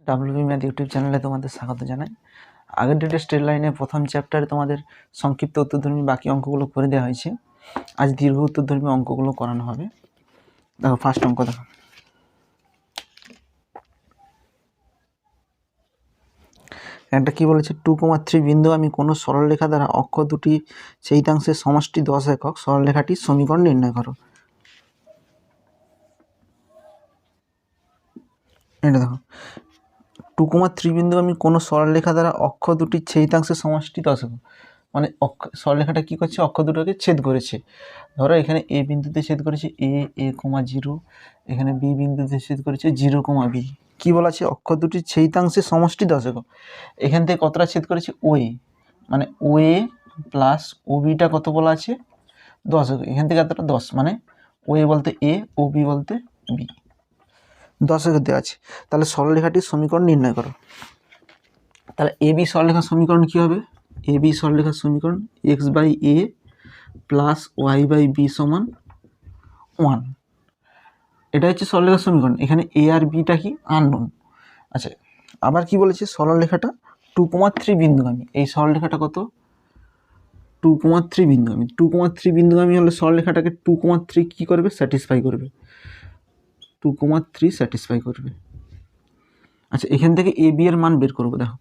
WB math YouTube চ্যানেলে তোমাদের স্বাগত জানাই। আগের ডেটে স্ট্রেট লাইনের প্রথম চ্যাপ্টারে তোমাদের সংক্ষিপ্ত উত্তরধর্মী বাকি অঙ্কগুলো করে দেওয়া হয়েছে। আজ দীর্ঘ উত্তরধর্মী অঙ্কগুলো করানো হবে। দেখো ফার্স্ট অঙ্ক দেখো, একটা কি বলেছে 2,3 বিন্দু আমি কোনো সরলরেখা দ্বারা অক্ষ দুটি ছেদিতাংশের সমষ্টি 10 একক সরলরেখাটির সমীকরণ নির্ণয় করো। এটা দেখো 2,3 বিন্দু আমি কোনো সরলরেখা দ্বারা অক্ষ দুটি ছেদিতাংশের সমষ্টি 10 একক, মানে সরলরেখাটা কী করছে, অক্ষ দুটোকে ছেদ করেছে। ধরো এখানে এ বিন্দুতে ছেদ করেছে এ কমা 0, এখানে বি বিন্দুতে ছেদ করেছে 0, বি। কী বলা আছে, অক্ষ দুটির ছেদিতাংশের সমষ্টি 10 একক। এখান থেকে কতটা ছেদ করেছে, ওয়ে, মানে ওয়ে প্লাস ও বিটা কত বলা আছে, 10 একক। এখান থেকে এতটা 10, মানে ওয়ে বলতে এ, ও বি বলতে বি, 10 একক দেওয়া আছে। তাহলে সরলরেখাটির সমীকরণ নির্ণয় করো। তাহলে এ বি সরলরেখার সমীকরণ কী হবে, এ বি সরলরেখার সমীকরণ x/a প্লাস y/b সমান 1। এটা হচ্ছে সরলরেখার সমীকরণ। এখানে এ আর বিটা কি আননোন। আচ্ছা, আবার কি বলেছে, সরলরেখাটা 2,3 বিন্দুগামী। এই সরলরেখাটা কত, 2,3 বিন্দুগামী। 2,3 বিন্দুগামী হলে সরলরেখাটাকে 2,3 কী করবে, স্যাটিসফাই করবে, 2,3 স্যাটিসফাই করবে। আচ্ছা, এখান থেকে এ বি এর মান বের করবো। দেখো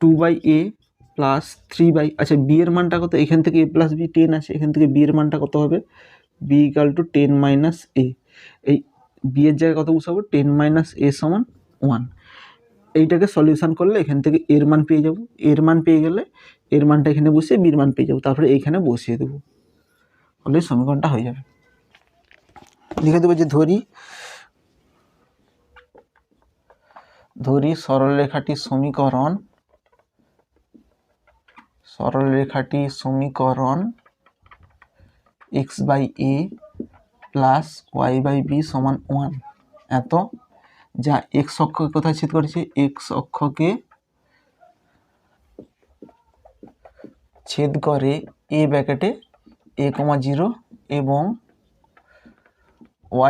2/a প্লাস 3/, আচ্ছা বি এর মানটা কত, এখান থেকে a প্লাস বি 10 আছে, এখান থেকে বি এর মানটা কত হবে, b = 10 - a। এই বি এর জায়গায় কত বসাবো, 10 - a সমান 1। এইটাকে সলিউশন করলে এখান থেকে এর মান পেয়ে যাব। এর মান পেয়ে গেলে এর মানটা এখানে বসিয়ে বির মান পেয়ে যাবো, তারপরে এইখানে বসিয়ে দেবো, হলে সমীকরণটা হয়ে যাবে। লিখে দেবো যে ধরি সরলরেখাটির সমীকরণ x/a প্লাস y/b সমান 1 এত, যা এক্স অক্ষকে কোথায় ছেদ করেছে, এক্স অক্ষকে ছেদ করে a ব্র্যাকেটে a, 0 এবং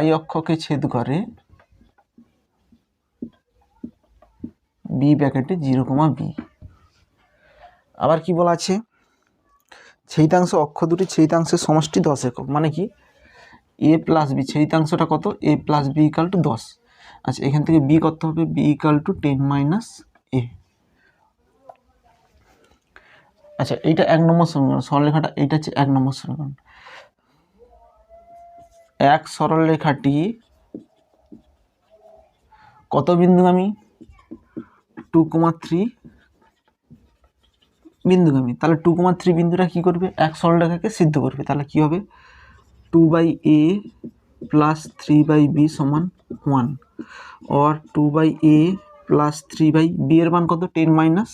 y অক্ষকে ছেদ করে b ব্র্যাকেটে 0, b। আবার কি বলা আছে, ছেদিতাংশ অক্ষ দুটি ছেদিতাংশের সমষ্টি 10 একক, মানে কি a প্লাস বি, ছেদিতাংশটা কত, a প্লাস বি = 10। আচ্ছা, এখান থেকে b কত হবে, b = 10 - a। আচ্ছা, এইটা 1 নম্বর সমীকরণ, সরলরেখাটা এইটা হচ্ছে 1 নম্বর সমীকরণ। এক সরলরেখাটি কত বিন্দুগামী, 2,3 বিন্দুগামী। তাহলে 2,3 বিন্দুটা কি করবে, এক সরলরেখাকে সিদ্ধ করবে। তাহলে কি হবে, 2/a প্লাস 3/b সমান 1, or 2/a প্লাস 3/b এর মান কত, 10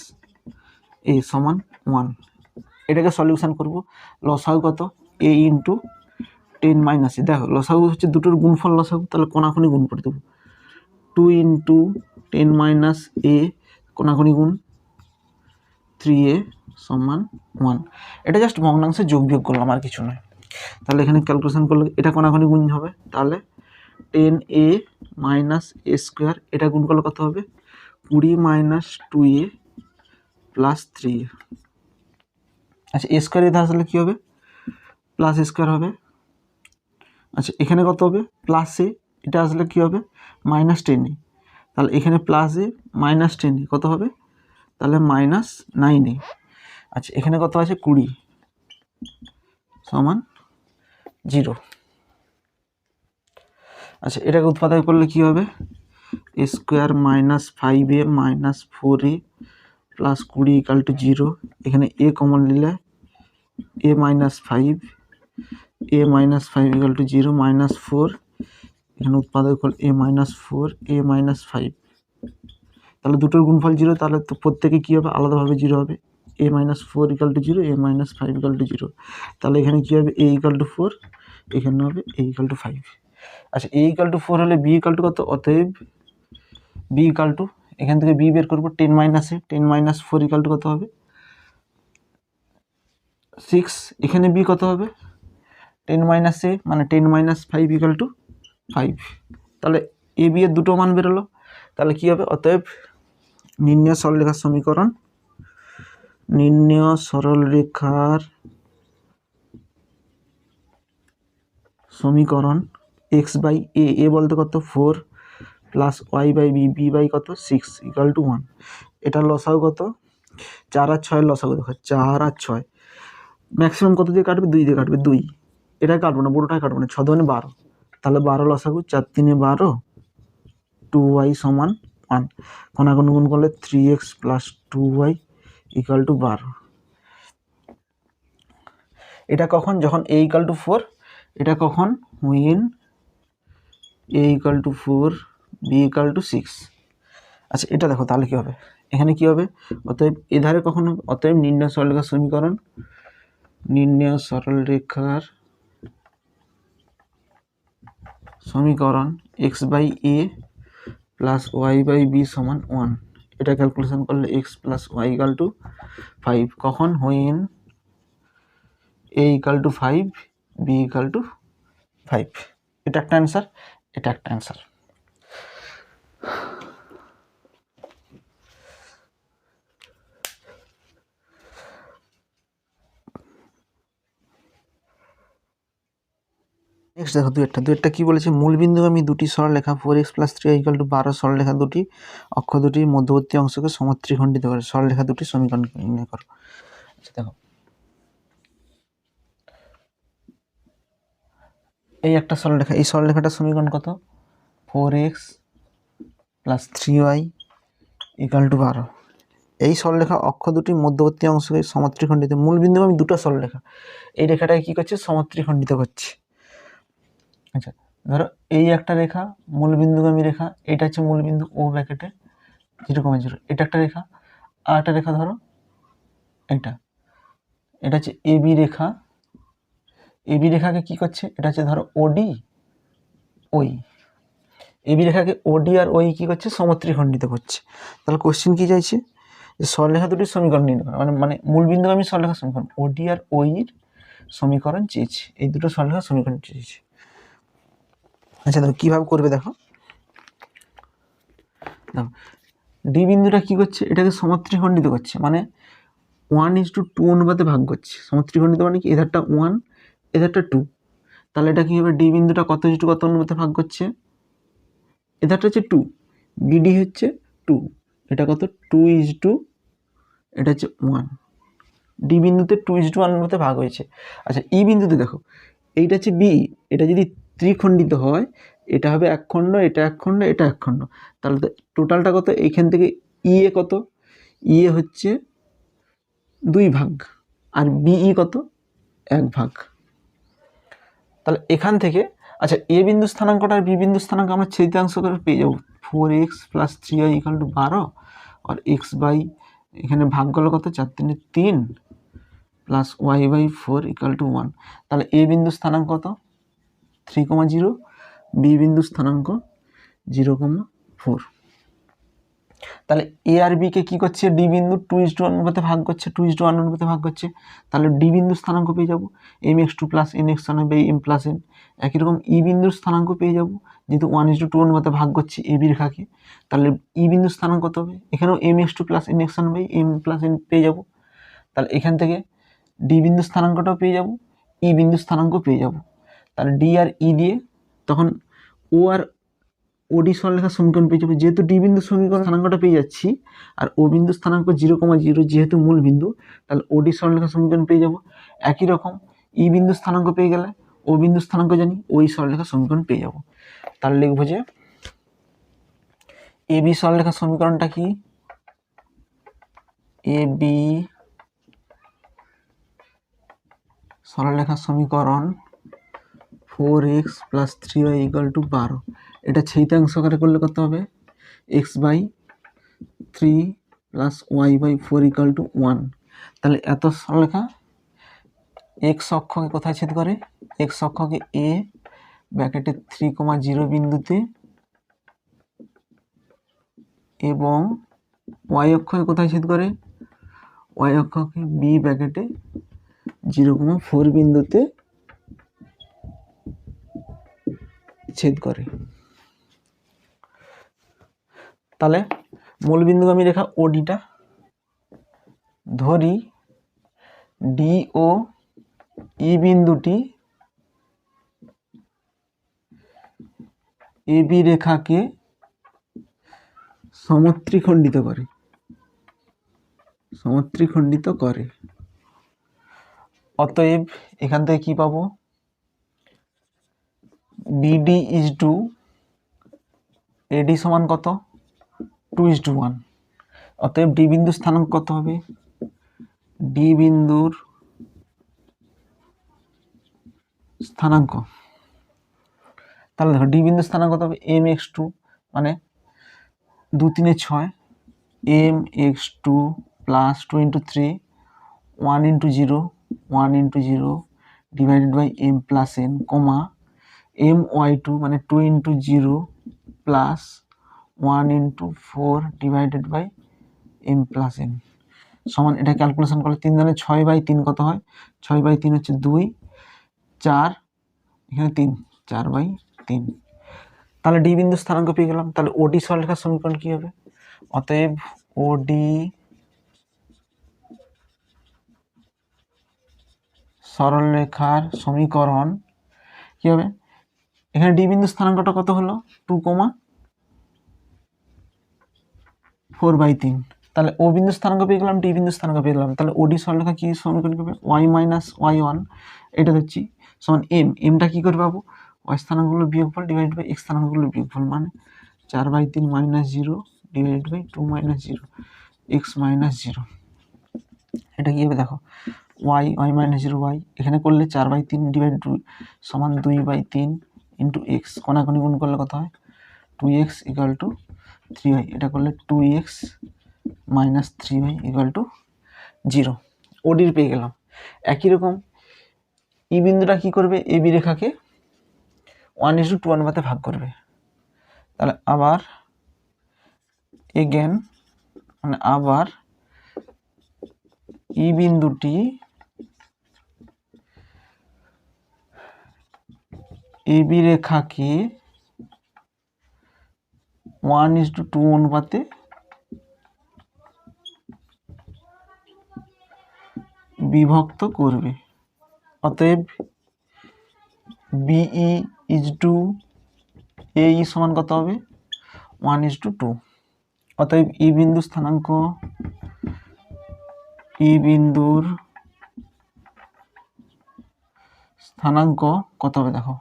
- a সমান 1। এটাকে সলিউশন করব। লসাগু কত, a × 10 - a। দেখো লসাগু হচ্ছে দুটোর গুণফল লসাগু, তাহলে কোনাকুনি গুণ করে দেবো। 2 × 10 - a কোনাকুনি গুণ 3a সমান 1। এটা জাস্ট ভগ্নাংশে যোগ বিয়োগ করলাম, আর কিছু নয়। তাহলে এখানে ক্যালকুলেশন করলে এটা কোনাকুনি গুণ হবে, তাহলে 10a - a², এটা গুণ করলে কত হবে, 20 - 2a প্লাস 3a। আচ্ছা, a² এটা আসলে কী হবে, প্লাস a² হবে। আচ্ছা, এখানে কত হবে, প্লাস a, এটা আসলে কী হবে, -10a। তাহলে এখানে প্লাস a -10a কত হবে, তাহলে -9a। আচ্ছা, এখানে কত আছে, 20 সমান 0। আচ্ছা, এটাকে উৎপাদন করলে কি হবে, a² - 5a - 4a প্লাস 20 = 0। এখানে a কমন নিলে a - 5, a - 5 = 0, -4। এখানে উৎপাদক হল a - 4, a - 5। তাহলে দুটোর গুণফল 0, তাহলে তো প্রত্যেকে কী হবে, আলাদাভাবে 0 হবে। a - 4 = 0, a - 5 = 0। তাহলে এখানে কী হবে, a = 4, এখানে হবে a = 5। আচ্ছা, a = 4 হলে b = কত, অতএব b = এখান থেকে b বের করবো, 10 - a, 10 - 4 = কত হবে, 6। এখানে b কত হবে, 10 - a মানে 10 - 5 = 5। তাহলে এ বি এর দুটো মান বেরোলো। তাহলে কি হবে? অতএব নির্ণয় সরলরেখার সমীকরণ, নির্ণয় সরলরেখার সমীকরণ এক্স বাই এ বলতে কত 4 plus Y by B by কত 6 ইকুয়াল টু 1। এটার লসাগু কত? 4 আর 6 লসাগু দেখো, 4 আর 6 ম্যাক্সিমাম কত দিয়ে কাটবে? 2 দিয়ে কাটবে, 2। এটা কাটবো না, বড়োটাই কাটবো না, 6 দুগুণে 12, তাহলে 12 লসাগু, 4 3 12, 2y সমান 1। কোনাগুণ গুণ করলে 3x plus 2y equal to 12। এটা কখন? যখন a ইকুয়াল টু 4। এটা কখন? when a equal to 4 b equal to 6। আচ্ছা এটা দেখো তাহলে কি হবে? এখানে কি হবে? অতএব এধারে কখন হবে? অতএব নির্ণয় সরলরেখার সমীকরণ, নির্ণয় সরলরেখার সমীকরণ x by a plus Y by B সমান 1। এটা ক্যালকুলেশন করলে x plus Y equal to 5। কখন? when a equal to 5 b equal to 5। এটা একটা অ্যান্সার, এটা একটা অ্যান্সার। নেক্সট দেখো দুইটা কি বলেছে? মূলবিন্দুগামী দুটি সরলরেখা 4x plus 3y equal to 12 সরলরেখা দুটি অক্ষ দুটির মধ্যবর্তী অংশকে সমত্রিখণ্ডিত করে সরলরেখা দুটি সমীকরণ নির্ণয় করো। আচ্ছা দেখো, এই একটা সরলরেখা, এই সরলরেখাটার সমীকরণ কত? 4x plus 3y equal to 12। এই সরলরেখা অক্ষ দুটির মধ্যবর্তী অংশকে সমত্রিখণ্ডিত, মূলবিন্দুগামী দুটো সরলরেখা, এই রেখাটাকে কি করছে? সমত্রিখণ্ডিত করছে। আচ্ছা ধরো এই একটা রেখা মূলবিন্দুগামী রেখা, এটা হচ্ছে মূলবিন্দু ও ব্র্যাকেটে 0,0। এটা একটা রেখা, আর একটা রেখা ধরো এটা হচ্ছে এবি রেখা। এবি রেখাকে কি করছে? এটা হচ্ছে ধরো ওডি ওই, এবি রেখাকে ওডি আর ওই কি করছে? সমত্রিখণ্ডিত করছে। তাহলে কোশ্চেন কি চাইছে? যে সরলরেখা দুটির সমীকরণ নির্ণয় করা, মানে মূলবিন্দুগামী সরলরেখার সমীকরণ, ওডি আর ওইর সমীকরণ চেয়েছে, এই দুটো সরলরেখার সমীকরণ চেয়েছে। আচ্ছা দেখো কীভাবে করবে, দেখো ডি বিন্দুটা কি করছে? এটাকে সমত্রিখণ্ডিত করছে, মানে 1:2 অনুপাতে ভাগ করছে। সমত্রিখণ্ডিত মানে কি? এধারটা 1 এধারটা 2, তাহলে এটা কি হবে? ডি বিন্দুটা কত অনুপাতে ভাগ করছে? এধারটা হচ্ছে 2, বিডি হচ্ছে 2, এটা কত? 2:, এটা হচ্ছে 1। ডি বিন্দুতে 2:1 অনুপাতে ভাগ হয়েছে। আচ্ছা ই বিন্দুতে দেখো, এইটা হচ্ছে বি, এটা যদি ত্রিখণ্ডিত হয় এটা হবে এক খণ্ড, এটা এক খণ্ড, এটা এক খণ্ড, তাহলে টোটালটা কত? এইখান থেকে ইএ কত? ইএ হচ্ছে 2 ভাগ, আর বিই কত? 1 ভাগ। তাহলে এখান থেকে আচ্ছা এ বিন্দু স্থানাঙ্কটা আর বি বিন্দু স্থানাঙ্ক আমরা ছেদিতাংশ করে পেয়ে যাবো। 4x plus 3y equal to 12 আর x বাই এখানে ভাগ গেল কত? 4 3 3 plus Y by 4 equal to 1। তাহলে এ বিন্দু স্থানাঙ্ক কত? 3,0, বি বিন্দু স্থানাঙ্ক 0,4। তাহলে এ আর বি কে কি করছে? ডি বিন্দু 2:1 অনুপাতে ভাগ করছে, 2:1 অনুপাতে ভাগ করছে, তাহলে ডি বিন্দুর স্থানাঙ্ক পেয়ে যাবো mx2 plus nx1 by m plus n। একই রকম ই বিন্দুর স্থানাঙ্ক পেয়ে যাবো, যেহেতু 1:2 অনুপাতে ভাগ করছে এবি রেখাকে, তাহলে ই বিন্দুর স্থানাঙ্ক কত হবে? এখানেও mx2 plus nx1 by m plus n পেয়ে যাবো। তাহলে এখান থেকে ডি বিন্দুর স্থানাঙ্কটাও পেয়ে যাবো, ই বিন্দুর স্থানাঙ্ক পেয়ে যাবো। তাহলে ডি আর ই দিয়ে তখন ও আর ওডি সরলরেখার সমীকরণ পেয়ে যাবো। যেহেতু ডি বিন্দু সমীকরণ স্থানাঙ্কটা পেয়ে যাচ্ছি আর ও বিন্দু স্থানাঙ্ক 0,0 যেহেতু মূল বিন্দু, তাহলে ওডি সরলরেখার সমীকরণ পেয়ে যাবো। একই রকম ই বিন্দু স্থানাঙ্ক পেয়ে গেলে ও বিন্দু স্থানাঙ্ক জানি, ওই সরলরেখার সমীকরণ পেয়ে যাবো। তাহলে লিখবো যে এ বি সরলরেখার সমীকরণটা কি? এ বি সরলরেখার সমীকরণ 4x plus 3y equal to 12। এটা ছেদিতাংশ আকারে করলে কত হবে? x by 3 plus Y by 4 equal to 1। তাহলে এত সরলরেখা এক্স অক্ষকে কোথায় ছেদ করে? এক্স অক্ষকে এ ব্র্যাকেটে 3,0 বিন্দুতে এবং ওয়াই অক্ষকে কোথায় ছেদ করে? ওয়াই অক্ষকে বি ব্র্যাকেটে 0,4 বিন্দুতে ছেদ করে। তাহলে মূলবিন্দুগামী রেখা ওডিটা ধরি ডি ও ই বিন্দুটি এবি রেখাকে সমত্রিখণ্ডিত করে। অতএব এখান থেকে কি পাবো, বিডি ইজ টু এডি সমান কত, 2:1। অতএব ডি বিন্দুর স্থানাঙ্ক কত হবে, ডি বিন্দুর স্থানাঙ্ক, তাহলে দেখো ডি বিন্দুর স্থানাঙ্ক কত হবে, mx2 মানে 2 3 6, mx2 plus 2 × 3 1 × 0 1 × 0 divided by m plus n comma my2 মানে 2 × 0 plus 1 × 4 divided by m plus n সমান, এটা ক্যালকুলেশন করলে 3 জানে 6/3 কত হয়, 6/3 হচ্ছে 2, 4 এখানে 3, 4/3। তাহলে ডি বিন্দু স্থানাঙ্ক পেয়ে গেলাম। তাহলে ওডি সরলরেখার সমীকরণ কি হবে, অতএব ওডি সরলরেখার সমীকরণ কি হবে, এখানে ডি বিন্দু স্থানাঙ্কটা কত হলো 2,4/3। তাহলে ও বিন্দু স্থানাঙ্ক পেয়ে গেলাম, ডি বিন্দু স্থানাঙ্ক পেয়ে গেলাম। তাহলে ওডি সরলরেখা কি সমীকরণ হবে, y - y1 এটা হচ্ছে সমান এমটা কি করে পাবো, y স্থানাঙ্কগুলো বিয়োগফল ডিভাইড বাই x স্থানাঙ্কগুলো বিয়োগফল, মানে 4/3 - 0 ডিভাইড বাই 2 - 0 x - 0। এটা কি হবে দেখো, y - 0 y এখানে করলে 4/3 ডিভাইড 2 সমান 2/3 ইন্টু x, কোনাকুনি গুণ করলে কত হয় 2x = 3y, এটা করলে 2x - 3y = 0। ওডির পেয়ে গেলাম। একই রকম ই বিন্দুটা কি করবে, এবি রেখাকে 1:2 অনুপাতে ভাগ করবে। তাহলে আবার এগেন মানে আবার ই বিন্দুটি এবি রেখাকে 1:2 অনুপাতে বিভক্ত করবে। অতএব বিই ইজ টু এই সমান কত হবে 1:2। অতএব ই বিন্দু স্থানাঙ্ক, ই বিন্দুর স্থানাঙ্ক কত হবে দেখো,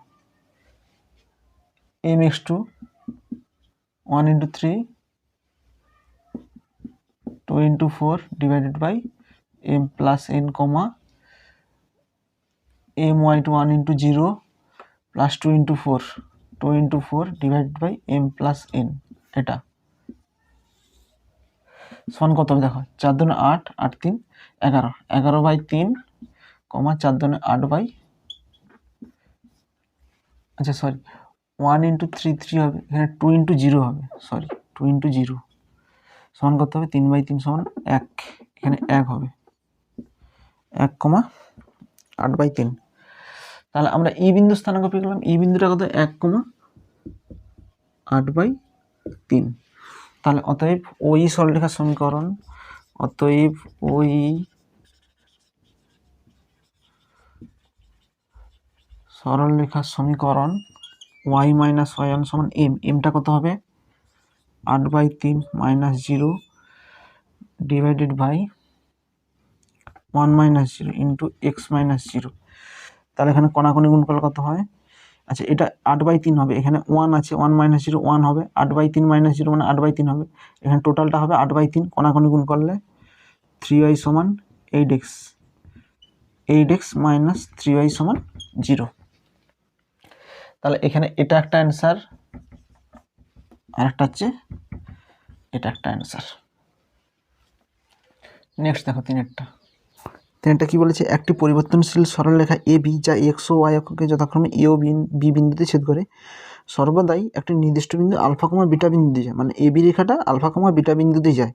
mx2 1 × 3 2 × 4 divided by m plus n comma my2 1 × 0 plus 2 × 4 2 × 4 divided by m plus n, এটা সমান কত হবে দেখো, 4 × 2 = 8 8 × 3 = 11 11/3 কমা 4 × 2 = 8 আচ্ছা সরি 1 × 3 3 হবে, এখানে 2 × 0 হবে, সরি 2 × 0 সমান কত হবে 3/3 সমান 1, এখানে 1 হবে 1, 8/3। তাহলে আমরা ই বিন্দু স্থানাঙ্ক পেয়ে গেলাম, ই বিন্দুটা কত 1, 8/3। তাহলে অতএব ওই সরলরেখার সমীকরণ, অতএব ওই সরলরেখার সমীকরণ y - y1 সমান m, mটা কত হবে 8/3 - 0 ডিভাইডেড বাই 1 - 0 ইন্টু x - 0। তাহলে এখানে কোনাকুনি গুণ করলে কত হয়, আচ্ছা এটা 8/3 হবে, এখানে 1 আছে 1 - 0 1 হবে, 8/3 - 0 মানে 8/3 হবে, এখানে টোটালটা হবে 8/3, কোনাকুনি গুণ করলে 3y সমান 8x 8x - 3y সমান 0। তাহলে এখানে এটা একটা অ্যান্সার, আর একটা হচ্ছে এটা একটা অ্যান্সার। নেক্সট দেখো তিনেরটা কি বলেছে, একটি পরিবর্তনশীল সরলরেখা এবি যা এক্স ও ওয়াই অক্ষকে যথাক্রমে এ ও বি বিন্দুতে ছেদ করে সর্বদাই একটি নির্দিষ্ট বিন্দু আলফা কমা বিটা বিন্দুতে যায়, মানে এবি রেখাটা আলফা কমা বিটা বিন্দুতে যায়।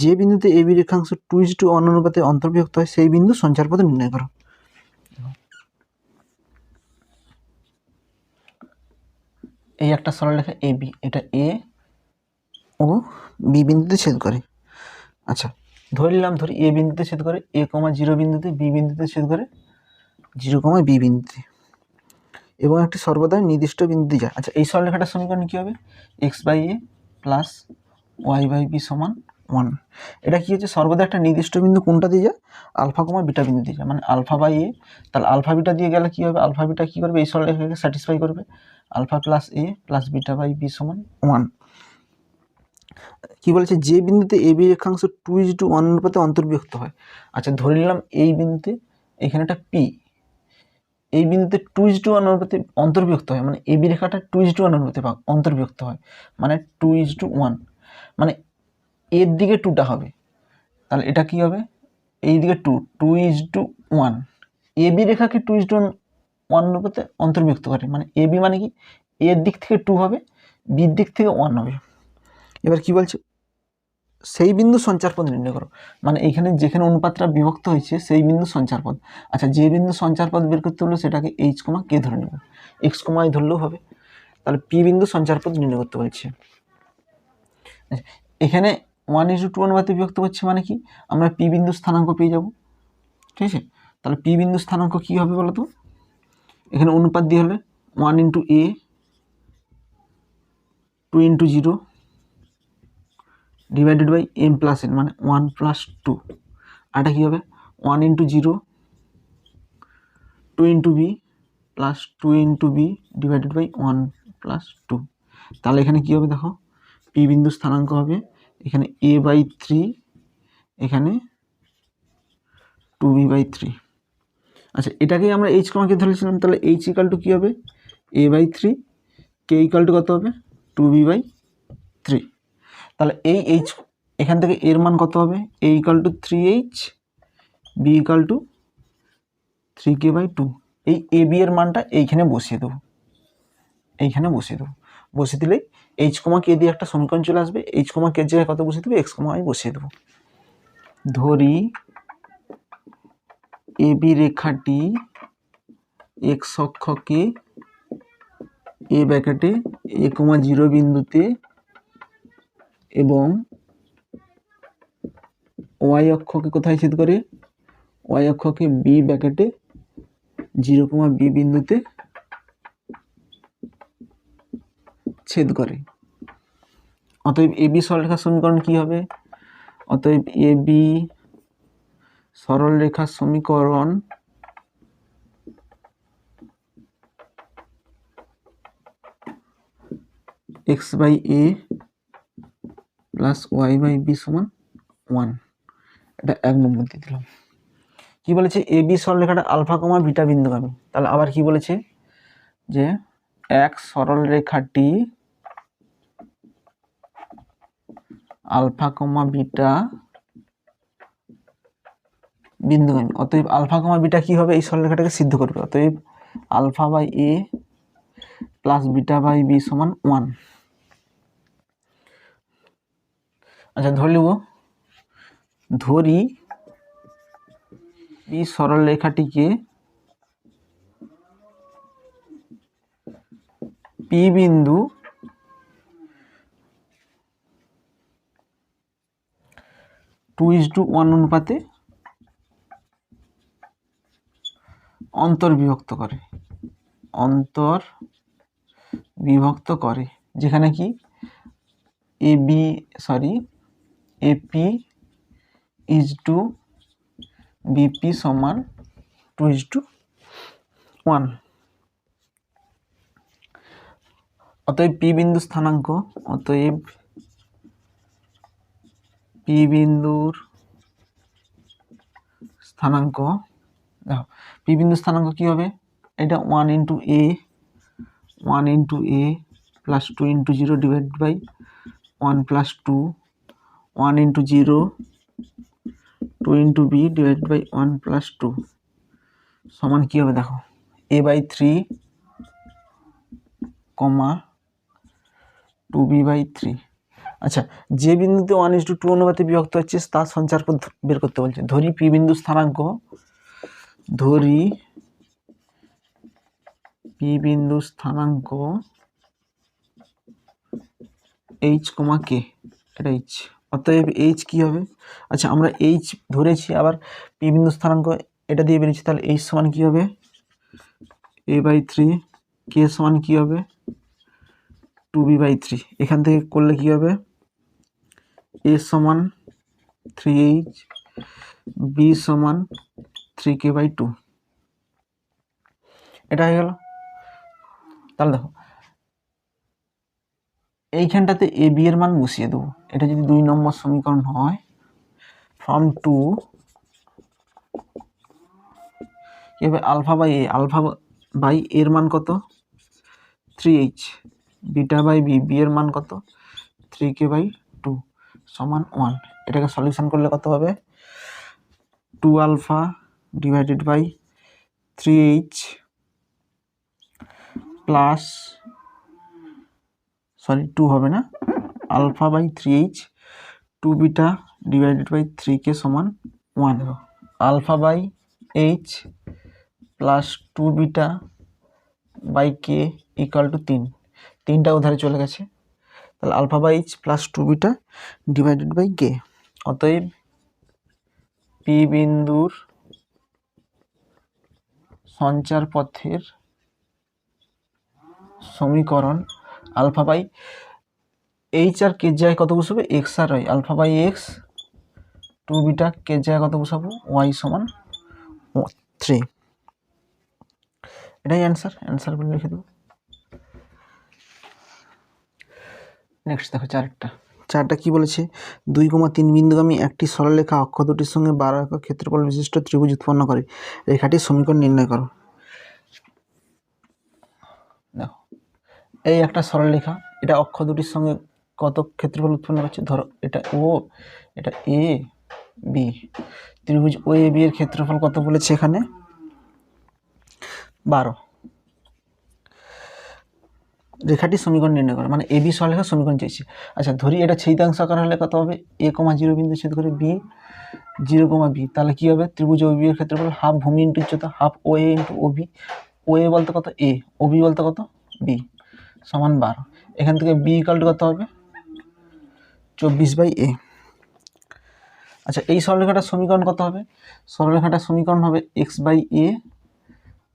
যে বিন্দুতে এবি রেখাংশ 2:1 অনুপাতে অন্তর্বিভক্ত হয় সেই বিন্দু সঞ্চারপথ নির্ণয় করো। এই একটা সরলরেখা এবি, এটা এ, ও বি বিন্দুতে ছেদ করে। আচ্ছা ধরে নিলাম, ধরি এ বিন্দুতে ছেদ করে, এ কমা জিরো বিন্দুতে, বি বিন্দুতে ছেদ করে জিরো কমা বি বিন্দুতে, এবং একটি সর্বদা নির্দিষ্ট বিন্দুতে যায়। আচ্ছা এই সরলরেখাটার সমীকরণ কী হবে? X by A plus Y by B সমান 1। এটা কী হচ্ছে? সর্বদা একটা নির্দিষ্ট বিন্দু কোনটা দিয়ে যায়? আলফা কমা বিটা বিন্দু দিয়ে যায়। মানে আলফা বাই এ, তাহলে আলফা বিটা দিয়ে গেলে কী হবে? আলফা বিটা কী করবে? এই সরলরেখাকে স্যাটিসফাই করবে। Alpha plus A plus beta by B সমান 1। কী বলেছে? যে বিন্দুতে এ বি রেখাংশ 2:1 অনুপাতে অন্তর্বিভক্ত হয়। আচ্ছা ধরে নিলাম এই বিন্দুতে, এখানে একটা পি, এই বিন্দুতে 2:1 অনুপাতে অন্তর্বিভক্ত হয়, মানে এবি রেখাটা 2:1 অনুপাতে অন্তর্বিভক্ত হয়, মানে 2:1, মানে এর দিকে 2টা হবে, তাহলে এটা কি হবে? এই দিকে 2:1। এবি রেখাকে 2:1 অনুপাতে অন্তর্বিভক্ত করে, মানে এবি মানে কি? এর দিক থেকে 2 হবে, বির দিক থেকে 1 হবে। এবার কি বলছে? সেই বিন্দু সঞ্চারপথ নির্ণয় করো। মানে এইখানে যেখানে অনুপাতটা বিভক্ত হয়েছে সেই বিন্দু সঞ্চারপথ। আচ্ছা যে বিন্দু সঞ্চারপথ বের করতে হলো সেটাকে এইচ কমা কে ধরে নেব, এক্স কমাই ধরলেও হবে। তাহলে পি বিন্দু সঞ্চারপথ নির্ণয় করতে বলছে। এখানে 1:2 অনুপাতে বিভক্ত করছে, মানে কি? আমরা পি বিন্দু স্থানাঙ্ক পেয়ে যাব, ঠিক আছে? তাহলে পি বিন্দু স্থানাঙ্ক কী হবে বলো তো? এখানে অনুপাত দিয়ে হলে 1 × a 2 × 0 divided by m plus n, মানে 1 + 2। এটা কী হবে? 1 × 0 2 × b plus 2 × b divided by 1 + 2। তাহলে এখানে কী হবে দেখো? পি বিন্দু স্থানাঙ্ক হবে এখানে a/3, এখানে 2b/3। আচ্ছা এটাকেই আমরা এইচ কমাকে ধরেছিলাম, তাহলে এইচ ইকাল টু কী হবে? a/3, কে ইকাল টু কত হবে? 2b/3। তাহলে এই এইচ এখান থেকে এর মান কত হবে? a equal two 3h, b equal two 3k/2। এই এ বি এর মানটা এইখানে বসিয়ে দেবো, এইখানে বসিয়ে দেবো। বসিয়ে দিলেই এইচ কমা কে দিয়ে একটা সমীকরণ চলে আসবে। এইচ কমা কে জায়গায় কত বসিয়ে দেবো? এক্স কমা আমি বসিয়ে দেবো। ধরি এ বি রেখাটি এক্স অক্ষকে এ ব্র্যাকেটে এ কমা 0 বিন্দুতে এবং ওয়াই অক্ষকে কোথায় ছেদ করে? ওয়াই অক্ষকে বি ব্র্যাকেটে 0 কমা বি বিন্দুতে ছেদ করে। অতএব এ বি সরলরেখার সমীকরণ কি হবে? অতএব এ বি সরলরেখার সমীকরণ x by A plus Y by B সমান 1। এটা 1 নম্বর দিয়ে দিলাম। কি বলেছে? এ বি সরলরেখাটা আলফা কমা বিটা বিন্দুগামী। তাহলে আবার কি বলেছে? যে এক সরলরেখাটি আলফা কমা বিটা বিন্দুগামী। অতএব আলফা কমা বিটা কি হবে? এই সরলরেখাটাকে সিদ্ধ করবে। অতএব alpha by A plus beta by B সমান 1। আচ্ছা ধরি এই সরলরেখাটিকে পি বিন্দু টু ইস টু 1 অনুপাতে অন্তর্বিভক্ত করে, যেখানে কি এপি ইজ টু বিপি সমান 2:1। অতএব পি বিন্দু স্থানাঙ্ক, অতএব পি বিন্দুর স্থানাঙ্ক, দেখো পি বিন্দু স্থানাঙ্ক কি হবে? এটা 1 × a plus 2 × 0 divide by 1 + 2, 1 × 0 2 × b divide by 1 + 2 সমান কি হবে? দেখো a/3 কমা 2b/3। আচ্ছা যে বিন্দুতে 1:2 অনুপাতে বিভক্ত হচ্ছে তার সঞ্চারপথ বের করতে বলছে। ধরি পি বিন্দু স্থানাঙ্ক, এইচ কমা কে। এটা এইচ, অতএব এইচ কী হবে? আচ্ছা আমরা এইচ ধরেছি, আবার পি বিন্দু স্থানাঙ্ক এটা দিয়ে বেরিয়েছি, তাহলে এইচ সমান কী হবে? a/3, কে সমান কী হবে? 2b/3। এখান থেকে করলে কী হবে? a সমান 3h, b সমান 3k/2। এটা হয়ে গেল। তাহলে দেখো এইখানটাতে এ বি এর মান বসিয়ে দেবো। এটা যদি 2 নম্বর সমীকরণ হয়, ফ্রম 2 কি হবে? আলফা বাই এর মান কত? 3h, বিটা বাই বি এর মান কত? 3k/2 সমান 1। এটাকে সলিউশন করলে কত হবে? 2 alpha divided by 3h plus, sorry 2 হবে না, alpha by 3h 2 beta divided by 3k সমান 1। Alpha by h plus 2 beta by K equal to 3। 3টা উধারে চলে গেছে, তাহলে alpha by h plus 2 beta divided by K. অতএব পি বিন্দুর সঞ্চার পথের সমীকরণ আলফা বাই এইচ আর কে জায়গায় কত বসাবো? এক্স আর Y, alpha by X 2 beta কে জায়গায় কত বসাবো? ওয়াই সমান 3। এটাই অ্যান্সার বলে লিখে দেবো। নেক্সট দেখো চারটা কি বলেছে? 2,3 বিন্দুগামী একটি সরলরেখা অক্ষ দুটির সঙ্গে 12 একক ক্ষেত্রফল বিশিষ্ট ত্রিভুজ উৎপন্ন করে, রেখাটির সমীকরণ নির্ণয় করো। দেখো এই একটা সরলরেখা, এটা অক্ষ দুটির সঙ্গে কত ক্ষেত্রফল উৎপন্ন করছে? ধরো এটা ও, এটা এ বি, ত্রিভুজ ও এ বি এর ক্ষেত্রফল কত বলেছে এখানে? 12। রেখাটির সমীকরণ নির্ণয় করে, মানে এ বি সরলরেখার সমীকরণ চাইছে। আচ্ছা ধরি এটা ছেদাংশ আকার হলে কত হবে? a, 0 বিন্দু ছেদ করে বি 0, বি, তাহলে কি হবে? ত্রিভুজ ও বি এর ক্ষেত্রফল হাফ ভূমি ইন্টু উচ্চতা, হাফ ও এ ইন্টু ও বি। ও এ বলতে কত? এ, ও বি বলতে কত? বি, সমান 12। এখান থেকে বি ইকুয়াল টু কত হবে? 24/a। আচ্ছা এই সরলরেখাটার সমীকরণ কত হবে? সরলরেখাটার সমীকরণ হবে x/a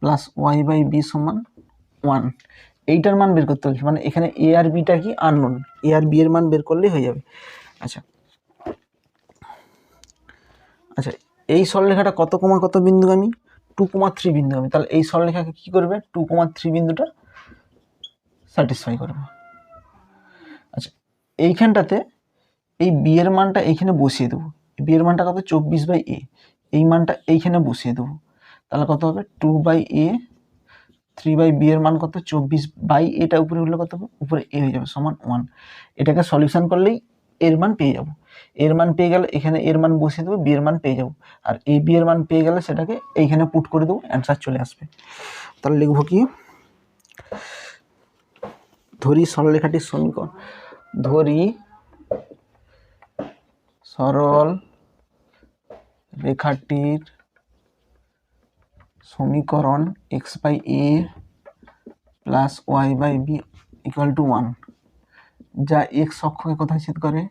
প্লাস y/b সমান 1। এইটার মান বের করতে হচ্ছে, মানে এখানে এ আর বিটা কি আননোন, এ আর বি এর মান বের করলেই হয়ে যাবে। আচ্ছা এই সরলরেখাটা কত কত বিন্দুগামী? 2,3 বিন্দুগামী। তাহলে এই সরলরেখাকে কি করবে? 2,3 বিন্দুটা স্যাটিসফাই করবে। আচ্ছা এইখানটাতে এই বি এর মানটা এইখানে বসিয়ে দেবো। বি এর মানটা কত? 24/a। এই মানটা এইখানে বসিয়ে দেবো, তাহলে কত হবে? 2/a, 3/b এর মান কত? 24 এটা উপরে উঠলে কত হবে? উপরে a হয়ে যাবে সমান 1। এটাকে সলিউশন করলেই এর মান পেয়ে যাব। এর মান পেয়ে গেলে এখানে এর মান বসিয়ে দেবো, বি এর মান পেয়ে যাব। আর এ বি এর মান পেয়ে গেলে সেটাকে এইখানে পুট করে দেবো, অ্যান্সার চলে আসবে। তাহলে লিখবো কি? ধরি সরলরেখাটির সমীকরণ, ধরি সরল রেখাটির সমীকরণ x/a plus y/b equal to 1, যা এক্স অক্ষকে কোথায় ছেদ করে?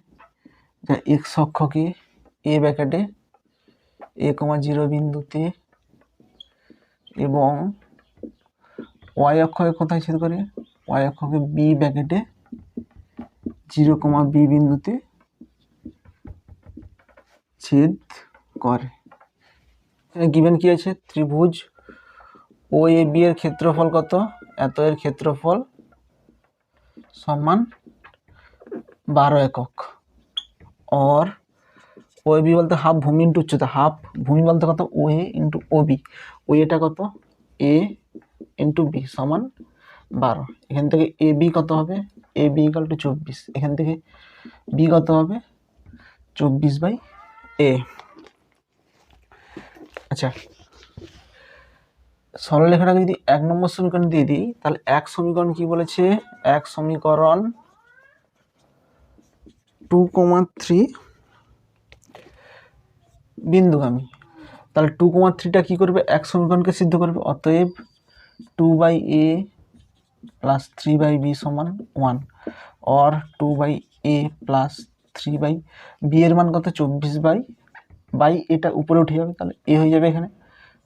যা এক্স অক্ষকে এ ব্র্যাকেটে a, 0 বিন্দুতে এবং ওয়াই অক্ষকে কোথায় ছেদ করে? ওয়াই অক্ষকে বি ব্র্যাকেটে 0, বি বিন্দুতে ছেদ করে। গিভেন কি আছে? ত্রিভুজ ও এ বি এর ক্ষেত্রফল কত? এত এর ক্ষেত্রফল সমান 12 একক। और ও বি বলতে হাফ ভূমি ইন্টু উচ্চতা, হাফ ভূমি বলতে কত? ও এ ইন্টু ও বি, ও এটা কত? এ ইন্টু বি সমান 12। এখান থেকে এ বি কত হবে? এ বি ইকাল টু 24। এখান থেকে বি কত হবে? 24/a। আচ্ছা সরলরেখাটাকে যদি 1 নম্বর সমীকরণ দিয়ে দিই, তাহলে এক সমীকরণ কি বলেছে? এক সমীকরণ 2,3 বিন্দুগামী। তাহলে 2,3টা কি করবে? এক সমীকরণকে সিদ্ধ করবে। অতএব 2/a প্লাস 3/b সমান 1 और 2/a প্লাস 3 বাই বি এর মান কত 24 বাই এটা উপরে উঠে যাবে, তাহলে এ হয়ে যাবে এখানে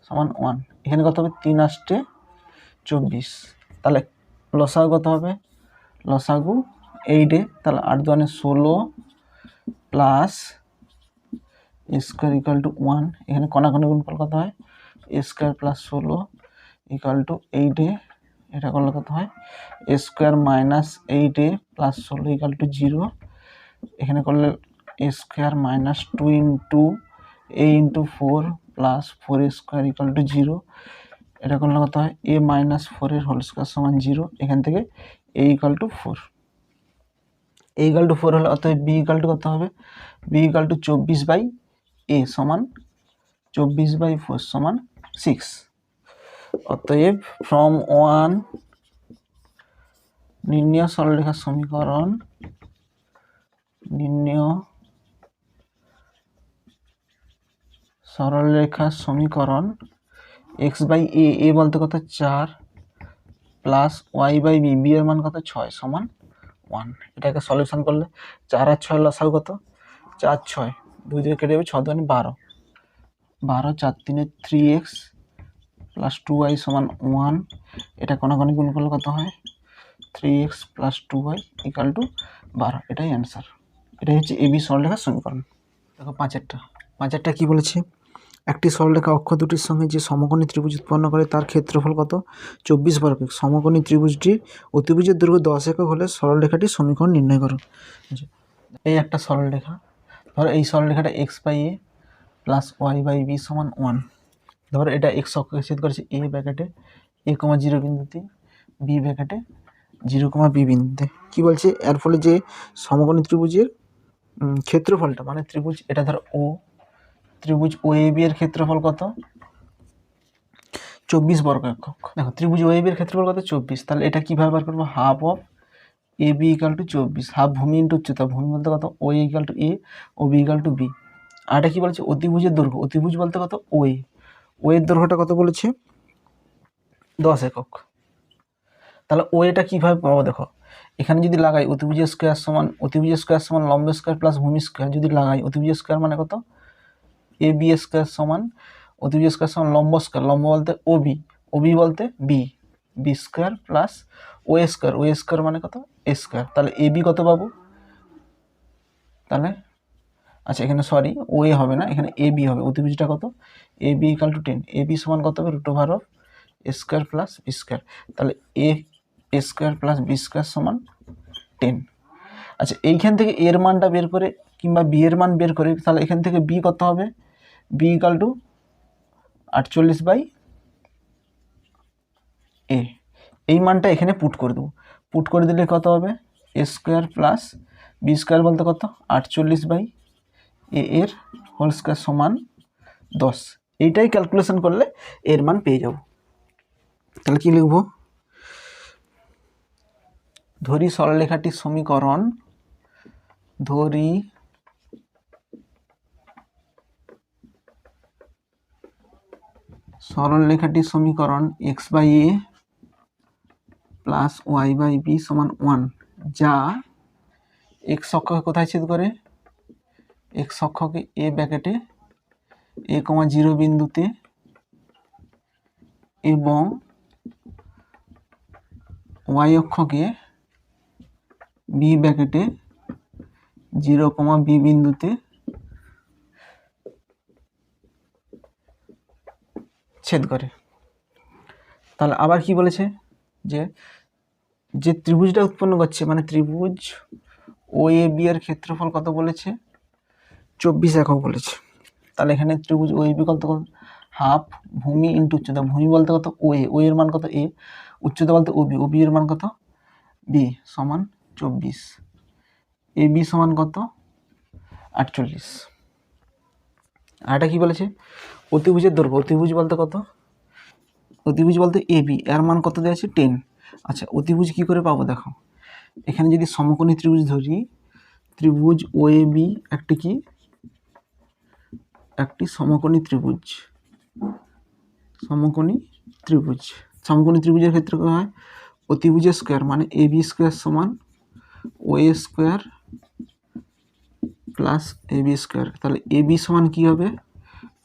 সমান 1। এখানে কত হবে 3 আসতে 24, তাহলে লসাগু কত হবে, লসাগু 8 তাহলে 8 2 16 plus a square equal to 1। এখানে কণাকণি গুণফল কত হয়, a square plus 16 equal to 8 এটা করলে কত হয় a square minus 8 plus 16 equal to 0। এখানে করলে a square minus 2 into a into 4 plus 4 square equal to 0। এটা করলে কত হয় এ মাইনাস 4 এর হোল স্কোয়ার সমান 0। এখান থেকে a equal to 4, a equal to 4 হলে অতএব বি ইকুয়াল টু কত হবে, b equal to 24 by a সমান 24 বাই 4 সমান 6। অতএব ফ্রম 1 নির্ণয় সরলরেখার সমীকরণ, নির্ণয় সরলরেখার সমীকরণ এক্স বাই এ বলতে কত 4 প্লাস ওয়াই বাই বি এর মান কত 6 সমান 1। এটাকে সলিউশন করলে 4 আর 6 লসাগু কত 4 6 2 দিয়ে কেটে যাবে 6 2 12 12 4 3 3x প্লাস 2y সমান 1। এটা কোনাকুনি গুণ করলে কত হয় 3x plus 2y equal to 12। এটাই অ্যান্সার। এটাই হচ্ছে এবি সরলরেখার সমীকরণ। দেখো পাঁচেরটা কি বলেছে, একটি সরলরেখা অক্ষ দুটির সঙ্গে যে সমকোণী ত্রিভুজ উৎপন্ন করে তার ক্ষেত্রফল কত 24 বর্গ। সমকোণী ত্রিভুজটির অতিভুজের দৈর্ঘ্য 10 একক হলে সরলরেখাটির সমীকরণ নির্ণয় করো। এই একটা সরলরেখা, ধরো এই সরলরেখাটা x by A plus Y by B সমান 1। ধরো এটা এক্স অক্ষকে ছেদ করেছে এ ব্র্যাকেটে এ কমা 0 বিন্দুতে, বি ব্র্যাকেটে 0 কমা বি বিন্দুতে। কী বলছে, এর ফলে যে সমকোণী ত্রিভুজের ক্ষেত্রফলটা, মানে ত্রিভুজ এটা ধরো ও, ত্রিভুজ ও এ বি এর ক্ষেত্রফল কত 24 বর্গ একক। দেখো ত্রিভুজ ও এ বি এর ক্ষেত্রফল কত 24, তাহলে এটা কীভাবে বার করবো, half of a b equal to 24, half ভূমি ইন্টু উচ্চতা, ভূমি বলতে কত O equal to a O b equal to b. আর এটা কী বলছে অতিভুজের দৈর্ঘ্য, অতিভুজ বলতে কত ও এর দৈর্ঘ্যটা কত বলেছে 10 একক। তাহলে ও এটা কীভাবে পাবো, দেখো এখানে যদি লাগাই অতিভুজের স্কোয়ার সমান লম্ব স্কোয়ার প্লাস ভূমি স্কোয়ার, যদি লাগাই অতিভুজের স্কোয়ার মানে কত এ বি স্কোয়ার সমান অতিভুজ স্কোয়ার সমান লম্ব স্কোয়ার, লম্ব বলতে ও বি বলতে বি স্কোয়ার প্লাস ও স্কোয়ার মানে কত এ স্কোয়ার। তাহলে এ বি কত পাবো, তাহলে আচ্ছা এখানে সরি ও এ হবে না, এখানে এ বি হবে, অতিভুজটা কত a b equal to 10, a b সমান কত হবে root over of a square plus b square. তাহলে a square plus b square সমান 10। আচ্ছা এইখান থেকে এর মানটা বের করে কিংবা বি এর মান বের করে, তাহলে এখান থেকে বি কত হবে, বি ইকাল টু 48 বাই এ। এই মানটা এখানে পুট করে দেবো, পুট করে দিলে কত হবে a square plus b square বলতে কত 48 বাই এ এর হোল স্কোয়ার সমান 10। এইটাই ক্যালকুলেশন করলে এর মান পেয়ে যাব। তাহলে কি লিখব, ধরি সরলরেখাটির সমীকরণ, ধরি সরলরেখাটির সমীকরণ x by A plus Y by B সমান 1, যা এক্স অক্ষকে কোথায় ছেদ করে, এক্স অক্ষকে এ ব্র্যাকেটে এ কমা 0 বিন্দুতে এবং ওয়াই অক্ষকে বি ব্র্যাকেটে 0 কমা বি বিন্দুতে ছেদ করে। তাহলে আবার কি বলেছে, যে ত্রিভুজটা উৎপন্ন করছে মানে ত্রিভুজ ও এ বি এর ক্ষেত্রফল কত বলেছে 24 একক বলেছে। তাহলে এখানে ত্রিভুজ ও এ বি কত হাফ ভূমি ইন্টু উচ্চতা, ভূমি বলতে কত ও এর মান কত এ, উচ্চতা বলতে ও বি এর মান কত বি সমান 24, এ বি সমান কত 48। আর এটা কি বলেছে অতিভুজের দৈর্ঘ্য, অতিভুজ বলতে কত, অতিভুজ বলতে এ বি এর মান কত দেওয়া আছে 10। আচ্ছা অতিভুজ কি করে পাবো, দেখো এখানে যদি সমকোণী ত্রিভুজ ধরি, ত্রিভুজ ও এ বি একটি সমকোণী ত্রিভুজ, সমকোণী ত্রিভুজের ক্ষেত্রে কী হয় অতিভুজের স্কোয়ার মানে এ বি স্কোয়ার সমান ও এ square plus A B square. তাহলে এ বি সমান কী হবে,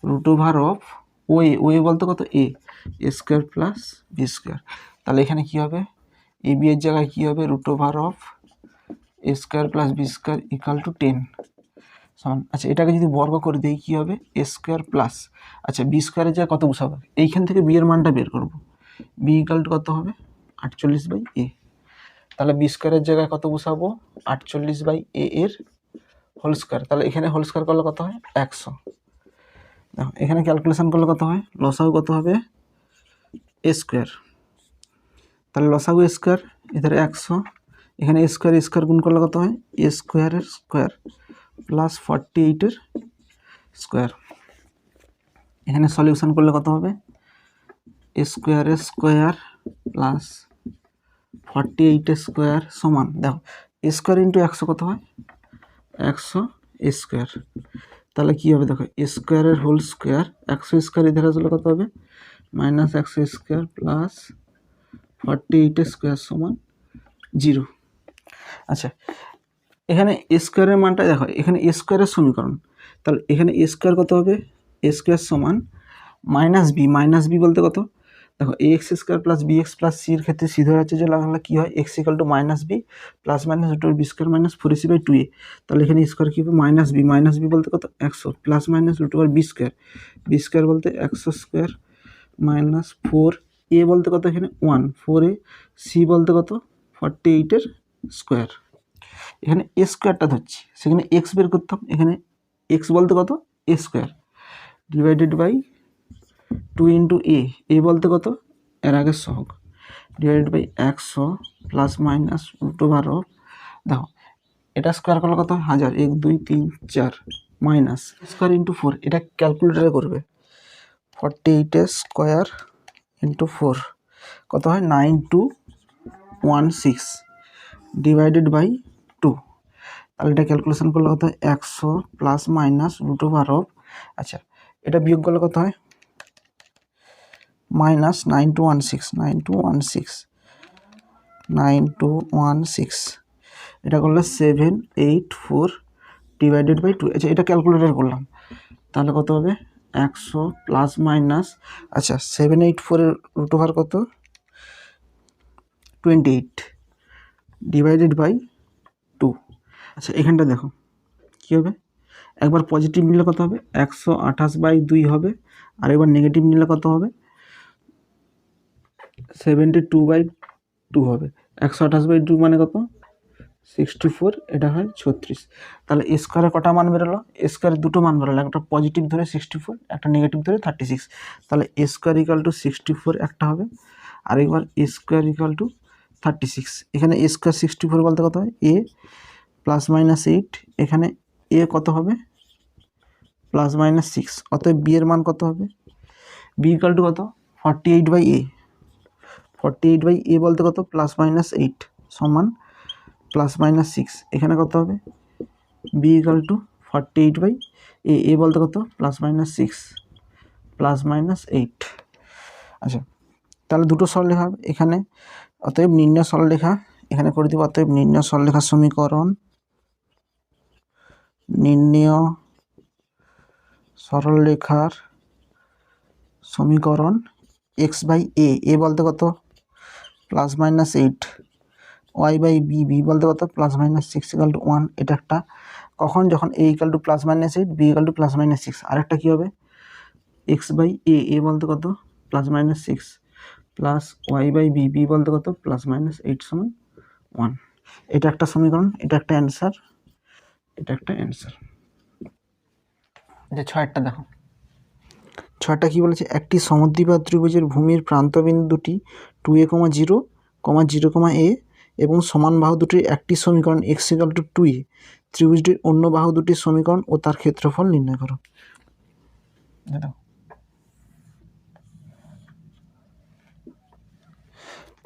রুট ওভার অফ ওয়ে বলতে কত a square plus b square. তাহলে এখানে কী হবে, এ বি এর জায়গায় কী হবে, root over of a square plus b square equal to 10 সমান। আচ্ছা এটাকে যদি বর্গ করে দিই কী হবে, এ স্কোয়ার প্লাস, আচ্ছা বি স্কোয়ারের জায়গায় কত বসাবো, এইখান থেকে বি এর মানটা বের করব, বি ইকাল টু কত হবে 48/a। তাহলে বি স্কোয়ারের জায়গায় কত বসাবো, 48/a এর হোল স্কোয়ার। তাহলে এখানে হোল স্কোয়ার করলে কত হয় 100। দেখো এখানে ক্যালকুলেশন করলে কত হয়, লসাগু কত হবে এ স্কোয়ার। তাহলে লসাগু স্কোয়ার এদের 100, এখানে স্কোয়ার গুণ করলে কত হয় এ স্কোয়ারের স্কোয়ার প্লাস 48 স্কোয়ার। এখানে সলিউশন করলে কত হবে, এ স্কোয়ারের স্কোয়ার প্লাস 48 স্কোয়ার সমান, দেখো এ স্কোয়ার ইন্টু 100 কত হয় 100 স্কোয়ার। তাহলে কী হবে, দেখো এ স্কোয়ারের হোল স্কোয়ার 100 স্কোয়ার এধারে আসলে কত হবে মাইনাস 100 স্কোয়ার প্লাস 48 স্কোয়ার সমান 0। আচ্ছা এখানে এ স্কোয়ারের মানটা দেখো, এখানে এ স্কোয়ারের সমীকরণ, তাহলে এখানে এ স্কোয়ার কত হবে, এ স্কোয়ার সমান মাইনাস বি বলতে কত, দেখো a x square plus b x plus সির ক্ষেত্রে সি ধরে আছে যে লাগলে কী হয়, x equal to minus b plus minus root b square minus 4ac/2a। তাহলে এখানে স্কোয়ার কী হবে মাইনাস বি বলতে কত 100 plus minus root over b square বলতে 100 স্কোয়ার মাইনাস 4a বলতে কত, এখানে 1 4a, সি বলতে কত 48 স্কোয়ার। এখানে এ স্কোয়ারটা ধরছি, সেখানে এক্স বের করতাম, এখানে এক্স বলতে কত a square divided by 2 into a বলতে কত এর আগের সহগ divided by 100 plus minus root over of, দেখো এটা স্কোয়ার করলে কত 1000, 1 2 3 4 মাইনাস স্কোয়ার ইন্টু 4, এটা ক্যালকুলেটারে করবে 48 স্কোয়ার ইন্টু 4 কত হয় 9216 ডিভাইডেড বাই 2। তাহলে এটা ক্যালকুলেশন করলে কত হয় 100 plus minus root over of, আচ্ছা এটা বিয়োগ করলে কত হয় মাইনাস 9216 এটা করলে 784 ডিভাইডেড বাই 2। আচ্ছা এটা ক্যালকুলেটর করলাম, তাহলে কত হবে 100 প্লাস মাইনাস, আচ্ছা 784 এর রুট ওভার কত 28 ডিভাইডেড বাই 2। আচ্ছা এখানটা দেখো কী হবে, একবার পজিটিভ নিলে কত হবে 128/2 হবে, আর একবার নেগেটিভ নিলে কত হবে 72/2 হবে। 128/2 মানে কত 64, এটা হয় 36। তাহলে এ স্কোয়ারে কটা মান বেরোলো, এ স্কোয়ারে দুটো মান বেরোলো, একটা পজিটিভ ধরে 64, একটা নেগেটিভ ধরে 36। তাহলে এ স্কোয়ার ইকাল টু 64 একটা হবে, আরেকবার এ স্কোয়ার ইকাল টু 36। এখানে এ স্কোয়ার 64 বলতে কত হয় এ প্লাস মাইনাস 8, এখানে এ কত হবে প্লাস মাইনাস 6, অতএব বি এর মান কত হবে, বি ইকাল টু কত 48/a, 48/a বলতে কত প্লাস মাইনাস 8 সমান প্লাস মাইনাস 6, এখানে কত হবে বি ইকাল টু 48/a, এ বলতে কত প্লাস মাইনাস 6 প্লাস মাইনাস 8। আচ্ছা তাহলে দুটো সরলরেখা হবে এখানে, অতএব নির্ণয় সরলরেখা এখানে করে দিব, অতএব নির্ণয় সরলরেখার সমীকরণ, নির্ণয় সরলরেখার সমীকরণ x/a, এ বলতে কত প্লাস মাইনাস 8, y/b, বি বলতে কত প্লাস মাইনাস 6 ইকাল টু 1, এটা একটা। কখন যখন a equal to plus minus 8, b equal to plus minus 6। আরেকটা কী হবে x/a, এ বলতে কত plus minus 6 plus y/b, B বলতে কত প্লাস মাইনাস 8 সমান 1। এটা একটা সমীকরণ, এটা একটা অ্যান্সার, এটা একটা অ্যান্সার। যে 6টা দেখো, 6টা কী বলেছে, একটি সমদ্বিবাহু ত্রিভুজের ভূমির প্রান্তবিন্দু দুটি 2a, 0, 0, a এবং সমান বাহু দুটির একটি সমীকরণ x ইকাল টু 2a, ত্রিভুজটির অন্য বাহু দুটির সমীকরণ ও তার ক্ষেত্রফল নির্ণয় করো।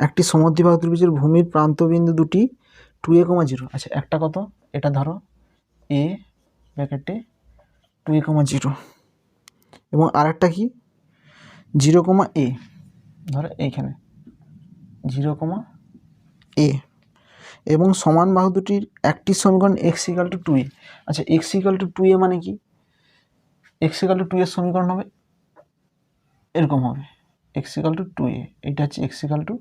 একটি সমদ্বিবাহু ত্রিভুজের ভূমির প্রান্তবিন্দু দুটি 2a, 0, আচ্ছা একটা কত এটা ধরো a ব্র্যাকেটে 2a, 0 এবং আরেকটা কি 0, a ধরো এইখানে 0, a এবং সমান বাহু দুটির একটি সমীকরণ এক্স ইকাল টু 2a। আচ্ছা এক্স ইকাল টু 2a মানে কি? এক্স ইকাল টু 2 এর সমীকরণ হবে এরকম হবে, এক্স ইকাল টু 2a, এটা হচ্ছে এক্স ইকাল টু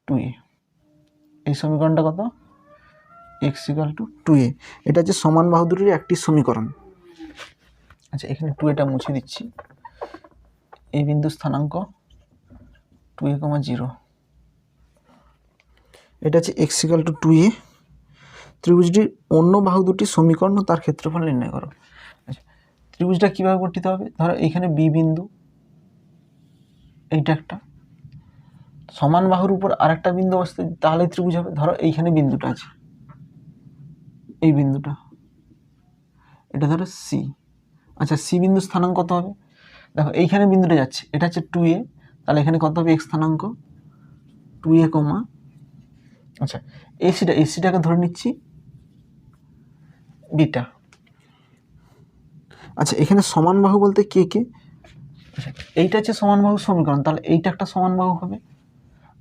2a। এই সমীকরণটা কত? X equal two 2a। এটা হচ্ছে সমান বাহু দুটির একটি সমীকরণ। আচ্ছা এখানে 2a মুছে দিচ্ছি। এই বিন্দু স্থানাঙ্ক 2a, 0। এটা হচ্ছে এক্স ইকাল টু 2a। ত্রিভুজটির অন্য বাহু দুটি সমীকরণ ও তার ক্ষেত্রফল নির্ণয় করো। আচ্ছা ত্রিভুজটা কীভাবে গঠিত হবে? ধরো এইখানে বি বিন্দু, এইটা একটা সমান বাহুর উপর আরেকটা বিন্দু অবস্থিত, তাহলে ত্রিভুজ হবে। ধরো এইখানে বিন্দুটা আছে, এই বিন্দুটা, এটা ধরো সি। আচ্ছা সি বিন্দু স্থানাঙ্ক কত হবে? দেখো এইখানে বিন্দুটা যাচ্ছে, এটা হচ্ছে 2a, তাহলে এখানে কত হবে এক্স স্থানাঙ্ক 2a, আচ্ছা এসিটাকে ধরে নিচ্ছি বিটা। আচ্ছা এখানে সমান বাহু বলতে কে কে? আচ্ছা এইটা হচ্ছে সমান বাহু সমীকরণ, তাহলে এইটা একটা সমান বাহু হবে।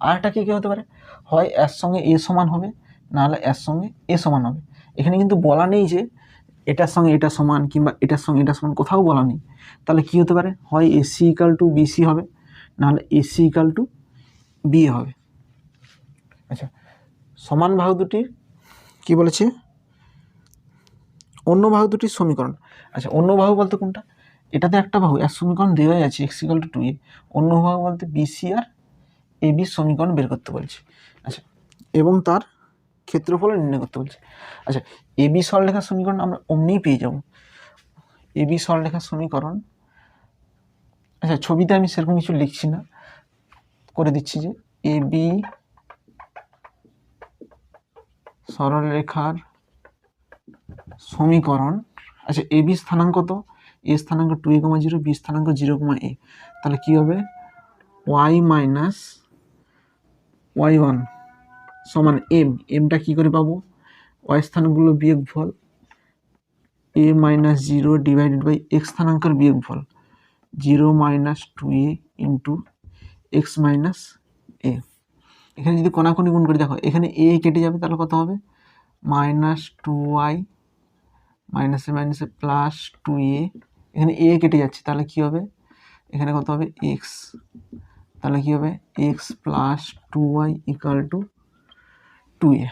আর একটা কে কে হতে পারে? হয় এর সঙ্গে এ সমান হবে, নাহলে এর সঙ্গে এ সমান হবে। এখানে কিন্তু বলা নেই যে এটার সঙ্গে এটা সমান কিংবা এটার সঙ্গে এটা সমান, কোথাও বলা নেই। তাহলে কি হতে পারে? হয় এসি ইকাল টু বিসি হবে, নাহলে এসি ইকাল টু বি হবে। আচ্ছা সমান বাহু দুটির কি বলেছে? অন্য বাহু দুটির সমীকরণ। আচ্ছা অন্য বাহু বলতে কোনটা? এটাতে একটা বাহু, এর সমীকরণ দেওয়াই আছে এক্স ইকাল টু 2a। অন্য বাহু বলতে বিসি আর এ বি সমীকরণ বের করতে বলছে। আচ্ছা এবং তার ক্ষেত্রফল নির্ণয় করতে বলছে। আচ্ছা এ বি সরলরেখার সমীকরণ আমরা অমনিই পেয়ে যাব। এ বি সরলরেখার সমীকরণ, আচ্ছা ছবিতে আমি সেরকম কিছু লিখছি না, করে দিচ্ছি যে এ বি সরলরেখার সমীকরণ। আচ্ছা এ বি স্থানাঙ্ক কত? এ স্থানাঙ্ক 2a, 0, বি স্থানাঙ্ক 0, a। তাহলে কি হবে? y মাইনাস y1 সমান m। এমটা কি করে পাবো? y স্থানাঙ্কগুলো বিয়োগফল a minus 0 divided by x স্থানাঙ্কের বিয়োগফল 0 minus 2a into x minus a। এখানে যদি কোনাকুনি গুণ করে দেখো, এখানে a কেটে যাবে, তাহলে কত হবে? মাইনাস 2y মাইনাসে মাইনাসে প্লাস 2a। এখানে a কেটে যাচ্ছে, তাহলে কি হবে? এখানে কত হবে? x। তাহলে কি হবে? x plus 2y equal to 2a।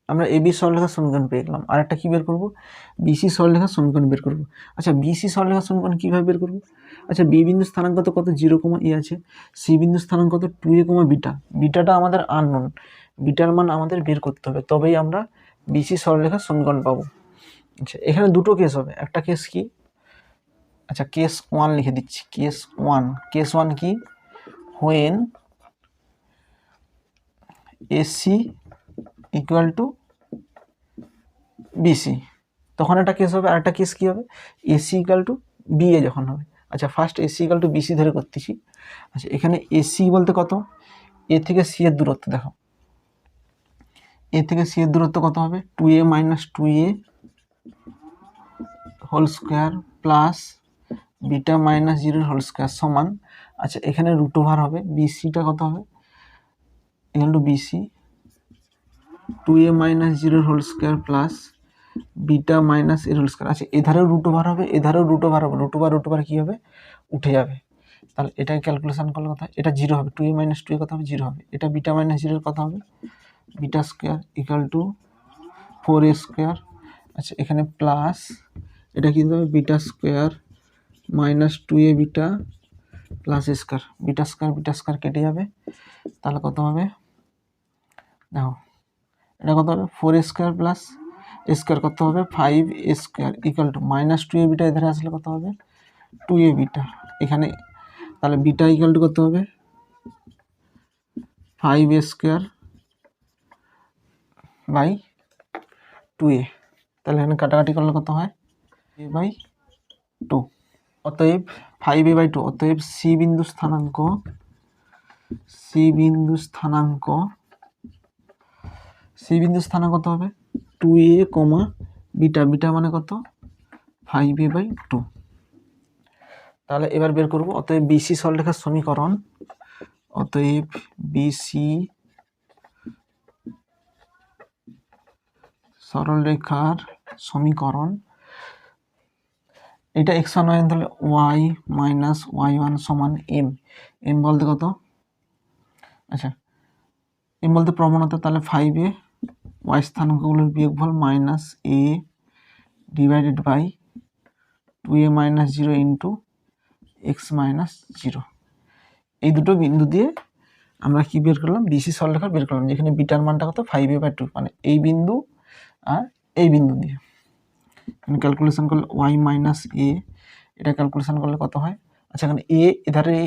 আমরা এ বি সরলরেখার সমীকরণ পেয়ে গেলাম। আর একটা কী বের করবো? বিসি সরলরেখার সমীকরণ বের করবো। আচ্ছা বিসি সরলরেখার সমীকরণ কীভাবে বের করবো? আচ্ছা বি বিন্দু স্থানাঙ্ক কত 0, এ আছে। সি বিন্দু স্থানাঙ্ক কত 2a, বিটা। বিটাটা আমাদের আননোন, বিটার মান আমাদের বের করতে হবে, তবেই আমরা বিসি সরলরেখার সমীকরণ পাবো। আচ্ছা এখানে দুটো কেস হবে। একটা কেস কি? আচ্ছা কেস 1 লিখে দিচ্ছি। কেস 1 কি? When AC equal to BC, তখন একটা কেস হবে। আর একটা কেস কী হবে? এসি ইকাল টু বিএ যখন হবে। আচ্ছা first AC equal to BC ধরে করতেছি। আচ্ছা এখানে এসি বলতে কত? এ থেকে সি এর দূরত্ব দেখো, এ থেকে সি এর দূরত্ব কত হবে? 2a minus 2a whole square plus beta minus 0 whole square সমান। আচ্ছা এখানে রুট ওভার হবে, বিসিটা কত হবে? Equal to BC 2a minus 0 whole square plus beta minus এর হোল স্কোয়ার। আচ্ছা এধারেও রুট ওভার হবে, এধারেও রুট ওভার হবে। রুট ওভার কী হবে? উঠে যাবে। তাহলে এটাকে ক্যালকুলেশন করলে কথা, এটা 0 হবে। 2a মাইনাস 2a কত হবে? 0 হবে। এটা বিটা মাইনাস 0 কত হবে? Beta square equal to 4a square. আচ্ছা এখানে প্লাস এটা কী হবে? Beta square minus 2a beta plus a square. Beta square কেটে যাবে, তাহলে কত হবে? দেখো এটা কত হবে? 4a square plus a square কত হবে? 5a square equal to minus 2a beta এধারে আসলে কত হবে? 2a beta. এখানে তাহলে বিটা ইকাল টু কত হবে? 5a square by 2a। তাহলে এখানে কাটাকাটি করলে কত হয়? a by 2। অতএব 5a বাই 2। অতএব সি বিন্দু স্থানাঙ্ক কত হবে? 2a, বিটা মানে কত? 5a by 2। তাহলে এবার বের করব। অতএব বিসি সরলরেখার সমীকরণ, অতএব বিসি সরলরেখার সমীকরণ, এটা x1 y1 তাহলে y মাইনাস y1 সমান m। m বলতে কত? আচ্ছা m বলতে প্রবণতা, তাহলে 5a y স্থানাঙ্কগুলোর বিয়োগফল minus a divided by 2a minus 0 into x minus 0। এই দুটো বিন্দু দিয়ে আমরা কি বের করলাম? বিসি সরলরেখা বের করলাম, যেখানে বিটার মানটা কত? 5a/2, মানে এই বিন্দু আর এই বিন্দু দিয়ে এখানে ক্যালকুলেশন করলে y মাইনাস a, এটা ক্যালকুলেশন করলে কত হয়? আচ্ছা এখানে a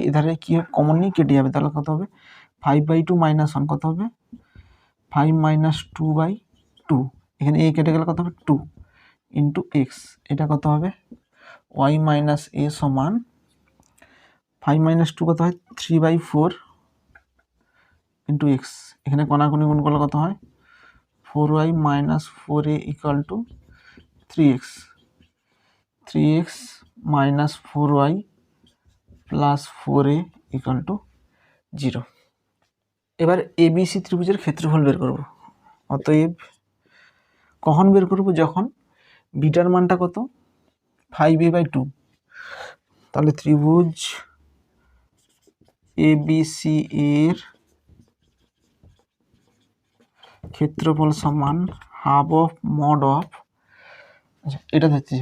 এধারে কি কমন নিয়ে কেটে যাবে, তাহলে কত হবে? 5/2 মাইনাস 1 কত হবে? 5 মাইনাস 2/2। এখানে a কেটে গেলে কত হবে? 2 ইন্টু x, এটা কত হবে? y মাইনাস a সমান 5 মাইনাস 2 কত হয়? 3/4 ইন্টু x, এখানে কোনাকুনি গুণ করলে কত হয়? 4y minus 4a equal to 3x, 3x minus 4y plus 4a equal to 0। এবার এবিসি ত্রিভুজের ক্ষেত্রফল বের করব। অতএব কখন বের করব? যখন বিটার মানটা কত? 5a/2। তাহলে ত্রিভুজ এবিসি এর ক্ষেত্রফল সমান হাফ অফ মড অফ, আচ্ছা এটা ধরছি,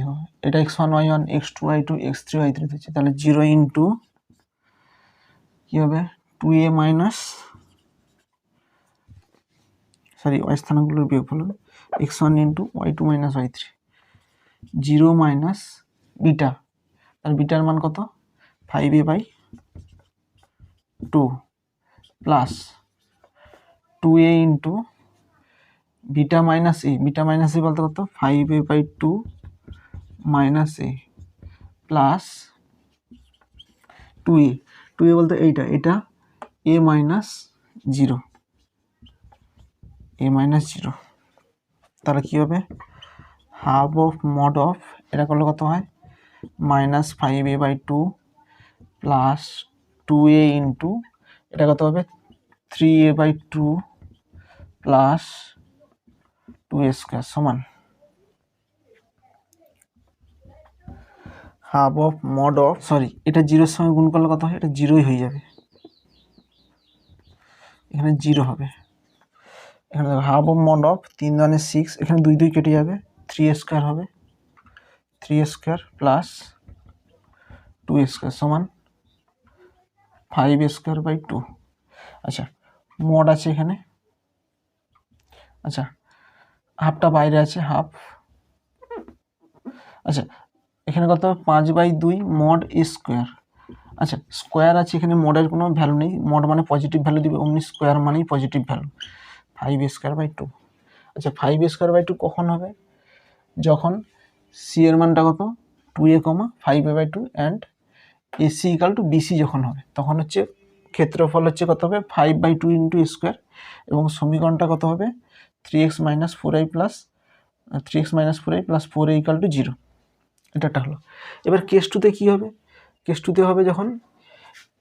এটা x1 y1 x2 y2 x3 y3 ধরছি, তাহলে 0 ইন্টু কি হবে? 2a মাইনাস y স্থানাঙ্কগুলোর বিয়োগফল হবে x1 into y2 minus y3, 0 minus beta, তাহলে বিটার মান কত? 5a/2 plus 2a into beta minus a, beta minus a বলতে কত? 5a/2 মাইনাস এ প্লাস 2a, 2a বলতে এটা a মাইনাস 0, a মাইনাস 0, তাহলে কী হবে? হাফ অফ মড অফ, এটা করলে কত হয়? Minus 5a/2 plus 2a into এটা কত হবে? 3a/2 প্লাস 2a স্কোয়ার সমান হাফ অফ মড অফ, এটা 0-র সঙ্গে গুণ করলে কত হয়? এটা 0ই হয়ে যাবে, এখানে 0 হবে। এখানে দেখো হাফ অফ মড অফ 3 2 6, এখানে 2 2 কেটে যাবে, 3a স্কোয়ার হবে, 3a square plus 2a square সমান 5a স্কোয়ার বাই 2। আচ্ছা মড আছে এখানে, আচ্ছা হাফটা বাইরে আছে, হাফ, আচ্ছা এখানে কত? 5/2 মড এ স্কোয়ার, আচ্ছা স্কোয়ার আছে এখানে, মডের কোনো ভ্যালু নেই, মড মানে পজিটিভ ভ্যালু দিবে, অমনি স্কোয়ার মানেই positive value, 5a square by 2। আচ্ছা 5a স্কোয়ার বাই 2 কখন হবে? যখন সি এর মানটা কত? 2a, 5a/2 and AC equal to BC যখন হবে, তখন হচ্ছে ক্ষেত্রফল হচ্ছে কত হবে? 5/2 ইন্টু এ স্কোয়ার, এবং সমীকরণটা কত হবে? 3x minus 4i plus 4a equal to 0, এটা একটা হলো। এবার কেস টুতে কী হবে? কেস টুতে হবে যখন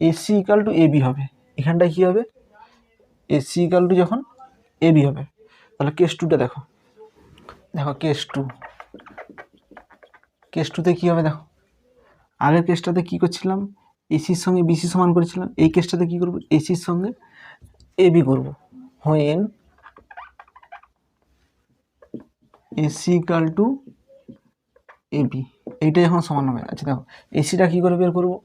এসি ইকাল টু এবি হবে, এখানটায় কী হবে? এসি ইকাল টু যখন এবি হবে, তাহলে কেস টুটা দেখো কেস টুতে কী হবে? দেখো আগের কেসটাতে কী করছিলাম? এসির সঙ্গে বিসি সমান করেছিলাম, এই কেসটাতে কী করবো? এসির সঙ্গে এবি করবো, when AC equal to AB, এইটাই এখন সমান হবে। আচ্ছা দেখো এসিটা কী করে বের করবো?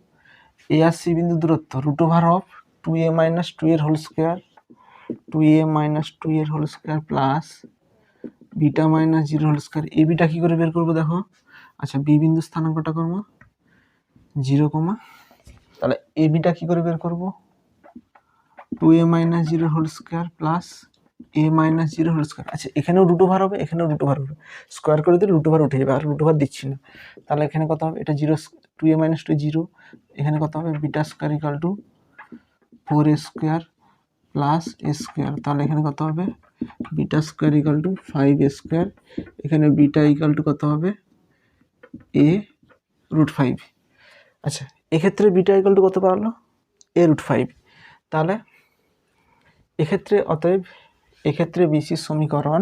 এ আর সি বিন্দু দূরত্ব √ওভার অফ 2a মাইনাস 2 এর হোল স্কোয়ার, 2a মাইনাস 2 এর whole square plus beta minus 0 whole square. A beta কী করে বের করবো? দেখো আচ্ছা বি বিন্দু স্থানাঙ্কটা করবো 0, তাহলে এ বিটা কী করে বের করবো? 2a minus 0 whole square plus a minus 0 whole square. আচ্ছা এখানেও √ওভার হবে, এখানেও √ওভার হবে, স্কোয়ার করে দিলে √ওভার উঠে যাবে, আর √ওভার দিচ্ছি না, তাহলে এখানে কত হবে? এটা 0, 2a মাইনাস 2 0, এখানে কত হবে? Beta square equal to 4a square plus a square, তাহলে এখানে কত হবে? Beta square equal two 5a square, এখানে বিটা ইকাল টু কত হবে? a√5। আচ্ছা এক্ষেত্রে বিটা ইকাল টু কত পারলো? a√5। তাহলে এক্ষেত্রে অতএব এক্ষেত্রে বিসির সমীকরণ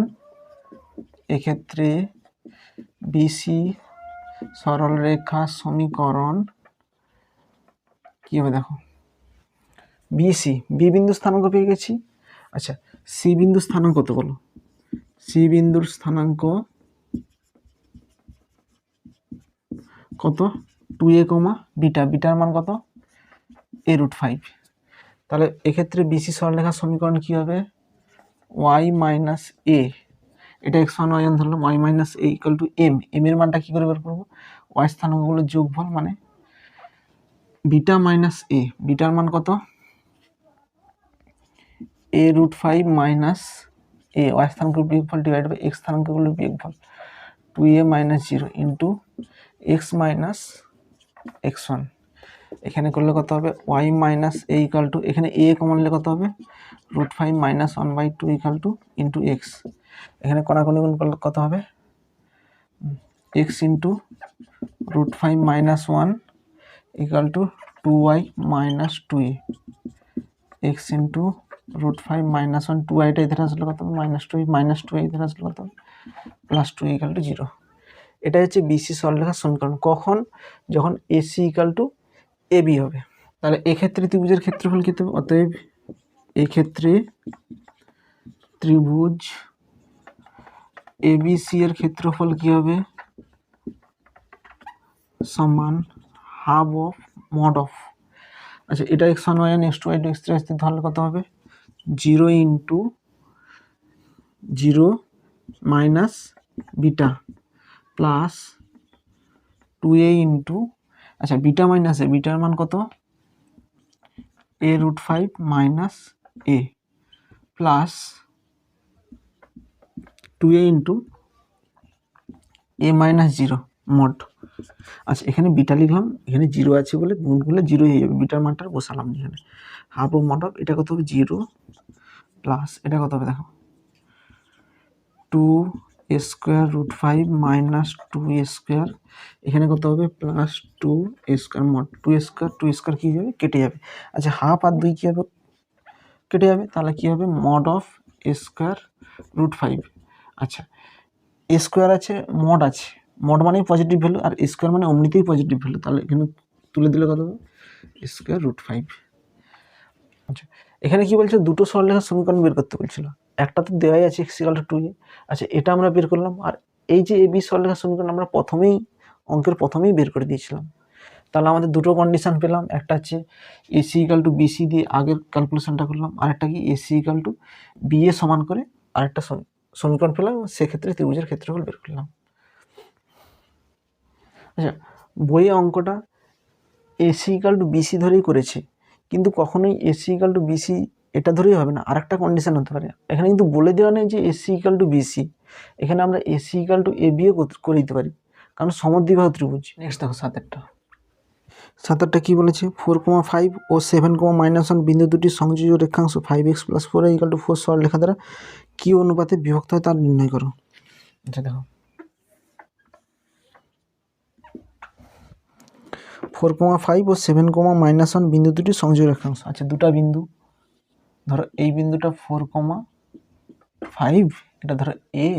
এক্ষেত্রে বিসি সরলরেখা সমীকরণ কি হবে দেখো, বিসি বি বিন্দু স্থানাঙ্ক পেয়ে গেছি। আচ্ছা সি বিন্দু স্থানাঙ্ক কত বলো, সি বিন্দুর স্থানাঙ্ক কত 2a, বিটা, বিটার মান কত a√5। তাহলে এক্ষেত্রে বিসি সরলরেখার সমীকরণ কি হবে, y মাইনাস এ, এটা x1 y1 ধরলাম, y minus a equal to m, m এর মানটা কি করে বের করবো, y স্থানাঙ্কগুলোর যোগফল মানে বিটা মাইনাস এ, বিটার মান কত a√5 মাইনাস এ, y স্থানাঙ্কের বিয়োগফল ডিভাইড বাই x স্থানাঙ্কগুলোর বিয়োগফল 2a minus 0 into x minus x1। এখানে করলে কত হবে y minus a equal two, এখানে a কমন নিলে কত হবে √5 minus 1/2 equal to into x, এখানে কোনাকুনি গুণ করলে কত হবে x into √5 minus 1 equal to 2y minus 2a, x into √5 minus 1, 2yটা এখানে আসলে কত হবে মাইনাস 2, মাইনাস 2 এখানে আসলে কত হবে প্লাস 2 ইকাল টু 0। এটা হচ্ছে বিসি সরলরেখার সমীকরণ, কখন, যখন এসি ইকাল টু এবি হবে। তাহলে এক্ষেত্রে ত্রিভুজের ক্ষেত্রফল কী হবে, অতএব এক্ষেত্রে ত্রিভুজ এবিসি এর ক্ষেত্রফল কি হবে সমান হাফ অফ মড অফ, আচ্ছা এটা x1 y1 x2 y2 x3 y3 তাহলে কত হবে 0 into 0 minus beta plus 2a into, আচ্ছা বিটা মাইনাস এ, বিটার মান কত a√5 minus A plus 2a into a minus 0 mod. আচ্ছা এখানে বিটা লিখলাম, এখানে 0 আছে বলে গুণ করলে 0 হয়ে যাবে, বিটার মানটা বসালাম এখানে, হাফ অফ মড অফ, এটা কত হবে 0 প্লাস এটা কত হবে দেখো 2a square √5 minus 2a square, এখানে কত হবে plus 2a square mod, 2a square কী যাবে কেটে যাবে, আচ্ছা হাফ আর 2 কী হবে কেটে যাবে, তাহলে কী হবে মড অফ a স্কোয়ার √5। আচ্ছা এ স্কোয়ার আছে মড আছে, মড মানেই পজিটিভ ভ্যালু আর স্কোয়ার মানে অমনিতেই পজিটিভ ভ্যালু, তাহলে এখানে তুলে দিলে কত হবে স্কোয়ার √5। আচ্ছা এখানে কি বলছে দুটো সরলরেখার সমীকরণ বের করতে বলছিল, একটা তো দেওয়াই আছে x ইকুয়াল টু 2a, আচ্ছা এটা আমরা বের করলাম, আর এই যে এবি সরলরেখার সমীকরণ আমরা অঙ্কের প্রথমেই বের করে দিয়েছিলাম, তাহলে আমাদের দুটো কন্ডিশন পেলাম, একটা হচ্ছে এসি ইকুয়াল টু বিসি দিয়ে আগের ক্যালকুলেশনটা করলাম, আর একটা কি AC equal two B A সমান করে আরেকটা সমীকরণ পেলাম, সেক্ষেত্রে ত্রিভুজের ক্ষেত্রফল বের করলাম। আচ্ছা বইয়ে অঙ্কটা এসি ইকুয়াল টু বিসি ধরেই করেছে, কিন্তু কখনোই এসি ইকুয়াল টু বিসি এটা ধরেই হবে না, আরেকটা কন্ডিশন হতে পারে, এখানে কিন্তু বলে দেওয়া নেই যে এসি ইকুয়াল টু বিসি, এখানে আমরা এসি ইকুয়াল টু এ বিও করে দিতে পারি, কারণ সমদ্বিবাহু ত্রিভুজ। নেক্সট দেখো 7টা কি বলেছে 4,5 ও 7,-1 বিন্দু দুটি সংযোজীয় রেখাংশ 5x + 4y = 4 সরলরেখা দ্বারা কি অনুপাতে বিভক্ত হয় তা নির্ণয় করো। আচ্ছা দেখো 4,5 ও 7,-1 বিন্দু দুটি সংযোজীয় রেখাংশ, আচ্ছা দুটা বিন্দু, ধরো এই বিন্দুটা 4,5, এটা ধরো এ,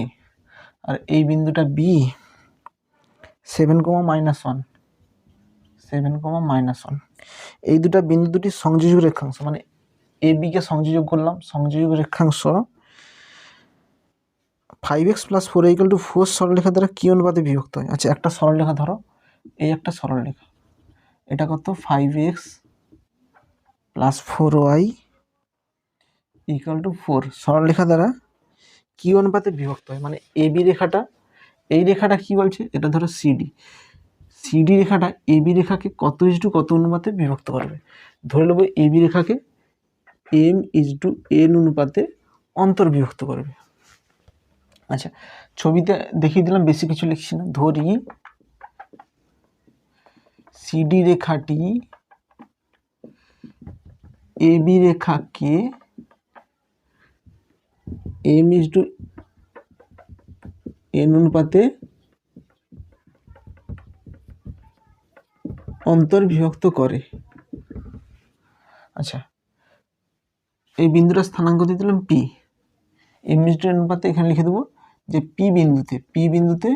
আর এই বিন্দুটা বি 7,-1, এই বিন্দু দুটি সংযোজক রেখাংশ, মানে এ বি কে সংযোজক করলাম, সংযোজক রেখাংশ 5x + 4y = 4 সরলরেখা দ্বারা কি অনুপাতে বিভক্ত হয়। আচ্ছা একটা সরলরেখা ধরো, এই একটা সরলরেখা, এটা কত 5x + 4y = 4 সরলরেখা দ্বারা কি অনুপাতে বিভক্ত হয়, মানে এ বি রেখাটা, এই রেখাটা কি বলছে, এটা ধরো সিডি রেখাটা এ বি রেখাকে কত অনুপাতে বিভক্ত করবে, ধরে নেব এ বি রেখাকে m/n অনুপাতে অন্তর্বিভক্ত করবে। আচ্ছা ছবিতে দেখিয়ে দিলাম, বেশি কিছু লিখছি না, ধরি সিডি রেখাটি এ বি রেখাকে m/n অনুপাতে অন্তর্বিভক্ত করে। আচ্ছা এই বিন্দুটা স্থানাঙ্ক দিয়ে দিলাম পি, m/n অনুপাতে এখানে লিখে দেবো যে পি বিন্দুতে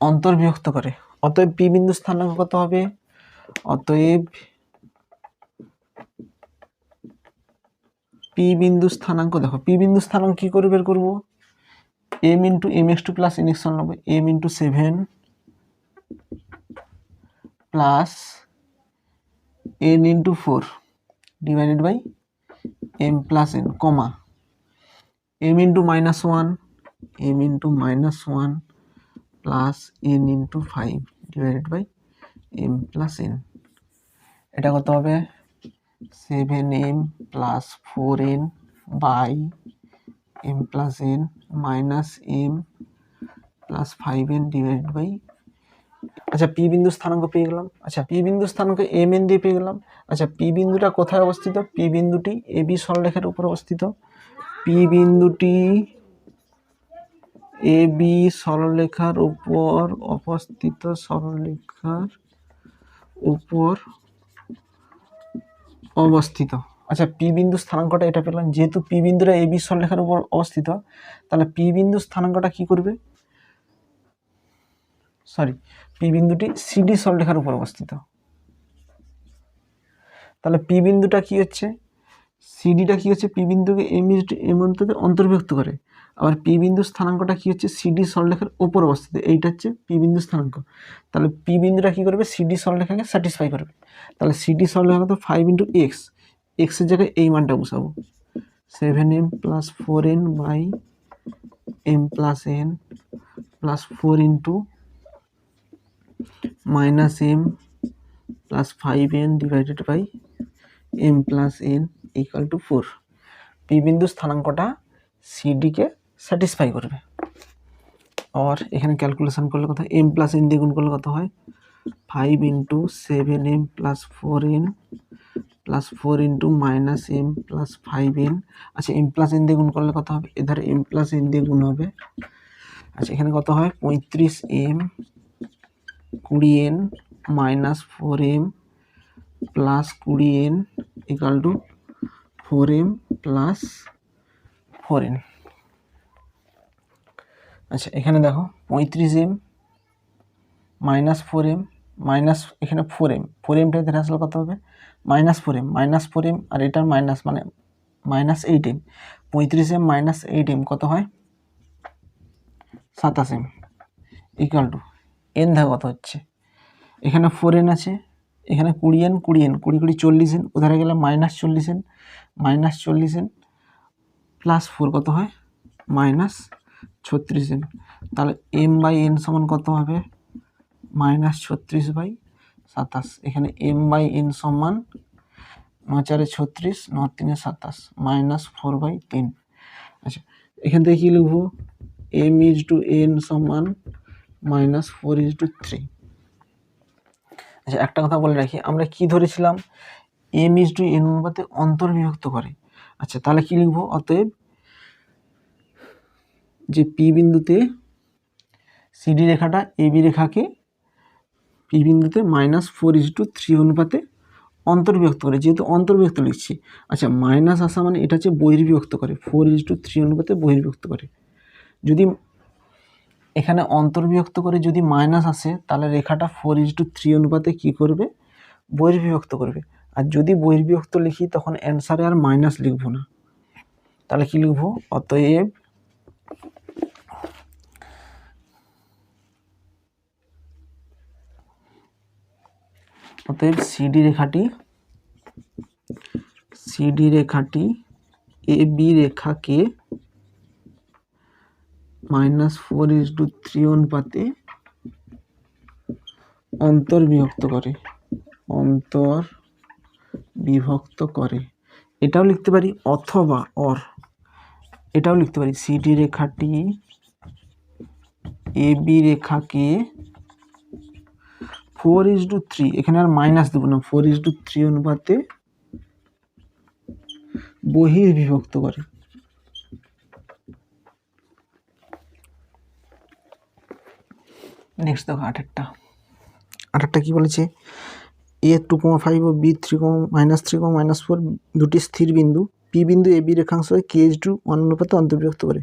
অন্তর্বিভক্ত করে। অতএব পি বিন্দু স্থানাঙ্ক কত হবে? অতএব পি বিন্দু স্থানাঙ্ক, দেখো পি বিন্দু স্থানাঙ্ক কি করে বের করবো? M into m x two plus n x one নেবো, m into 7 plus n into 4 divided by m plus n, comma m into -1 plus n into 5 divided by m plus n. এটা কত হবে? 7m plus 4n by m plus n minus m plus 5n divided by, আচ্ছা P বিন্দু স্থানাঙ্ক পেয়ে গেলাম। আচ্ছা P বিন্দু স্থানাঙ্ক এম এন দিয়ে পেয়ে গেলাম। আচ্ছা পি বিন্দুটা কোথায় অবস্থিত? পি বিন্দুটি এ বি সরলরেখার উপর অবস্থিত। পি বিন্দুটি এ বি সরলরেখার উপর অবস্থিত, সরলরেখার উপর অবস্থিত। আচ্ছা পি বিন্দু স্থানাঙ্কটা এটা পেলাম, যেহেতু পি বিন্দুটা এ বি সরলরেখার উপর অবস্থিত, তাহলে পি বিন্দু স্থানাঙ্কটা কি করবে? পি বিন্দুটি সিডি সরলরেখার উপর অবস্থিত। তাহলে পি বিন্দুটা কি হচ্ছে? সিডিটা কি হচ্ছে? পি বিন্দুকে এম বিন্দুতে অন্তর্ভুক্ত করে। আবার পি বিন্দু স্থানাঙ্কটা কি হচ্ছে? সিডি সরলরেখার উপর অবস্থিত। এইটা হচ্ছে পি বিন্দু স্থানাঙ্ক। তাহলে পি বিন্দুটা কি করবে? সিডি সরলরেখাকে স্যাটিসফাই করবে। তাহলে সিডি সরলরেখা তো 5 ইন্টু এক্স, এক্সের জায়গায় এই মানটা বসাবো, 7m plus 4n by m plus n plus 4 into minus m plus 5n divided by m plus n equal to 4। P বিন্দু স্থানাঙ্কটা সিডিকে স্যাটিসফাই করবে। আর এখানে ক্যালকুলেশন করলে কত? এম প্লাস এন দিয়ে গুণ করলে কত হয়? 5 into 7m plus 4n plus 4 into minus m plus 5n। আচ্ছা এম প্লাস এন দিয়ে গুণ করলে কত হবে? এধারে এম প্লাস এন দিয়ে গুণ হবে। আচ্ছা এখানে কত হয়? 35m 20n minus 4m plus 20n equal to 4m plus 4n। আচ্ছা এখানে দেখো 35m মাইনাস 4m মাইনাস এখানে 4mটা ধরে আসলে কত হবে? -4m আর এটার মাইনাস মানে -8m। 35m মাইনাস 8m কত হয়? 27m ইকুয়াল টু এন দেখো কত হচ্ছে? এখানে 4n আছে, এখানে 20n 20 40n, ওধারে গেলে -40n প্লাস 4 কত হয়? -36n। তাহলে m বাই n সমান কত হবে? -36/27। এখানে m বাই n সমান 9 × 4 = 36, 9 × 3 = 27 -4/3। আচ্ছা এখান থেকে কি লিখবো? m ইজ টু n সমান -4:3। আচ্ছা একটা কথা বলে রাখি, আমরা কি ধরেছিলাম? m ইজ টু n অনুপাতে অন্তর্বিভক্ত করে। আচ্ছা তাহলে কি লিখবো? অতএব যে পি বিন্দুতে সিডি রেখাটা এবি রেখাকে পি বিন্দুতে -4:3 অনুপাতে অন্তর্বিভক্ত করে, যেহেতু অন্তর্বিভক্ত লিখছি। আচ্ছা মাইনাস আসা মানে এটা হচ্ছে বহির্বিভক্ত করে, 4:3 অনুপাতে বহির্বিভক্ত করে। যদি এখানে অন্তর্বিভক্ত করে যদি মাইনাস আসে, তাহলে রেখাটা 4:3 অনুপাতে কি করবে? বহির্বিভক্ত করবে। আর যদি বহির্বিভক্ত লিখি তখন অ্যান্সারে আর মাইনাস লিখবো না, তাহলে কি লিখবো? অতএব সিডি রেখাটি এ বি রেখাকে -4:3 অনুপাতে অন্তর্বিভক্ত করে। এটাও লিখতে পারি, অথবা এটাও লিখতে পারি, সিডি রেখাটি এ বি রেখাকে 4:3, এখানে আর মাইনাস দেবো না, 4:3 অনুপাতে বহির্বিভক্ত করে। নেক্সট দেখো 8টা কি বলেছে? a 2,5 ও b 3, -3, -4 দুটি স্থির বিন্দু পি বিন্দু এ বি রেখাংশকে KH2 অনুপাতে অন্তর্বিভক্ত করে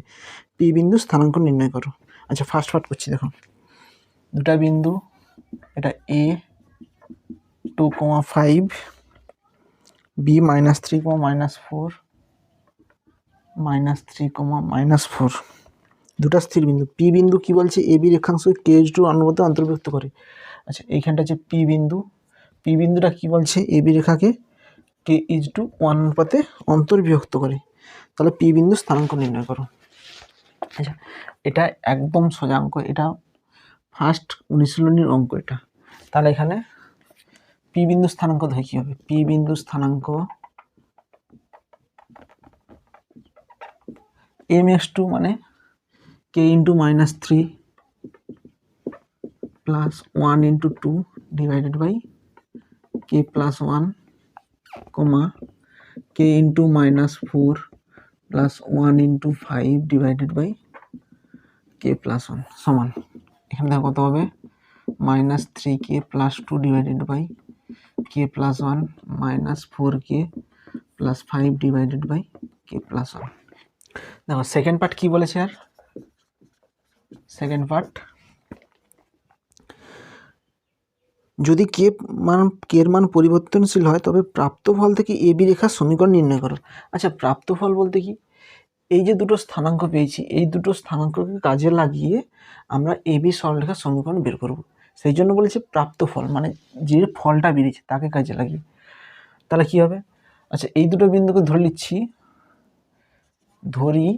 পি বিন্দু স্থানাঙ্ক নির্ণয় করো। আচ্ছা ফার্স্ট পার্ট করছি, দেখো দুটা বিন্দু, এটা A 2,5, B -3, -4, -3, -4, দুটা স্থির বিন্দু। পি বিন্দু কি বলছে, এ বি রেখাংশকে KH2 অনুপাতে অন্তর্ভুক্ত করে। আচ্ছা এইখানটা হচ্ছে পি বিন্দু, পি বিন্দুটা কি বলছে, এ বি রেখাকে KH2 অনুপাতে অন্তর্বিভক্ত করে, তাহলে পি বিন্দু স্থানাঙ্ক নির্ণয় করো। আচ্ছা এটা একদম সোজা অঙ্ক, এটা ফার্স্ট অনুশীলনীর অঙ্ক এটা। তাহলে এখানে পি বিন্দু স্থানাঙ্ক ধরে কি হবে, পি বিন্দু স্থানাঙ্ক mx2 মানে k × -3 plus 1 × 2 divided by k plus 1, k × -4 plus 1 × 5 divided by k plus 1 সমান, এখানে দেখো কত হবে, -3k plus 2 divided by k plus 1 -4k plus 5 divided by k plus 1। দেখো সেকেন্ড পার্ট কি বলেছে, আর সেকেন্ড পার্ট, যদি কের মান পরিবর্তনশীল হয় তবে প্রাপ্ত ফল থেকে এ বি রেখার সমীকরণ নির্ণয় করো। আচ্ছা প্রাপ্ত ফল বলতে কি, এই যে দুটো স্থানাঙ্ক পেয়েছি, এই দুটো স্থানাঙ্ককে কাজে লাগিয়ে আমরা এ বি সরলরেখার সমীকরণ বের করব। সেই জন্য বলেছে প্রাপ্ত ফল, মানে যে ফলটা বেরিয়েছে তাকে কাজে লাগিয়ে। তাহলে কি হবে, আচ্ছা এই দুটো বিন্দুকে ধরে নিচ্ছি, ধরি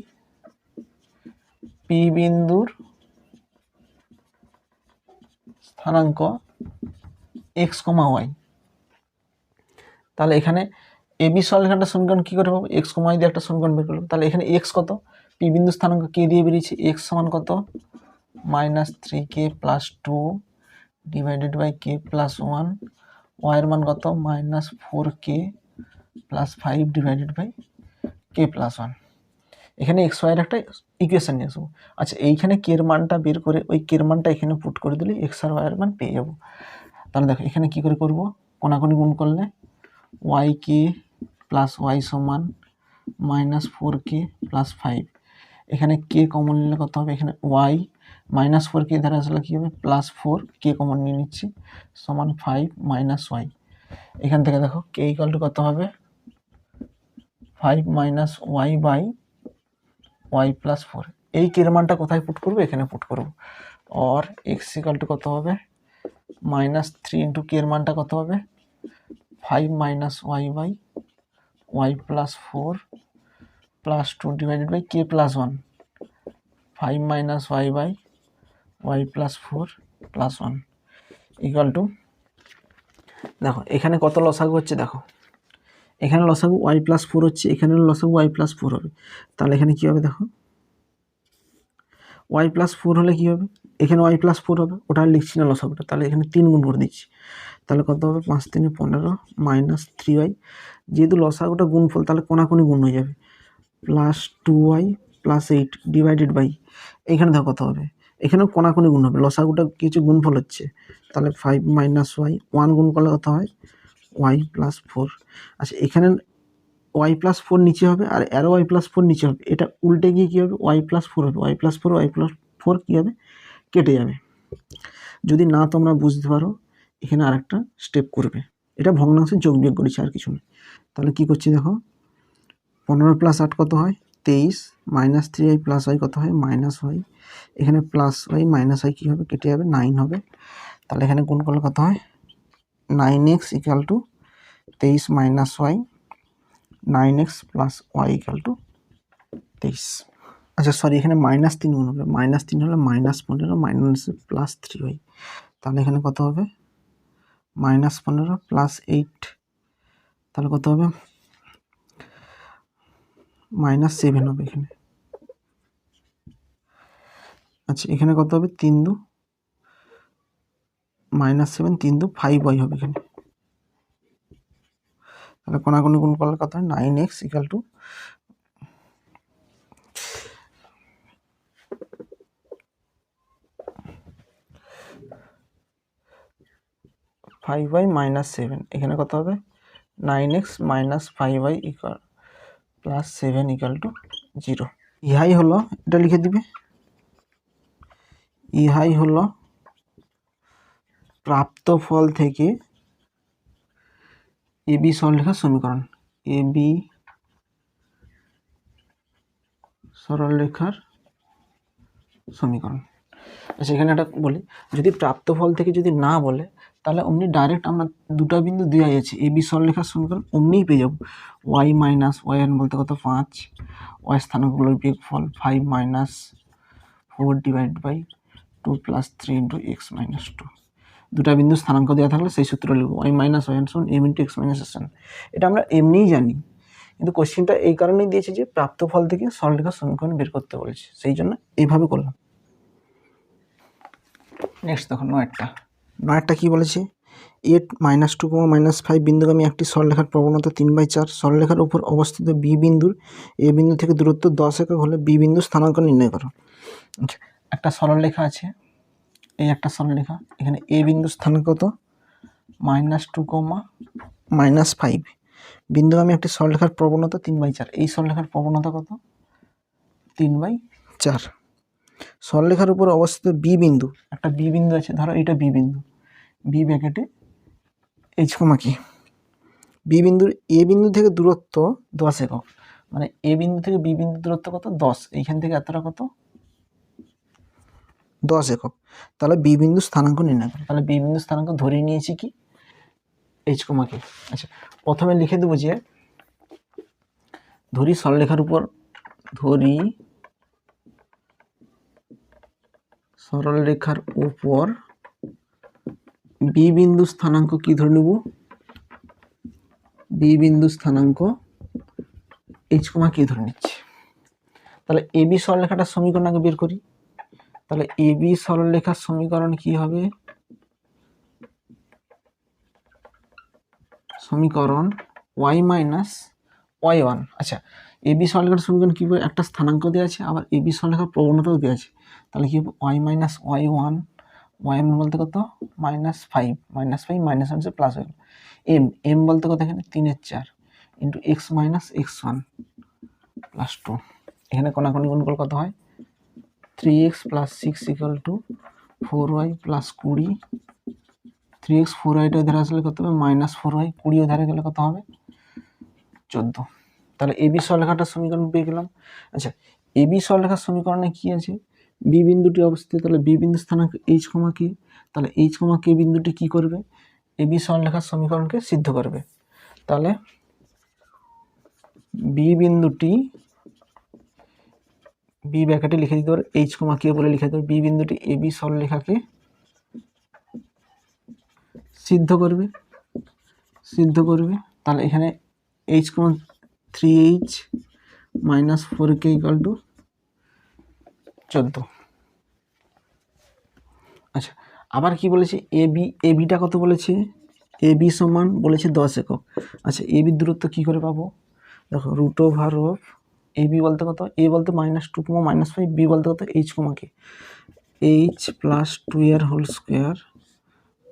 পি বিন্দুর স্থানাঙ্ক x, y। তাহলে এখানে এ বি সরলরেখাটার সমীকরণ কী করে পাবো, x, y দিয়ে একটা সমীকরণ বের করলাম। তাহলে এখানে x কত, পি বিন্দু স্থানাঙ্ক কে দিয়ে বেরিয়েছে, x সমান কত, -3k plus 2 divided by k plus 1, y এর মান কত, -4k plus 5 divided by k plus 1। এখানে x y এর একটা ইকুয়েশন নিয়ে আসবো। আচ্ছা এইখানে কে এর মানটা বের করে ওই কে এর মানটা এখানে পুট করে দিলে x আর y এর মান পেয়ে যাবো। তাহলে দেখো এখানে কি করে করব, কোনাকুনি গুণ করলে yk plus y সমান -4k plus 5, এখানে k কমন নিলে কত হবে, এখানে y -4k ধারা আসলে কী হবে, +4k কমন নিয়ে নিচ্ছি সমান 5 - y। এখান থেকে দেখো k = কত হবে, 5 - y by y plus 4। এই কে এর মানটা কোথায় পুট করবো, এখানে পুট করবো। আর x = কত হবে, -3 × k এর মানটা কত হবে, 5 - y by y plus 4 plus 2 divided by k plus 1, 5 - y by y plus 4 plus 1 equal to, দেখো এখানে কত লসাগু হচ্ছে, দেখো এখানে লসাগু y plus 4 হচ্ছে, এখানে লসাগু y plus 4 হবে। তাহলে এখানে কি হবে, দেখো y plus 4 হলে কি হবে, এখানে y plus 4 হবে, ওটা লিখছি না লসাগুটা, তাহলে এখানে 3 গুণ করে দিচ্ছি। তাহলে কত হবে, 5 × 3 = 15 -3y, যেহেতু লসাগুটা গুণফল তাহলে কোনাকুনি গুণ হয়ে যাবে, +2y plus 8 ডিভাইডেড বাই, এখানে দেখো কত হবে, এখানেও কোনাকুনি গুণ হবে, লসাগুটা কিছু গুণফল হচ্ছে, তাহলে 5 - y, 1 গুণ করলে কত হয় y plus 4। আচ্ছা এখানে y plus 4 নিচে হবে আর আরও y plus 4 নিচে হবে, এটা উল্টে গিয়ে কী হবে, y plus 4 হবে, y plus 4 কী হবে, কেটে যাবে। যদি না তোমরা বুঝতে পারো এখানে আরেকটা স্টেপ করবে, এটা ভগ্নাংশের যোগ বিয়োগ করেছি আর কিছু নেই। তাহলে কি করছি দেখো, 15 + 8 কত হয় 23, -3y plus y কত হয় -y, এখানে +y -y কী হবে, কেটে যাবে, 9 হবে। তাহলে এখানে গুণ করলে কত হয়, 9x = 23 - y, 9x plus y = 23। আচ্ছা সরি, এখানে -3 গুণ হবে, -3 হলে -15 প্লাস 3y, তাহলে এখানে কত হবে, -15 প্লাস 8, তাহলে কত হবে, -7 হবে এখানে। আচ্ছা এখানে কত হবে, 3 × 2 -7, 3 × 2 5y হবে এখানে। তাহলে কোনাকুনি গুণ করলে কত হয়, 9x = 5y - 7, এখানে কত হবে, 9x - 5y = plus 7 equal to 0। ইহাই হলো, এটা লিখে দিবে, ইহাই হলো প্রাপ্ত ফল থেকে এবি সরলরেখার সমীকরণ। এবি সরলরেখার সমীকরণ। আচ্ছা, এখানে একটা বলি, যদি প্রাপ্ত ফল থেকে যদি না বলে তাহলে অমনি ডাইরেক্ট আমরা দুটা বিন্দু দেওয়া আছে এবি সরলরেখার সমীকরণ অমনিই পেয়ে যাবো। ওয়াই মাইনাস ওয়াই এন বলতে কত 5, ওয়াই স্থানাঙ্কগুলোর বিয়োগফল 5 minus 4 divide by 2 plus 3 into x minus 2। দুটা বিন্দু স্থানাঙ্ক দেওয়া থাকলে সেই সূত্র লিখবো, ওয়াই মাইনাস ওয়াই এন সমান m into x minus s n. এটা আমরা এমনিই জানি, কিন্তু কোশ্চেনটা এই কারণেই দিয়েছে যে প্রাপ্ত ফল থেকে সরলরেখার সমীকরণ বের করতে বলেছে, সেই জন্য এইভাবে করলাম। নেক্সট দেখো নয়েরটা কী বলেছে, 8 -2, -5 বিন্দুগামী একটি সরলরেখার প্রবণতা 3/4। সরলরেখার উপর অবস্থিত বি বিন্দুর এ বিন্দু থেকে দূরত্ব 10 একক হলে বি বিন্দু স্থানাঙ্ক নির্ণয় করো। আচ্ছা, একটা সরলরেখা আছে, এই একটা সরলরেখা, এখানে এ বিন্দু স্থানাঙ্ক কত -2, -5। বিন্দুগামী একটি সরলরেখার প্রবণতা 3/4। এই সরলরেখার প্রবণতা কত 3/4। সরলরেখার উপর অবস্থিত বি বিন্দু, একটা বি বিন্দু আছে, ধরো এটা বি বিন্দু, বি ব্র্যাকেটে এইচ কমা কি, বি বিন্দুর এ বিন্দু থেকে দূরত্ব 10 একক, মানে এ বিন্দু থেকে বি বিন্দু দূরত্ব কত 10, এইখান থেকে এতটা কত 10 একক। তাহলে বি বিন্দু স্থানাঙ্ক নির্ণয় করো। তাহলে বি বিন্দু স্থানাঙ্ক ধরে নিয়েছি কি এইচ কমা কি। আচ্ছা, প্রথমে লিখে দেবো যে ধরি সরলরেখার উপর, ধরি সরলরেখার উপর বি বিন্দু স্থানাঙ্ক কি ধরে নেব, বি বিন্দু স্থানাঙ্ক এইচ কমা কি ধরে নিচ্ছে। তাহলে এবি সরলরেখাটার সমীকরণ আগে বের করি। তাহলে এবি সরলরেখার সমীকরণ কি হবে, সমীকরণ ওয়াই মাইনাস ওয়াই ওয়ান। আচ্ছা, এবি সরলরেখার সমীকরণ কী হবে, একটা স্থানাঙ্ক দেওয়া আছে, আবার এবি সরলরেখার প্রবণতাও দেওয়া আছে। তাহলে কি হবে y minus y one, y m বলতে কত -5, -5 -1 প্লাস হয়ে গেল, এম বলতে কত এখানে 3/4 into x minus x1 plus 2। এখানে কোনাকুনি গুণ করলে কত হয় 3x plus 6 equal to 4y plus 20। 3x 4yটা ধারে আসলে কত হবে -4y, 20 ধারে গেলে কত হবে 14। তাহলে এবি সরলরেখাটার সমীকরণ পেয়ে গেলাম। আচ্ছা, এবি সরলরেখার সমীকরণে কি আছে, বি বিন্দুটি অবস্থিত, তাহলে বি বিন্দু স্থানাঙ্ক এইচ কমা কে, তাহলে এইচ কমা কে বিন্দুটি কি করবে, এবি সরলরেখার সমীকরণকে সিদ্ধ করবে। তাহলে বি বিন্দুটি, বি ব্র্যাকেটে লিখে দিতে পারে এইচ কমা কে বলে লিখে দিতে পারে, বি বিন্দুটি এবি সরলরেখাকে সিদ্ধ করবে, তাহলে এখানে H comma 3h minus 4k equal to 14। আচ্ছা, আবার কি বলেছে, এবিটা কত বলেছে, এবি সমান বলেছে 10 একক। আচ্ছা, এবির দূরত্ব কি করে পাবো, দেখো রুট ওভার অফ এবি বলতে কত, এ বলতে -2, -5, বি বলতে কত এইচ কমা কে, এইচ প্লাস 2 এর whole square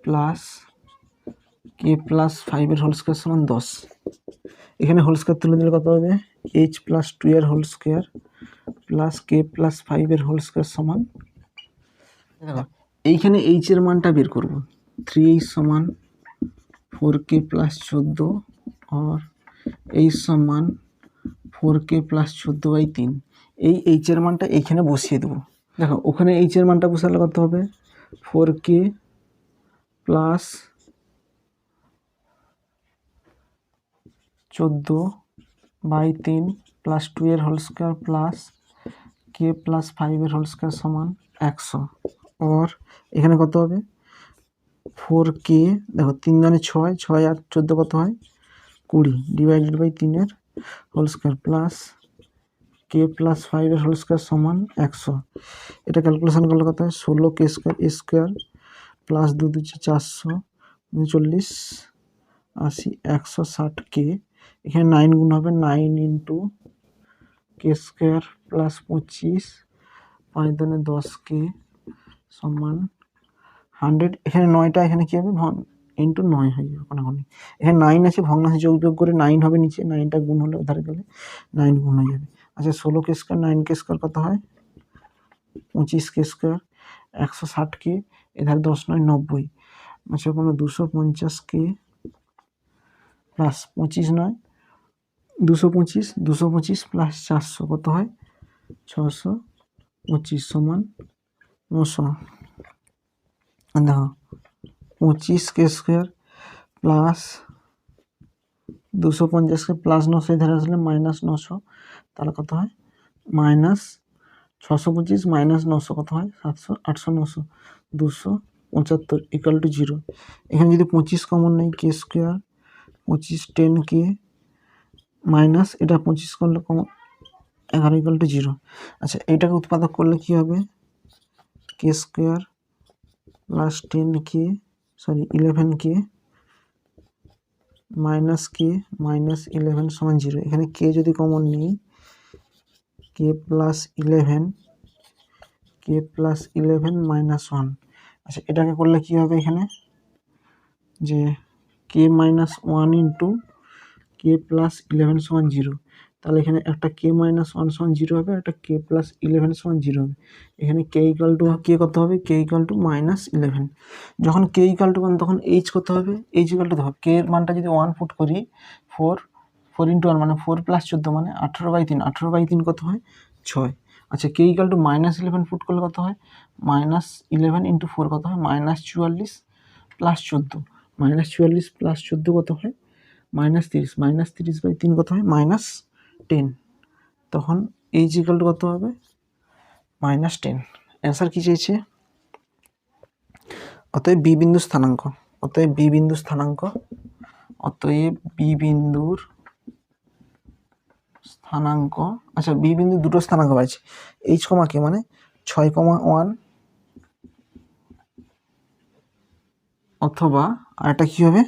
plus k plus 5 এর হোল স্কোয়ার সমান 10। এখানে হোল স্কোয়ার তুলে দিলে কত হবে, এইচ প্লাস 2 এর whole square plus k plus 5 এর হোল স্কোয়ার সমান, দেখো এইখানে এইচ এর মানটা বের করব, 3h সমান 4k প্লাস 14 और এইচ সমান 4k প্লাস 14/3। এই এইচ এর মানটা এইখানে বসিয়ে দেবো। দেখো ওখানে এইচ এর মানটা বসালে কত হবে 4k প্লাস 14/3 প্লাস 2 এর whole square plus k plus 5 এর হোল স্কোয়ার সমান 100। और এখানে কত হবে 4k, দেখো 3 × 6, 6 আর 14 কত হয় 20 ডিভাইডেড বাই 3 এর whole square plus k plus 5 এর হোল স্কোয়ার সমান 100। এটা ক্যালকুলেশন করলে কত হয় 16k স্কোয়ার এ স্কোয়ার প্লাস 2 2 400 40 80 160k। এখানে 9 গুণ হবে 9 into k square plus 25 5 × 10k সমান 100। এখানে 9টা, এখানে কী হবে ইন্টু 9 হয়ে যাবে কোনাকুনি। এখানে 9 আছে, ভগ্নাংশে যোগ বিয়োগ করে 9 হবে নিচে, 9টা গুণ হলে ওধারে গেলে 9 গুণ হয়ে যাবে। আচ্ছা 16 স্কোয়ার 9 স্কোয়ার কত হয়? 25 স্কোয়ার, 160 এধারে 10 9 90। আচ্ছা কোনো 250 প্লাস 25 9 225 প্লাস 400 কত হয়? 625 সমান 900। দেখো 25 স্কোয়ার প্লাস 250 প্লাস 900 ধরে আসলে মাইনাস 900, তাহলে কত হয়? মাইনাস 625 মাইনাস 900 কত হয়? 700 800 900 275 ইকুয়াল টু 0। এখানে যদি 25 কমন নেই, কে স্কোয়ার 25 10 কে মাইনাস এটা 25 করলে কমন 11 ইকুয়াল টু 0। আচ্ছা এইটাকে উৎপাদক করলে কি হবে? কে স্কোয়ার প্লাস 10 সরি 11 কে মাইনাস কে মাইনাস 11 সমান 0। এখানে কে যদি কমন নিই, কে প্লাস 11 মাইনাস 1। আচ্ছা এটাকে করলে কি হবে? এখানে যে কে মাইনাস 1 ইন্টু কে প্লাস 11 সমান 0, তাহলে এখানে একটা কে মাইনাস 1 সমান 0 হবে, একটা কে প্লাস 11 সমান 0 হবে। এখানে কে ইকাল টু কে কত হবে? কে ইকাল টু মাইনাস 11। যখন কে ইকাল টু 1 তখন এইচ কত হবে? এইচ ইকাল টু দেখো কে এর মানটা যদি 1 পুট করি, 4 ইন্টু 1 মানে 4 প্লাস 14 মানে 18/3, 18/3 কত হয়? 6। আচ্ছা কে ইকাল টু মাইনাস 11 পুট করলে কত হয়? মাইনাস 11 ইন্টু 4 কত হয়? মাইনাস 44 প্লাস 14, মাইনাস 44 প্লাস 14 কত হয়? মাইনাস 30, মাইনাস 30/3 কত হয়? মাইনাস 10। তখন এইচ ইকাল টু কত হবে? মাইনাস 10। অ্যান্সার কি চেয়েছে? অতএব বি বিন্দুর স্থানাঙ্ক, অতএব বি বিন্দুর স্থানাঙ্ক, অতএব বি বিন্দুর স্থানাঙ্ক। আচ্ছা বি বিন্দু দুটো স্থানাঙ্ক আছে, এইচ কমা কে মানে 6,1 অথবা আরেকটা কী হবে?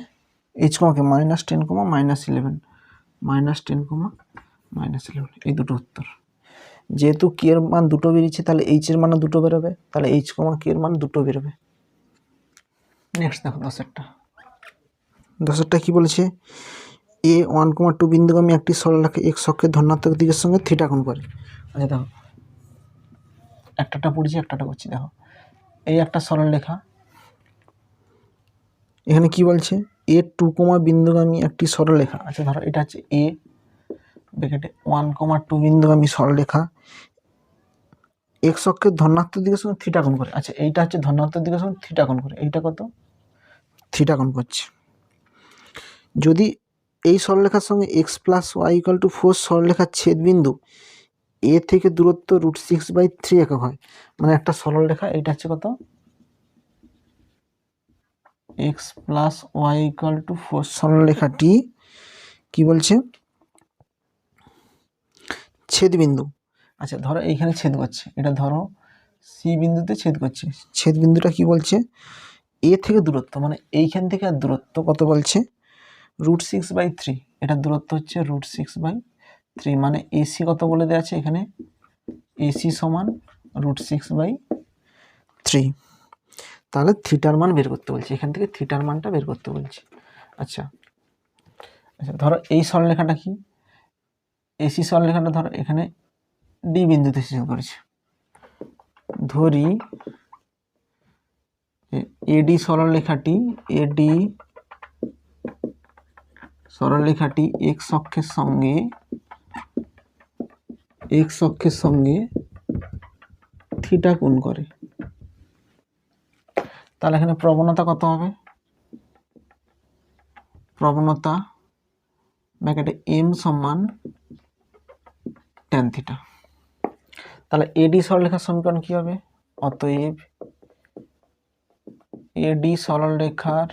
এইচ কমা কে -10, -11, -10, -11, এই দুটো উত্তর। যেহেতু কে এর মান দুটো বেরিয়েছে তাহলে এইচ এর মানও দুটো বেরোবে, তাহলে এইচ কমা কে এর মান দুটো বেরোবে। নেক্সট দেখো 10-এরটা কি বলেছে? এ 1,2 বিন্দুগামী একটি সরলরেখা এক্স অক্ষের ধনাত্মক দিকের সঙ্গে থিটা কোণ করে। আচ্ছা দেখো একটা পড়েছি একটা করছি। দেখো এই একটা সরলরেখা, এখানে কি বলছে? এ 2, বিন্দুগামী একটি সরলরেখা। আচ্ছা ধরো এটা হচ্ছে এ ব্র্যাকেটে 1,2 বিন্দুগামী সরলরেখা এক্স অক্ষের ধনাত্মক দিকের সঙ্গে থিটা কোণ করে। আচ্ছা এইটা হচ্ছে ধনাত্মক দিকের সঙ্গে থিটা কোণ করে, এইটা কত? থিটা কোণ করছে। যদি এই সরলরেখার সঙ্গে x plus y equal to 4 সরলরেখার ছেদবিন্দু এ থেকে দূরত্ব √6/3 একক হয়, মানে একটা সরলরেখা এইটা হচ্ছে কত? X plus y equal to 4 সরলরেখাটি কি বলছে? ছেদবিন্দু। আচ্ছা ধরো এইখানে ছেদ করছে, এটা ধরো সি বিন্দুতে ছেদ করছে। ছেদ বিন্দুটা কি বলছে? এ থেকে দূরত্ব মানে এইখান থেকে আর দূরত্ব কত বলছে? √6/3। এটা দূরত্ব হচ্ছে √6/3, মানে এসি কত বলে দেওয়া আছে এখানে? এসি সমান √6/3। তাহলে থিটার মান বের করতে বলছে, এখান থেকে থিটার মানটা বের করতে বলছে। আচ্ছা ধরো এই সরলরেখাটা কি? এসি সরলরেখাটা ধরো এখানে ডি বিন্দুতে ছেদ করেছে। ধরি এডি সরলরেখাটি এক্স অক্ষের সঙ্গে থিটা কোণ করে। তাহলে এখানে প্রবণতা কত হবে? প্রবণতা ব্র্যাকেটে এম সমান tan থিটা। তাহলে এডি সরলরেখার সমীকরণ কি হবে? অতএব এডি সরলরেখার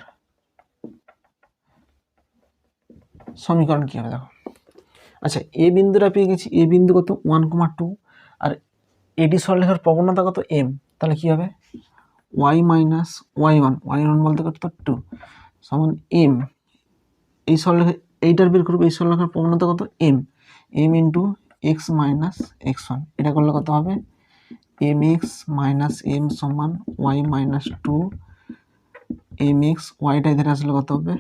সমীকরণ কি হবে? দেখো আচ্ছা এ বিন্দুটা পেয়ে গেছি, এ বিন্দু কত? 1,2, আর এডি সরলরেখার প্রবণতা কত? এম। তাহলে কি হবে? y মাইনাস y1 বলতে কত? 2 সমান এম। এই সরলরেখা এইটার বের করবো, এই সরলরেখার প্রবণতা কত? M into x minus x1। এটা করলে কত হবে? mx মাইনাস এম সমান y মাইনাস 2 এম এক্স ওয়াইটা এদের আসলে কত হবে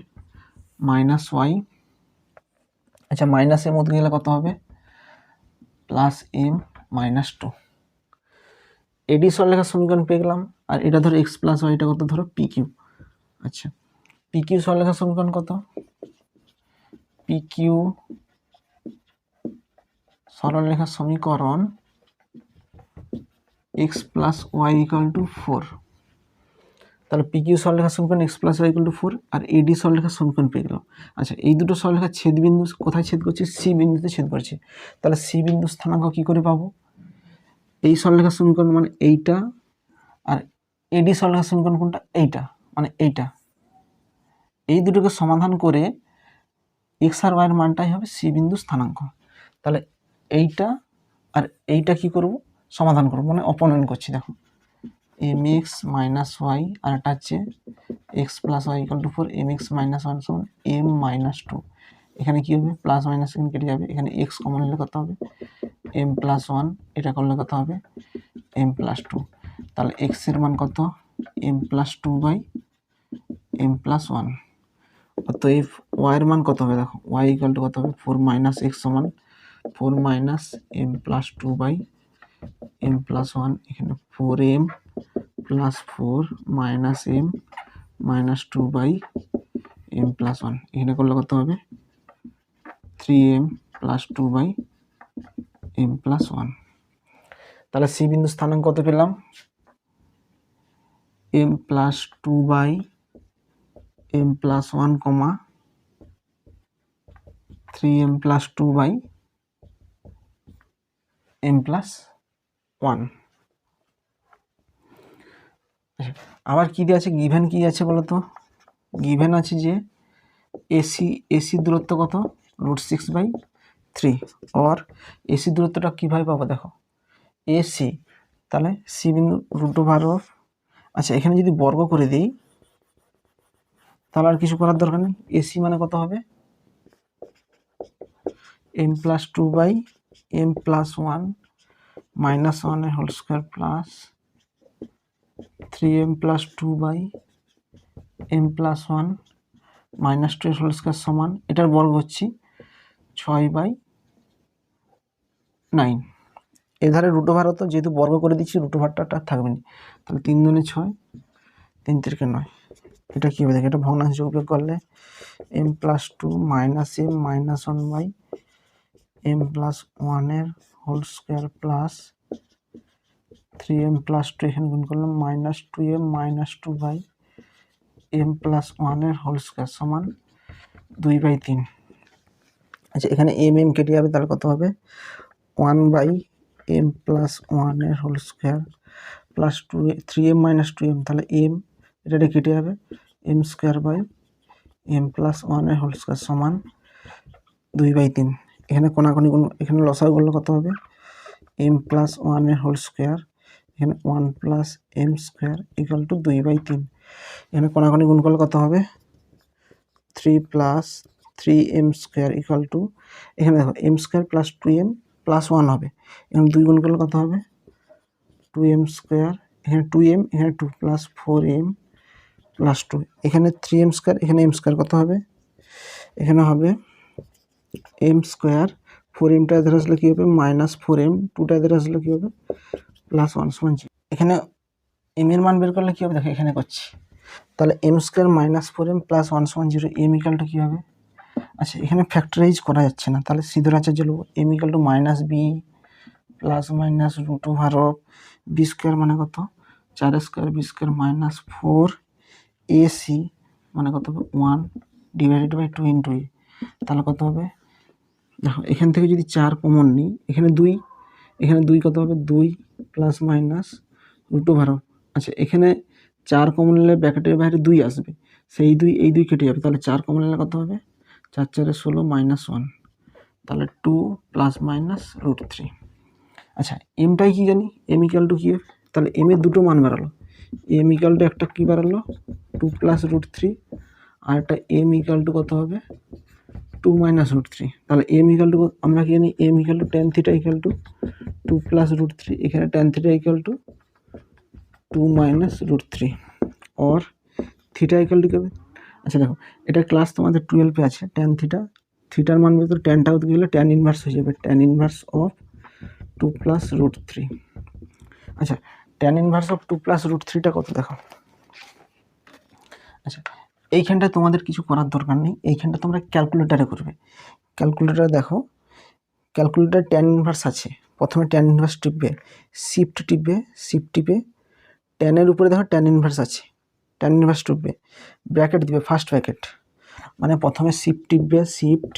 মাইনাস ওয়াই, আচ্ছা মাইনাস এর মধ্যে গেলে কত হবে প্লাস এম মাইনাস টু। এডি সরলরেখার সমীকরণ পেয়ে গেলাম। আর এটা ধরো এক্স প্লাস ওয়াই, এটা কত ধরো পি কিউ। আচ্ছা পি কিউ সরলরেখার সমীকরণ কত, পি কিউ সরলরেখার সমীকরণ x plus y equal to four. তাহলে পি কিউ সরলরেখার সমীকরণ x plus y equal to four, আর এডি সরলরেখার সমীকরণ পেয়ে গেলাম। আচ্ছা এই দুটো সরলরেখার ছেদ বিন্দু কোথায় ছেদ করছে, সি বিন্দুতে ছেদ করছে। তাহলে সি বিন্দু স্থানাঙ্ক কি করে পাবো, এই সরলরেখার সমীকরণ মানে এইটা, আর এডি সরলরেখার সমীকরণ কোনটা, এইটা মানে এইটা। এই দুটোকে সমাধান করে এক্স আর ওয়াইয়ের মানটাই হবে সি বিন্দু স্থানাঙ্ক। তাহলে এইটা আর এইটা কি করব, সমাধান করব, মানে অপনয়ন করছি। দেখো এম এক্স মাইনাস ওয়াই, আর এটা হচ্ছে x plus y equal to four, m x minus one সমান এম মাইনাস টু। এখানে কী হবে প্লাস মাইনাস এখানে কেটে যাবে, এখানে এক্স কমন নিলে কত হবে এম প্লাস ওয়ান, এটা করলে কত হবে এম প্লাস টু। তাহলে এক্সের মান কত m plus two by m plus one. অতএব ওয়াইয়ের মান কত হবে, দেখো ওয়াই ইকুয়াল টু কত হবে ফোর মাইনাস এক্স সমান four minus m plus two by m plus one. এখানে four m plus four minus m minus two by m plus one. এখানে করলে কত হবে three m plus two by m plus one. তাহলে C বিন্দু স্থানাঙ্ক কত পেলাম m plus two by m plus one comma three m plus two by m plus one. আবার কী দিয়ে আছে, গিভেন কী আছে বলো তো, গিভেন আছে যে এসি দূরত্ব কত √6/3, আর এসি দূরত্বটা কীভাবে পাবো, দেখো এসি তাহলে সি বিন্দু √। আচ্ছা এখানে যদি বর্গ করে দিই তাহলে আর কিছু করার দরকার নেই, এসি মানে কত হবে m plus two by m plus one minus ওয়ানের whole square plus three m plus two by m plus one minus two এর হোল স্কোয়ার সমান, এটার বর্গ হচ্ছি 6/9। এধারে √, হতো যেহেতু বর্গ করে দিচ্ছি √টা থাকবে না, তাহলে 3 দুনে 6, 3 তিরিকে 9। এটা কী হবে দেখো, এটা ভগ্নাংশ উপয়োগ করলে m plus two minus m minus one by m plus ওয়ানের whole square plus three m plus two, এখানে গুণ করলাম minus two m minus two by m plus ওয়ানের হোল স্কোয়ার সমান 2/3। আচ্ছা এখানে এম কেটে যাবে, তাহলে কত হবে 1/m প্লাস ওয়ানের whole square plus two three m minus two m, তাহলে এম এটা কেটে যাবে m square by m plus ওয়ানের হোল স্কোয়ার সমান 2/3। এখানে কোনাকুনি এখানে লসাগু করলে কত হবে এম প্লাস ওয়ানের হোল স্কোয়ার, এখানে 1 plus m square equal to 2/3। এখানে কোনাকুনি গুণ করলে কত হবে 3 plus 3m square equal two, এখানে দেখো M square plus 2m plus 1 হবে, এখানে 2 গুণ করলে কত হবে 2m স্কোয়ার, এখানে 2m এখানে 2 প্লাস 4m প্লাস 2, এখানে 3m স্কোয়ার এখানে m স্কোয়ার কত হবে, এখানে হবে m স্কোয়ার 4mটা এদের আসলে কী হবে মাইনাস 4m, 2টা এদের আসলে কী হবে প্লাস 1 সমান 0। এখানে m এর মান বের করলে কী হবে দেখো এখানে করছি, তাহলে m square minus 4m plus 1 সমান 0, m ইকুয়ালটা কী হবে। আচ্ছা এখানে ফ্যাক্টরাইজ করা যাচ্ছে না, তাহলে সিধে আছে যে m equal to minus b plus minus √, b square মানে কত 4 square B square minus 4ac মানে কত হবে 1 ডিভাইডেড বাই 2 ইন্টু এ, তাহলে কত হবে দেখো এখান থেকে যদি 4 কমন নিই, এখানে 2 কত হবে 2 প্লাস মাইনাস √। আচ্ছা এখানে 4 কমন নিলে ব্র্যাকেটের বাইরে 2 আসবে, সেই 2 এই 2 কেটে যাবে, তাহলে 4 কমন নিলে কত হবে 4 4 16 মাইনাস 1, তাহলে 2 প্লাস মাইনাস √3। আচ্ছা এমটাই কি জানি এম ইকুয়াল টু কী, তাহলে এম এর দুটো মান বেরালো, এম ইকুয়াল টু একটা কী বেরালো 2 প্লাস √3, আর একটা এম ইকুয়াল টু কত হবে 2 মাইনাস √3। তাহলে এম ইকুয়াল টু আমরা কি জানি m equal to tan theta equal to 2 plus √3, এখানে tan theta equal to 2 minus √3, और থিটা ইকুয়াল টু কী হবে? আচ্ছা দেখো, এটা ক্লাস তোমাদের 12 আছে, ট্যান থিটা, থিটার মান বের করে ট্যানটা উঠে গেলে ট্যান ইনভার্স হয়ে যাবে, ট্যান ইনভার্স অফ 2 + √3। আচ্ছা, ট্যান ইনভার্স অফ 2 + √3টা কত দেখো। আচ্ছা, এইখানটা তোমাদের কিছু করার দরকার নেই, এইখানটা তোমরা ক্যালকুলেটারে করবে। ক্যালকুলেটারে দেখো, ক্যালকুলেটার ট্যান ইনভার্স আছে, প্রথমে ট্যান ইনভার্স টিপবে, শিফট টিপে ট্যানের উপরে দেখো ট্যান ইনভার্স আছে, ট্যান ইনভার্স টিপবে, ব্র্যাকেট দিবে, ফার্স্ট ব্র্যাকেট, মানে প্রথমে শিফট টিপবে, শিফট,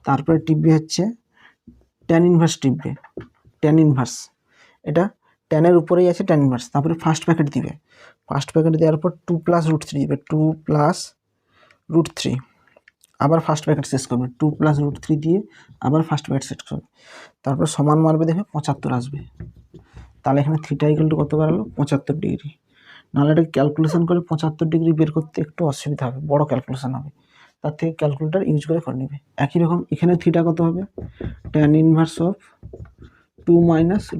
তারপরে টিপবে হচ্ছে ট্যান ইনভার্স টিপবে, ট্যান ইনভার্স, এটা ট্যানের উপরেই আছে ট্যান ইনভার্স, তারপরে ফার্স্ট ব্র্যাকেট দিবে, ফার্স্ট ব্র্যাকেট দেওয়ার পর 2 + √3 দিবে, 2 + √3, আবার ফার্স্ট ব্র্যাকেট শেষ করবে, 2 + √3 দিয়ে আবার ফার্স্ট ব্র্যাকেট শেষ করবে, তারপর সমান মারবে, দেখবে 75 আসবে। তাহলে এখানে থিটা ইকুয়াল টু কত বাড়ালো? 75 ডিগ্রি। নাহলে এটা ক্যালকুলেশন করে 75 ডিগ্রি বের করতে একটু অসুবিধা হবে, বড় ক্যালকুলেশন হবে, তার থেকে ক্যালকুলেটার ইউজ করে নেবে। একই রকম এখানে থিটা কত হবে? ট্যান ইনভার্স অফ 2 -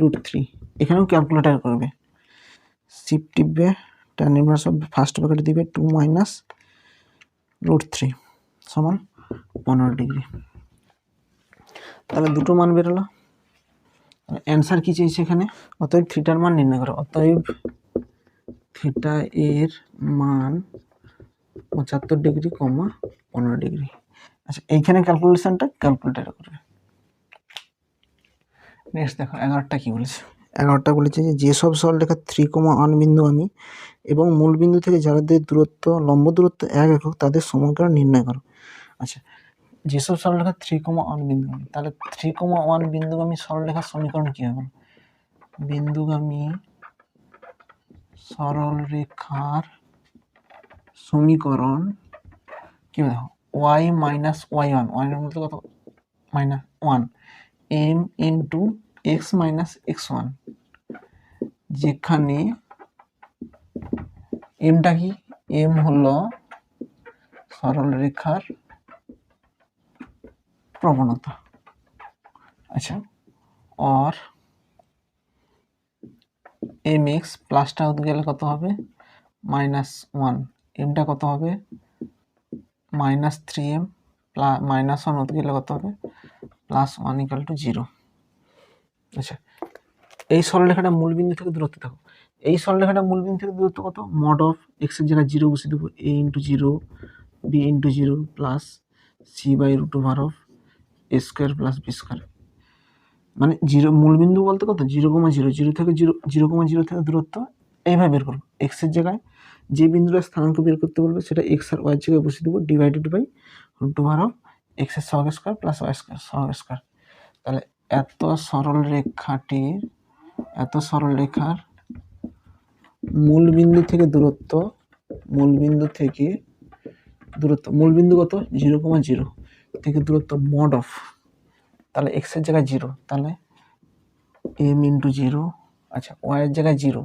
√3, এখানেও ক্যালকুলেটার করবে, শিফট টিপবে, tan inverse of first bracket দিবে 2 - √3 সমান 15 ডিগ্রি। তাহলে দুটো মান বেরোলো। অ্যান্সার কি চেয়েছে এখানে? অতএব থিটার মান নির্ণয় করো। অতএব থিটা এর মান 75 ডিগ্রি, 15 ডিগ্রি। আচ্ছা, এইখানে ক্যালকুলেশনটা ক্যালকুলেটারে করবে। নেক্সট দেখো 11টা কি বলেছে। 11টা বলেছে যে যেসব সরলরেখা 3,1 বিন্দুগামী এবং মূল বিন্দু থেকে যাদের দূরত্ব লম্ব দূরত্ব 1 একক তাদের সমীকরণ নির্ণয় করো। আচ্ছা, যেসব সরলরেখা 3,1 বিন্দুগামী, তাহলে 3,1 বিন্দুগামী সরলরেখার সমীকরণ কী হবে? বিন্দুগামী সরলরেখার সমীকরণ কি দেখো, y - y1, y এর মধ্যে কত? -1, m × x - x1, যেখানে mটা কি? m হলো সরলরেখার প্রবণতা। আচ্ছা, আর mx প্লাসটা হতে গেলে কত হবে? -1, mটা কত হবে? -3m, -1 হতে গেলে কত হবে? +1 = 0। আচ্ছা, এই সরলরেখাটা মূলবিন্দু থেকে দূরত্ব দেখো, এই সরলরেখাটা মূলবিন্দু থেকে দূরত্ব কত? মড অফ x এর জায়গায় 0 বসিয়ে দেবো, a × 0 b × 0 plus c √√a² + b², মানে 0 মূলবিন্দু বলতে কত? 0,0, 0 থেকে 0,0 থেকে দূরত্ব এইভাবে বের করবো। x এর জায়গায় যে বিন্দুটা স্থানাঙ্ক বের করতে বলবে সেটা x আর y এর জায়গায় বসিয়ে দেবো, / x² + y² তাহলে এত সরলরেখার মূলবিন্দু থেকে দূরত্ব, মূলবিন্দু কত? 0,0 থেকে দূরত্ব মড অফ, তাহলে x এর জায়গায় 0, তাহলে m × 0, আচ্ছা y এর জায়গায় 0,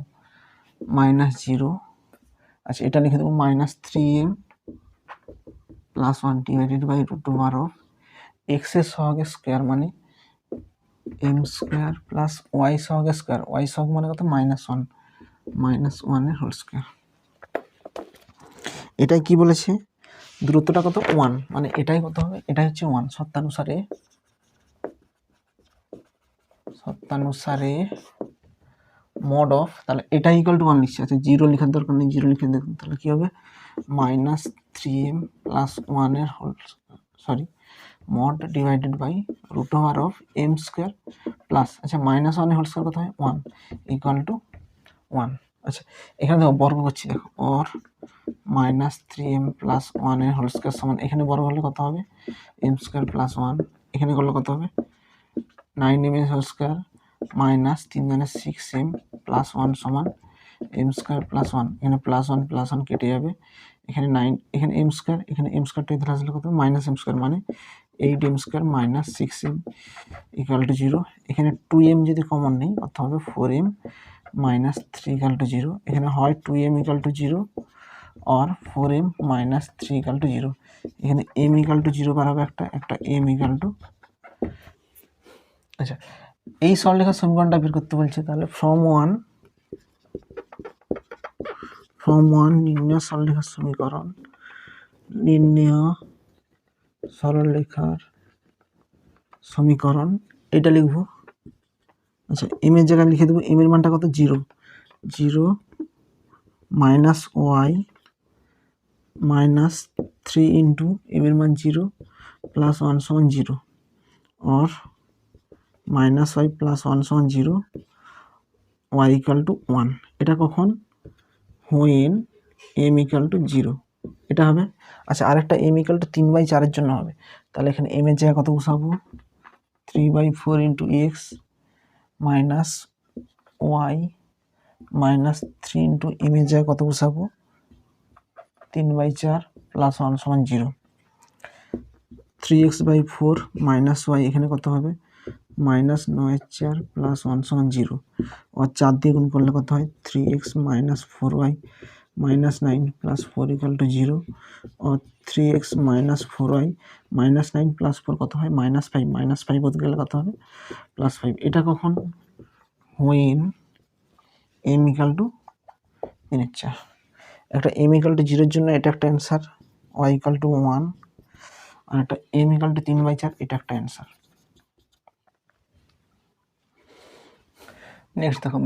-0, আচ্ছা এটা লিখে দেবো -3m + 1 / x এর সহগের স্কোয়ার মানে m² + y সহগের স্কোয়ার, y সহগ মানে কত? -1 এর হোল স্কোয়ার। এটাই কি বলেছে? দূরত্বটা কত? 1, মানে এটাই কত হবে? এটা হচ্ছে 1, শর্তানুসারে মড অফ, তাহলে এটা = 1 লিখছি। আচ্ছা, 0 লেখার দরকার নেই, 0 লিখে দেখুন, তাহলে কি হবে? -3m + 1 এর হোল মড / m² প্লাস, আচ্ছা -1 এর হোল স্কোয়ার কত হয়? 1 = 1। আচ্ছা, এখানে দেখো বর্গ করছি, দেখো or -3m + 1 এর হোল স্কোয়ার সমান, এখানে বর্গ হলে কত হবে? m² + 1, এখানে করলে কত হবে? 9m এর হোল স্কোয়ার -3 × 6m + 1 সমান m² + 1, এখানে +1 + 1 কেটে যাবে, এখানে 9, এখানে m², এখানে m² ধরে আসলে কত? -m², মানে 8m² - 6m = 0। এখানে 2m যদি কমন নেই অর্থাৎ হবে 4m - 3 = 0, এখানে হয় 2m = 0 আর 4m - 3 = 0, এখানে m = 0 বার হবে, একটা m = আচ্ছা, এই সরলরেখার সমীকরণটা বের করতে বলছে, তাহলে ফর্ম 1 নির্ণয় সরলরেখার সমীকরণ, নির্ণয় সরলরেখার সমীকরণ এটা লিখবো। আচ্ছা এম এর জায়গায় লিখে দেবো এম এর মানটা কত 0 0 minus y minus 3 into m এর মান 0 প্লাস 1 সমান 0 और মাইনাস ওয়াই প্লাস 1 সমান 0 ওয়াই ইকাল টু 1। এটা কখন হোয়েন এম ইকাল টু 0 এটা হবে। আচ্ছা আরেকটা এম ইকাল টু 3/4 জন্য হবে, তাহলে এখানে এম এর জায়গায় কত বসাবো 3/4 into x minus y minus 3 into m এর জায়গায় কত বসাবো 3/4 প্লাস 1 সমান 0। 3x/4 মাইনাস ওয়াই এখানে কত হবে মাইনাস 9/4 প্লাস 1 সমান 0 আর 4 দিয়ে গুণ করলে কত হয় 3x minus 4y minus 9 plus 4 equal to 0 और 3x minus 4y minus 9 plus 4 কত হয় -5 -5 হতে গেলে কত হবে +5। এটা কখন হোয়েন m ইকাল টু 3/4। একটা m ইকাল টু 0 এর জন্য এটা একটা অ্যান্সার, y ইকাল টু 1 আর একটা m ইকাল টু 3/4 এটা একটা অ্যান্সার। নেক্সট দেখো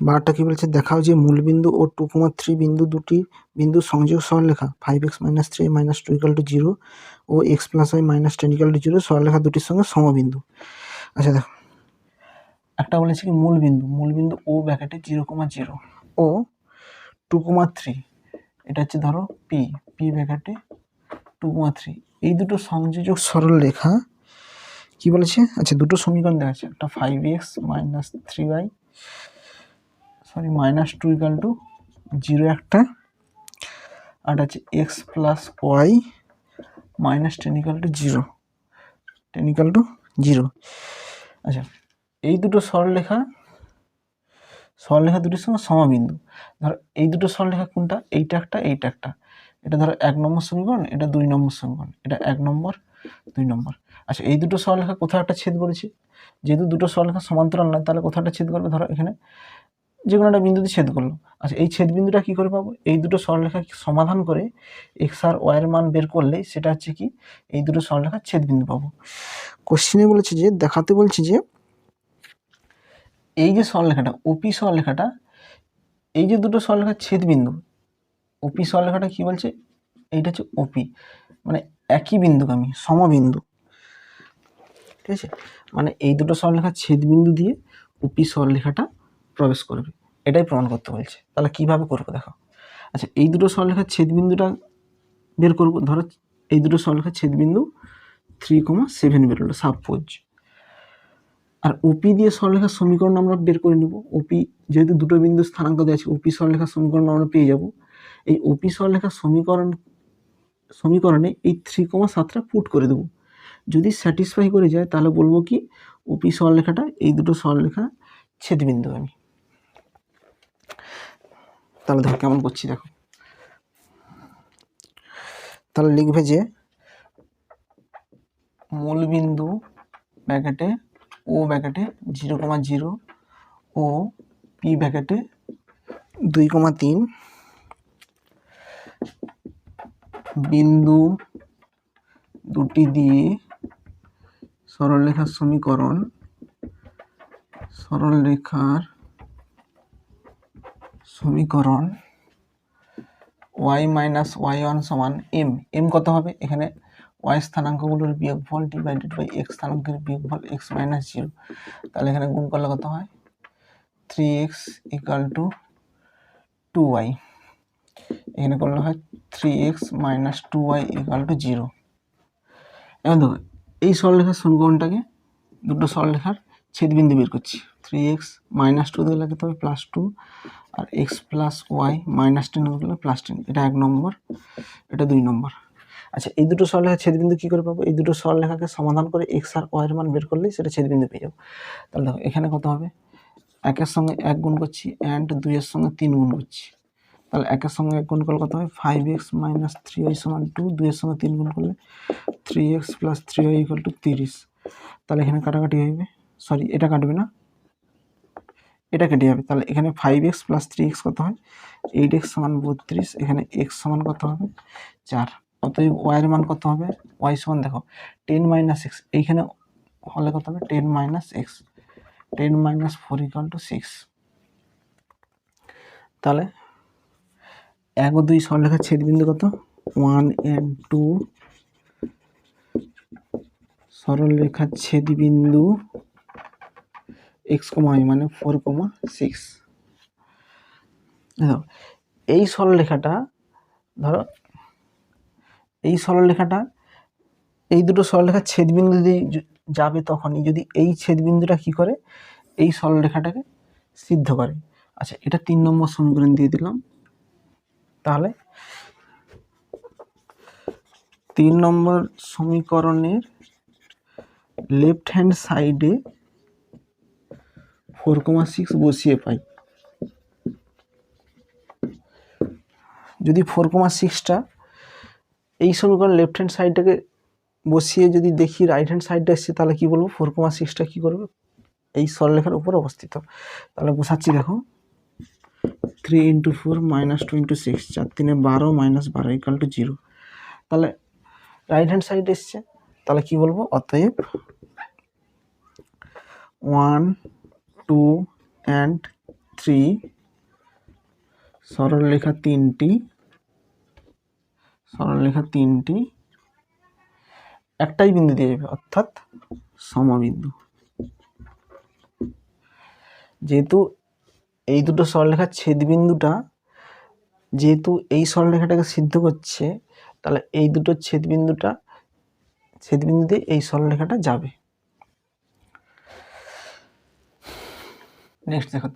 12টা কি বলছে দেখাও যে মূলবিন্দু ও 2,3 বিন্দু দুটি বিন্দু সংযোগ সরলরেখা 5x - 3 - 2 = 0 ও x + y - 10 = 0 সরলরেখা দুটির সঙ্গে সমবিন্দু। আচ্ছা দেখো একটা বলেছে কি মূলবিন্দু ও ব্র্যাকেটে 0,0 ও 2,3 এটা হচ্ছে ধরো পি ব্র্যাকেটে 2,3 এই দুটো সংযোজক সরলরেখা কি বলেছে। আচ্ছা দুটো সমীকরণ দেওয়া আছে, একটা 5x - 3y -2 = 0 একটা, আর আছে x + y - 10 = 0। আচ্ছা এই দুটো সরলরেখা দুটির সঙ্গে সমবিন্দু। ধরো এই দুটো সরলরেখা কোনটা এইটা একটা এটা ধরো 1 নম্বর সমীকরণ, এটা 2 নম্বর সমীকরণ, এটা 1 নম্বর 2 নম্বর। আচ্ছা এই দুটো সরলরেখা কোথাও একটা ছেদ করেছে, যেহেতু দুটো সরলরেখা সমান্তরাল নয় তাহলে কোথাও একটা ছেদ করবে, ধরো এখানে যে কোনো একটা বিন্দুতে ছেদ করলো। আচ্ছা এই ছেদ বিন্দুটা কি করে পাবো, এই দুটো সরলরেখা সমাধান করে x আর y এর মান বের করলে সেটা হচ্ছে কি এই দুটো সরলরেখার ছেদ বিন্দু পাবো। কোশ্চেনে বলেছে যে দেখাতে বলছে যে এই যে সরলরেখাটা ওপি সরলরেখাটা এই যে দুটো সরলরেখার ছেদ বিন্দু ওপি সরলরেখাটা কি বলছে এইটা হচ্ছে ওপি মানে একই বিন্দুগামী সমবিন্দু, ঠিক আছে, মানে এই দুটো সরলরেখার ছেদ বিন্দু দিয়ে ওপি সরলরেখাটা প্রবেশ করবে, এটাই প্রমাণ করতে বলছে। তাহলে কিভাবে করবো দেখো। আচ্ছা এই দুটো সরলরেখার ছেদ বিন্দুটা বের করবো, ধরো এই দুটো সরলরেখার ছেদ বিন্দু 3,7 বেরোলো সাপোজ, আর ওপি দিয়ে সরলরেখার সমীকরণ আমরা বের করে নেব। ওপি যেহেতু দুটো বিন্দু স্থানাঙ্ক দেওয়া আছে ওপি সরলরেখার সমীকরণ আমরা পেয়ে যাব। এই ওপি সরলরেখার সমীকরণে এই 3,7টা পুট করে দেবো, যদি স্যাটিসফাই করে যায় তাহলে বলবো কি ওপি সরলরেখাটা এই দুটো সরলরেখা ছেদবিন্দু আমি। তাহলে দেখো কেমন করছি দেখো, তাহলে লিখবে যে মূলবিন্দু ব্র্যাকেটে ও ব্র্যাকেটে 0,0 ও পি ব্র্যাকেটে 2,3 বিন্দু দুটি দিয়ে সরলরেখার সমীকরণ y - y1 সমান m কত হবে এখানে y স্থানাঙ্কগুলোর বিয়োগফল ডিভাইডেড বাই x স্থানাঙ্কের বিয়োগফল x - 0, তাহলে এখানে গুণ করলে কত হয় 3x = 2y, এখানে করলে হয় 3x - 2y = 0। এখন দেখো এই সরলরেখার সমীকরণটাকে দুটো সরলরেখার ছেদবিন্দু বের করছি, 3x - 2 দিলে কত হবে +2 আর x + y - 10 দিলে +10, এটা 1 নম্বর এটা 2 নম্বর। আচ্ছা এই দুটো সরলরেখার ছেদবিন্দু কী করে পাবো, এই দুটো সরলরেখাকে সমাধান করে x আর y এর মান বের করলেই সেটা ছেদবিন্দু পেয়ে যাবো। তাহলে দেখো এখানে কত হবে 1 এর সঙ্গে 1 গুণ করছি অ্যান্ড 2 এর সঙ্গে 3 গুণ করছি, তাহলে 1 এর সঙ্গে 1 গুণ করলে কত হয় 5x - 3y = 2, 2 এর সঙ্গে 3 গুণ করলে 3x + 3y = 30। তাহলে এখানে কাটাকাটি হবে, সরি এটা কাটবে না এটা কেটে যাবে, তাহলে এখানে 5x প্লাস 3x কত হয় 8x সমান 32, এখানে x সমান কত হবে 4। অতএব y এর মান কত হবে, y সমান দেখো 10 মাইনাস x, এইখানে হলে কত হবে 10 minus x, 10 minus 4 equal two 6। তাহলে 1 ও 2 সরলরেখার ছেদবিন্দু কত 1 and 2 সরলরেখার ছেদবিন্দু x, y মানে 4, 6। দেখো এই সরলরেখাটা, ধরো এই সরলরেখাটা এই দুটো সরলরেখার ছেদবিন্দু দিয়ে যাবে, তখনই যদি এই ছেদবিন্দুটা কি করে এই সরলরেখাটাকে সিদ্ধ করে। আচ্ছা, এটা 3 নম্বর সমীকরণ দিয়ে দিলাম। তাহলে 3 নম্বর সমীকরণের লেফট হ্যান্ড সাইডে 4,6 বসিয়ে পাই। যদি 4,6টা এই সমীকরণ লেফট হ্যান্ড সাইডটাকে বসিয়ে যদি দেখি রাইট হ্যান্ড সাইডটা এসছে, তাহলে কি বলবো 4,6টা কি করবে এই সরলরেখার উপর অবস্থিত। তাহলে বসাচ্ছি, দেখো 3 × 4 - 2 × 6, 4 × 3 = 12 - 12 ইকুয়াল টু 0। তাহলে রাইট হ্যান্ড সাইড এসছে, তাহলে কি বলবো, অতএব 1, 2 and 3 সরলরেখা তিনটি একটাই বিন্দু দিয়ে যাবে, অর্থাৎ সমবিন্দু। যেহেতু এই দুটো সরলরেখার ছেদবিন্দুটা যেহেতু এই সরলরেখাটাকে সিদ্ধ করছে, তাহলে এই দুটো ছেদবিন্দুতে এই সরলরেখাটা যাবে। নেক্সট দেখো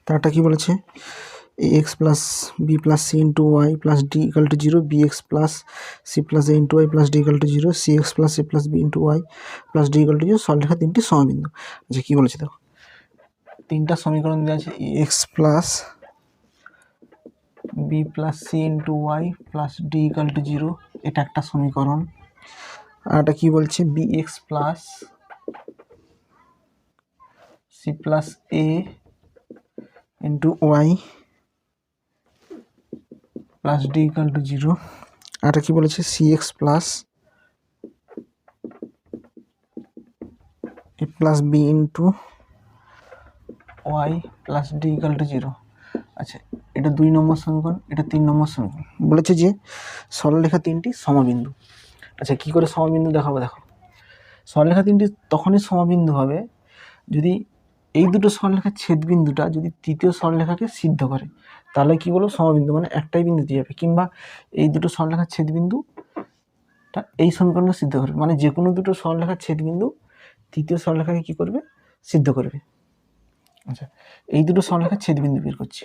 তারটা কি বলেছে, ax plus b plus c into y plus d equal to 0, bx plus c plus a into y plus d equal to 0, cx plus c plus b into y plus d equal to 0, সরলরেখা তিনটি সমবিন্দু। আচ্ছা, কি বলেছে দেখো, তিনটা সমীকরণ দেওয়া আছে, x plus b plus c into y plus d equal to 0, এটা একটা সমীকরণ। আর এটা কি বলছে, b x plus c plus a into y plus d equal to 0। আর এটা কি বলেছে, c x plus A plus b into y plus d equal to 0। আচ্ছা, এটা 2 নম্বর সমীকরণ, এটা 3 নম্বর সমীকরণ। বলেছে যে সরলরেখা তিনটি সমবিন্দু। আচ্ছা, কি করে সমবিন্দু দেখাবো, দেখো সরলরেখা তিনটি তখনই সমবিন্দু হবে যদি এই দুটো সরলরেখার ছেদবিন্দুটা যদি তৃতীয় সরলরেখাকে সিদ্ধ করে, তাহলে কি বলবো সমবিন্দু, মানে একটাই বিন্দু দিয়ে যাবে। কিংবা এই দুটো সরলরেখার ছেদবিন্দুটা এই সমীকরণকে সিদ্ধ করবে, মানে যে কোনো দুটো সরলরেখার ছেদবিন্দু তৃতীয় সরলরেখাকে কি করবে, সিদ্ধ করবে। আচ্ছা, এই দুটো সরলরেখার ছেদবিন্দু বের করছি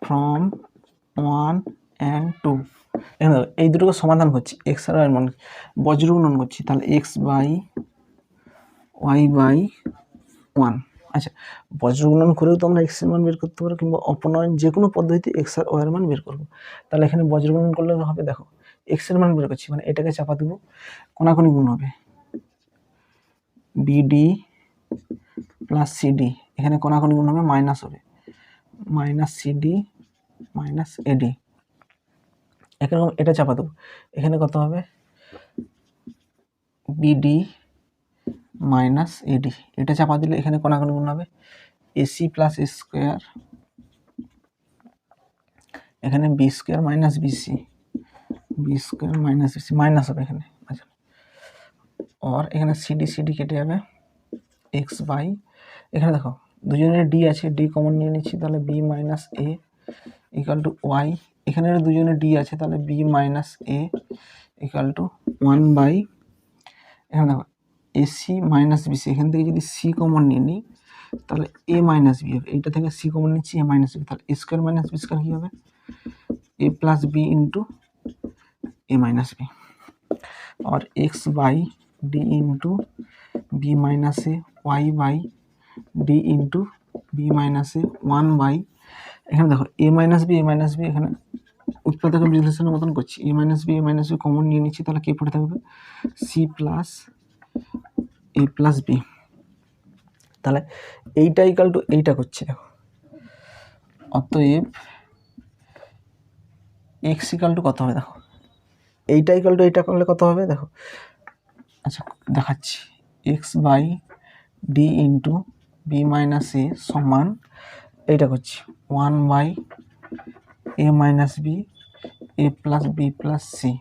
ফ্রম 1 and 2। এই দুটোকে সমাধান করছি, এক্স আর ওয়াই মান বজ্র গুণন করছি, তাহলে এক্স বাই ওয়াই বাই 1। আচ্ছা, বজ্র গুণন করেও তো আমরা এক্স এর মান বের করতে পারবো, কিংবা অপনয়ন যে কোনো পদ্ধতিতে এক্স আর ওয়াই এর মান বের করবো। তাহলে এখানে বজ্র গুণন করলে হবে, দেখো এক্স এর মান বের করছি, মানে এটাকে চাপা দেবো, কোনাকুনি গুণ হবে বিডি প্লাস সিডি, এখানে কোনাকুনি গুণ হবে মাইনাস হবে, মাইনাস সিডি মাইনাস এডি। এরকম এটা চাপা দেবো, এখানে কত হবে বিডি মাইনাস এডি, এটা চাপা দিলে এখানে কোনাকুনি গুণ হবে এসি প্লাস এ স্কোয়ার, এখানে b square minus bc, b square minus bc minus হবে এখানে। আচ্ছা, আর এখানে সিডি কেটে যাবে, এক্স বাই, এখানে দেখো দুজনের ডি আছে, ডি কমন নিয়ে নিচ্ছি, তাহলে b minus a equal to y, এখানে দুজনের ডি আছে, তাহলে b minus a equal to 1 by, এখানে দেখো এসি মাইনাস বিসি, এখান থেকে যদি সি কমন নিয়ে নিই তাহলে এ মাইনাস বি হবে, এইটা থেকে সি কমন নিচ্ছি এ মাইনাস বি, তাহলে a square minus b square কী হবে a plus b into a minus b, और x by d into b minus a y by d into b minus a 1 by, এখানে দেখো এ minus b এখানে উৎপাদক বিশ্লেষণের মতন করছি, এ মাইনাস বি কমন নিয়ে নিচ্ছি, তাহলে কে পড়ে থাকবে সি প্লাস এ প্লাস বি। তাহলে এইটা ইকাল টু এইটা করছি দেখো, অতএব এক্স ইকাল টু কত হবে দেখো, এইটা ইকাল টু এইটা করলে কত হবে দেখো, আচ্ছা দেখাচ্ছি, x by d into b minus a সমান এইটা করছি 1 by a minus b a plus b plus c.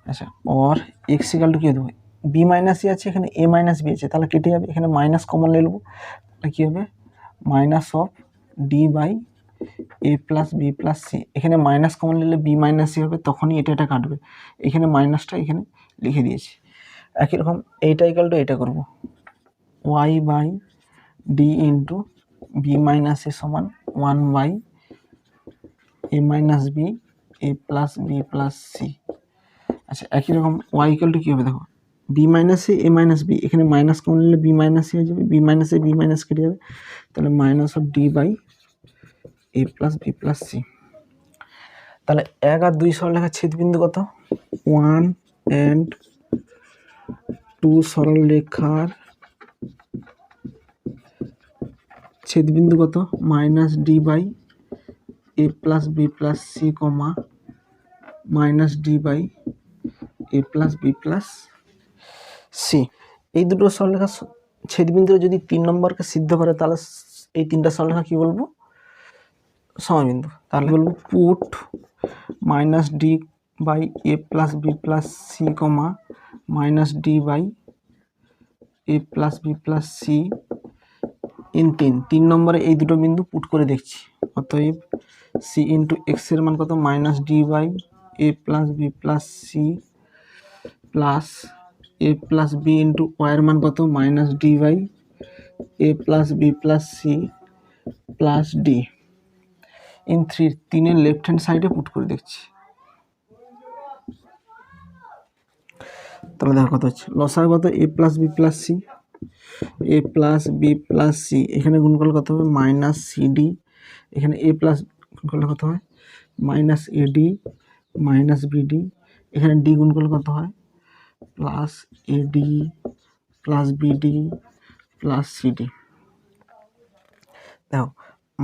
আচ্ছা और এক্স ইকাল টু কী দেবো, বি মাইনাস সি আছে, এখানে এ মাইনাস বি আছে, তাহলে কেটে যাবে, এখানে মাইনাস কমন নিয়ে নেবো, তাহলে কী হবে minus of d by A plus b plus c. এখানে মাইনাস কমন নিলে বি মাইনাস সি হবে, তখনই এটা কাটবে, এখানে মাইনাসটা এখানে লিখে দিয়েছি। একই রকম এইটা ইকাল টু এটা করবো, y by d into b minus a সমান 1 by a minus b a plus b plus c. আচ্ছা একই রকম ওয়াই ইকাল টু কী হবে দেখো, b minus a minus b, এখানে মাইনাস কমন নিলে বি মাইনাস সি হয়ে যাবে, b minus a b minus কেটে যাবে, তাহলে minus of d by A plus b plus c. তাহলে 1 আর 2 সরলরেখার ছেদবিন্দু কত, 1 and 2 সরলরেখার ছেদবিন্দু কত, minus d by A plus b plus c comma minus d by A plus b plus c. এই দুটো সরলরেখার ছেদবিন্দু যদি 3 নম্বরকে সিদ্ধ করে, তাহলে এই তিনটা সরলরেখা কী বলবো, সমবিন্দু। তাহলে বলবো put minus d by A plus b plus c comma minus d by A plus b plus c in 3 নম্বরে এই দুটো বিন্দু পুট করে দেখছি। অতএব সি ইন্টু এক্সের মান কত, minus d by A plus b plus c plus A plus b into ওয়াইয়ের মান কত, minus d by A plus b plus c plus d in 3 left hand সাইডে পুট করে দেখছি। তাহলে দেখো কত হচ্ছে, লসাগু কত, a plus b plus c, a plus b plus c, এখানে গুণ করলে কত হবে মাইনাস সিডি, এখানে এ প্লাস গুণ করলে কত হয় মাইনাস এডি মাইনাস বিডি, এখানে ডি গুণ করলে কত হয় plus AD plus BD plus CD. দেখো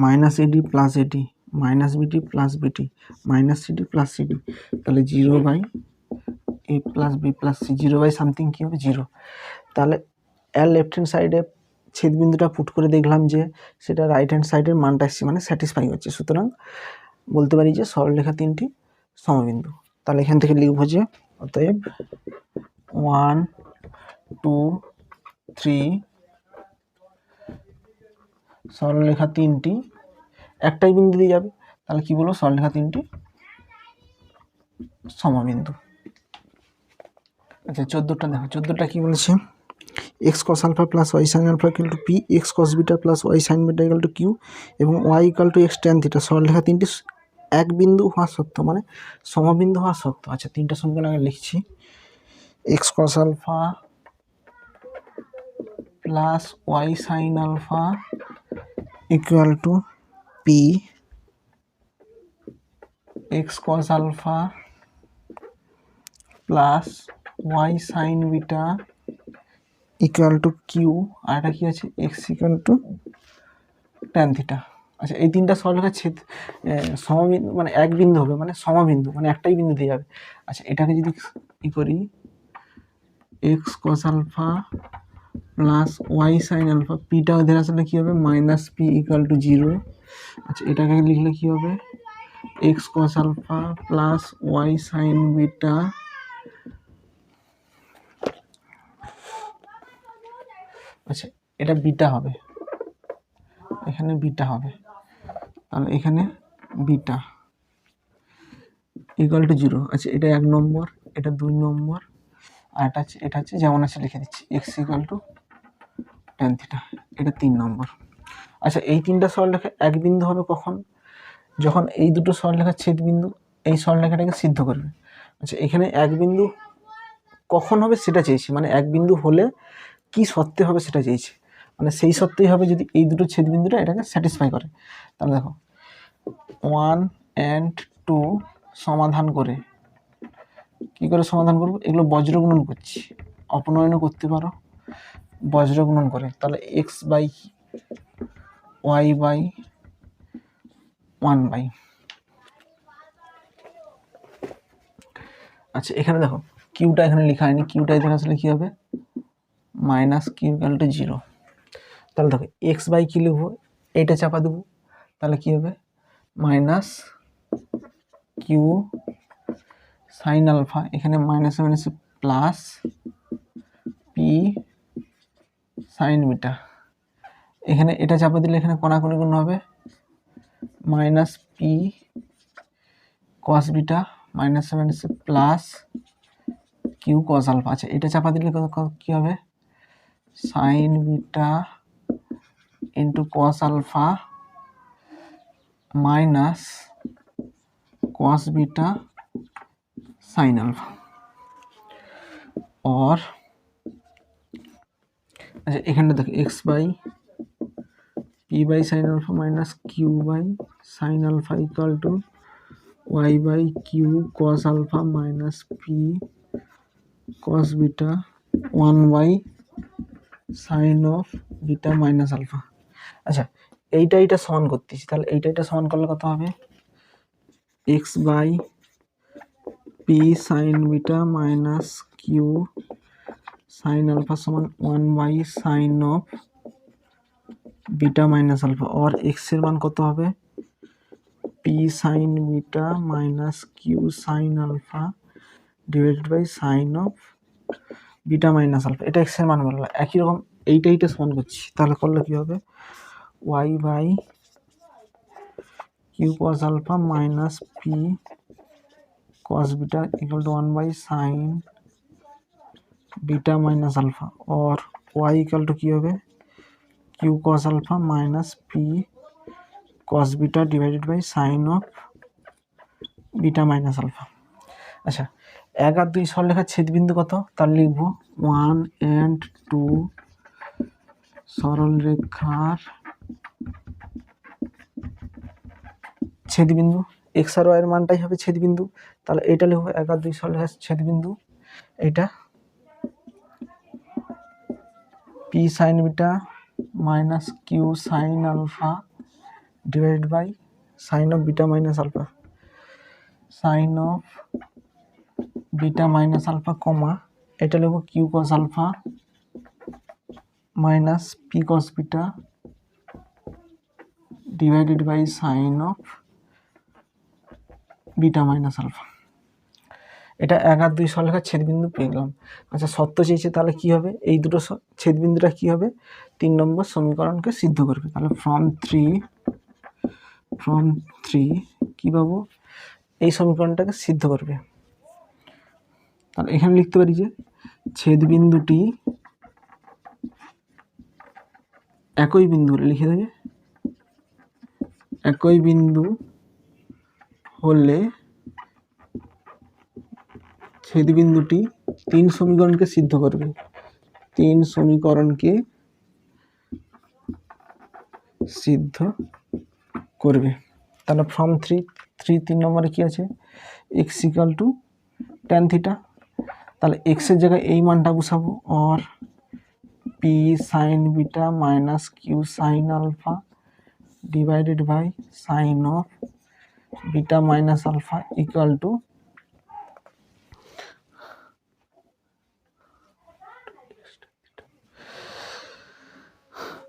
minus AD plus AD minus BD plus BD minus CD plus CD, তাহলে 0 by A plus b plus c, 0 by something কী হবে 0। তাহলে এর লেফট হ্যান্ড সাইডে ছেদবিন্দুটা পুট করে দেখলাম যে সেটা রাইট হ্যান্ড সাইডের মানটা এসছে, মানে স্যাটিসফাই হচ্ছে, সুতরাং বলতে পারি যে সরলরেখা 3টি সমবিন্দু। তাহলে এখান থেকে লিখব যে অতএব 1 2 3 সরলরেখা 3টি একটাই বিন্দু দিয়ে যাবে, তাহলে কি বলবো সরলরেখা 3টি সমবিন্দু। আচ্ছা 14টা দেখো, 14টা কি বলেছে, x cos alpha plus y sine alpha equal to p, x cos beta plus y sine beta equal to q এবং y equal to x tan theta সরলরেখা 3টি এক বিন্দু হওয়া সত্য, মানে সমবিন্দু হওয়া সত্য। আচ্ছা 3টা সমীকরণ আগে লিখছি, x cos alpha plus y sine alpha equal to p, x cos alpha plus y sine beta equal to q, আর এটা কি আছে x equal to tan theta. আচ্ছা এই 3টা সরলরেখার ছেদ সমবিন্দু, মানে এক বিন্দু হবে, মানে সমবিন্দু, মানে একটাই বিন্দু দিয়ে যাবে। আচ্ছা এটাকে যদি ই করি, x cos alpha plus y sine alpha, পিটা ওদের আসলে কী হবে মাইনাস পি ইকুয়াল টু 0। আচ্ছা এটাকে লিখলে কী হবে x cos alpha plus y sine beta আচ্ছা এটা বিটা হবে, এখানে বিটা হবে, তাহলে এখানে বিটা ইকুয়াল টু 0। আচ্ছা এটা 1 নম্বর, এটা 2 নম্বর, আর এটা হচ্ছে যেমন আছে লিখে দিচ্ছি x equal to tan theta, এটা 3 নম্বর। আচ্ছা এই 3টা সরলরেখা এক বিন্দু হবে কখন, যখন এই দুটো সরলরেখার ছেদবিন্দু এই সরলরেখাটাকে সিদ্ধ করবে। আচ্ছা এখানে এক বিন্দু কখন হবে সেটা চেয়েছি, মানে এক বিন্দু হলে কি শর্তে হবে সেটা চেয়েছি, মানে সেই শর্তেই হবে যদি এই দুটো ছেদবিন্দুটা এটাকে স্যাটিসফাই করে। তাহলে দেখো 1 and 2 সমাধান করে, কি করে সমাধান করব, এগুলো বজ্রগুণন করছি, অপনয়নও করতে পারো, বজ্র গুণন করে, তাহলে এক্স বাই ওয়াই বাই 1/। আচ্ছা এখানে দেখো কিউটা এখানে লেখা হয়নি, কিউটা এখানে আসলে কী হবে মাইনাস কিউ ইকুয়াল টু 0। তাহলে দেখো এক্স বাই কী লিখবো, এইটা চাপা দেবো, তাহলে কী হবে মাইনাস কিউ সাইন আলফা, এখানে মাইনাসে মাইনাসে প্লাস পি সাইন বিটা, এখানে এটা চাপা দিলে এখানে কোনাকুনি গুণ হবে মাইনাস পি কস বিটা মাইনাসে মাইনাসে প্লাস কিউ কস আলফা। আচ্ছা এটা চাপা দিলে কী হবে sine beta into cos alpha minus cos beta sine alpha. और अच्छा এখানে দেখো x by p by sine alpha minus q by sine alpha equal to y by q cos alpha minus p cos beta 1 sine of beta minus alpha. अच्छा এইটা সমান করতেছি, তাহলে এইটা সমান করলে কত হবে x by p sine beta minus q sine alpha সমান 1 sine of beta minus alpha. और एक्स এর মান কত হবে p sine beta minus q sine alpha divided by sine of beta minus alpha. এটা এক্স এর মান বললাম, একই রকম এইটা সমান করছি, তাহলে করলে কি হবে y by q cos alpha minus p cos beta equal to 1 sine beta minus alpha. और y इक्वल टू की होबे q cos alpha minus p cos beta divided by sine of beta minus alpha. अच्छा 1 और 2 সরলরেখার ছেদবিন্দু কত তার লিখবো 1 and 2 সরলরেখার ছেদবিন্দু एक्स और वाई এর মানটাই হবে ছেদবিন্দু, তাহলে এটা লিখব 1 আর 2 সরলরেখার ছেদবিন্দু, এটা p sine beta minus q sine alpha divided by sine of beta minus alpha, sine of beta minus alpha comma এটা লিখব q cos alpha minus p cos beta divided by sine of beta minus alpha. এটা 1 আর 2 সরলরেখার ছেদবিন্দু পেয়ে গেলাম। আচ্ছা শর্ত চেয়েছে, তাহলে কি হবে এই দুটো ছেদবিন্দুটা কি হবে 3 নম্বর সমীকরণকে সিদ্ধ করবে। তাহলে ফ্রম থ্রি কি পাবো এই সমীকরণটাকে সিদ্ধ করবে। তাহলে এখানে লিখতে পারি যে ছেদবিন্দুটি একই বিন্দু লিখে দেবে, একই বিন্দু হলে ছেদবিন্দুটি 3 সমীকরণকে সিদ্ধ করবে, 3 সমীকরণকে সিদ্ধ করবে। তাহলে ফ্রম থ্রি 3 নম্বরে কি আছে x equal to tan theta, তাহলে এক্সের জায়গায় এই মানটা বসাবো और p sine beta minus q sine alpha divided by sine of beta minus alpha equal to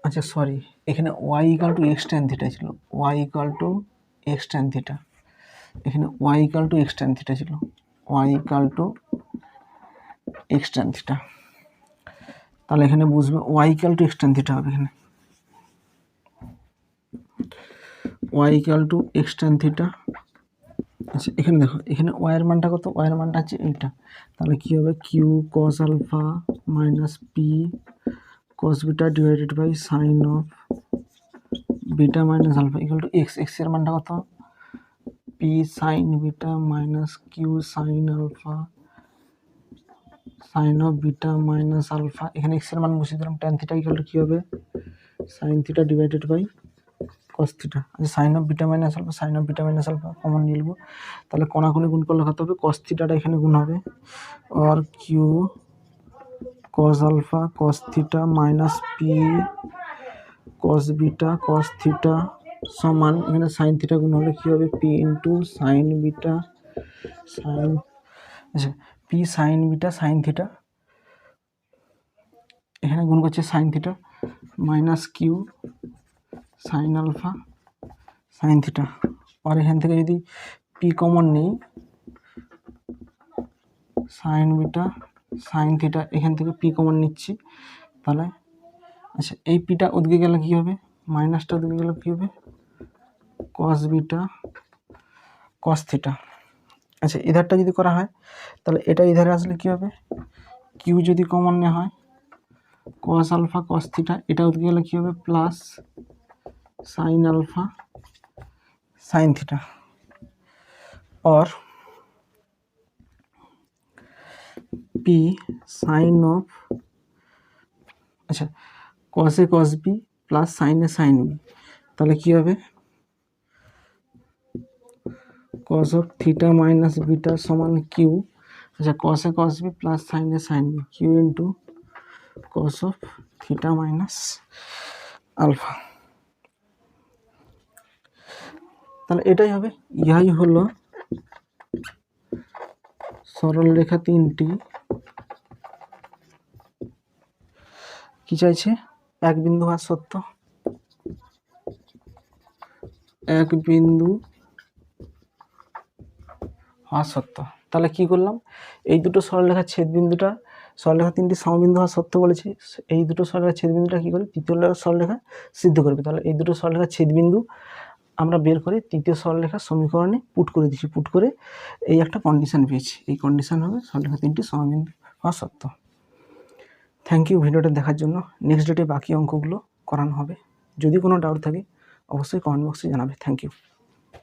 अच्छा सॉरी এখানে y equal to x tan theta ছিল, y equal to x tan theta, এখানে y equal to x tan theta ছিল, y equal to x tan theta, তাহলে এখানে বুঝবে y equal to x tan theta হবে, এখানে y equal to x tan theta. আচ্ছা এখানে দেখো এখানে y এর মানটা কত, y এর মানটা হচ্ছে এইটা, তাহলে কি হবে q cos alpha minus p cos beta divided by sine of beta minus alpha equal to x, x এর মানটা কত p sin beta minus q sin alpha sine of beta minus alpha, এখানে এক্স এর মান বসিয়ে দিলাম tan theta equal to কি হবে sine theta divided by cos theta. আচ্ছা sine of beta minus alpha, sine of beta minus alpha common নিয়ে নেব, তাহলে কোনাকুনি গুণ করলে কত হবে কস থিটাটা এখানে গুণ হবে और q cos alpha cos theta minus p cos beta cos theta সমান এখানে সাইন থিটা গুণ হলে কী হবে p into sine beta sine আচ্ছা p sine beta sine theta এখানে গুণ করছে sine theta minus q sine alpha sine theta. আর এখান থেকে যদি পি কমন নেই সাইন বিটা সাইন থিটা এখান থেকে পি কমন নিচ্ছি তাহলে আচ্ছা এই পিটা উদ্গে গেলে কী হবে মাইনাসটা উদ্গে গেলে কী হবে কস বিটা কস থিটা। আচ্ছা ইধারটা যদি করা হয় তাহলে এটা ইধারে আসলে কী হবে কিউ যদি কমন নেওয়া হয় কস আলফা কস থিটা এটা উদ্গে গেলে কী হবে plus sine alpha sine theta. और पी साइन ऑफ अच्छा cos a cos b plus sine a sine b তাহলে কি হবে cos of theta minus beta समान क्यू अच्छा cos a cos b plus sine a sine b q into cos of theta minus alpha. তাহলে এটাই হবে ইহাই হলো সরল রেখা তিনটি কি চাইছে এক বিন্দু হওয়া সত্য এক বিন্দু হওয়া সত্য। তাহলে কি করলাম এই দুটো সরলরেখার ছেদবিন্দুটা সরলরেখা তিনটি সমবিন্দু হওয়া সত্য বলেছি এই দুটো সরলরেখার ছেদবিন্দুটা কী করে তৃতীয় সরলরেখা সিদ্ধ করবে। তাহলে এই দুটো সরলরেখার ছেদবিন্দু আমরা বের করে তৃতীয় সরলরেখার সমীকরণে পুট করে দিচ্ছি পুট করে এই একটা কন্ডিশন পেয়েছি এই কন্ডিশন হবে সরলরেখা তিনটি সমবিন্দু হওয়া সত্য। থ্যাংক ইউ ভিডিওটা দেখার জন্য। নেক্সট ডেটে বাকি অঙ্কগুলো করানো হবে। যদি কোনো ডাউট থাকে অবশ্যই কমেন্ট বক্সে জানাবে। Thank you.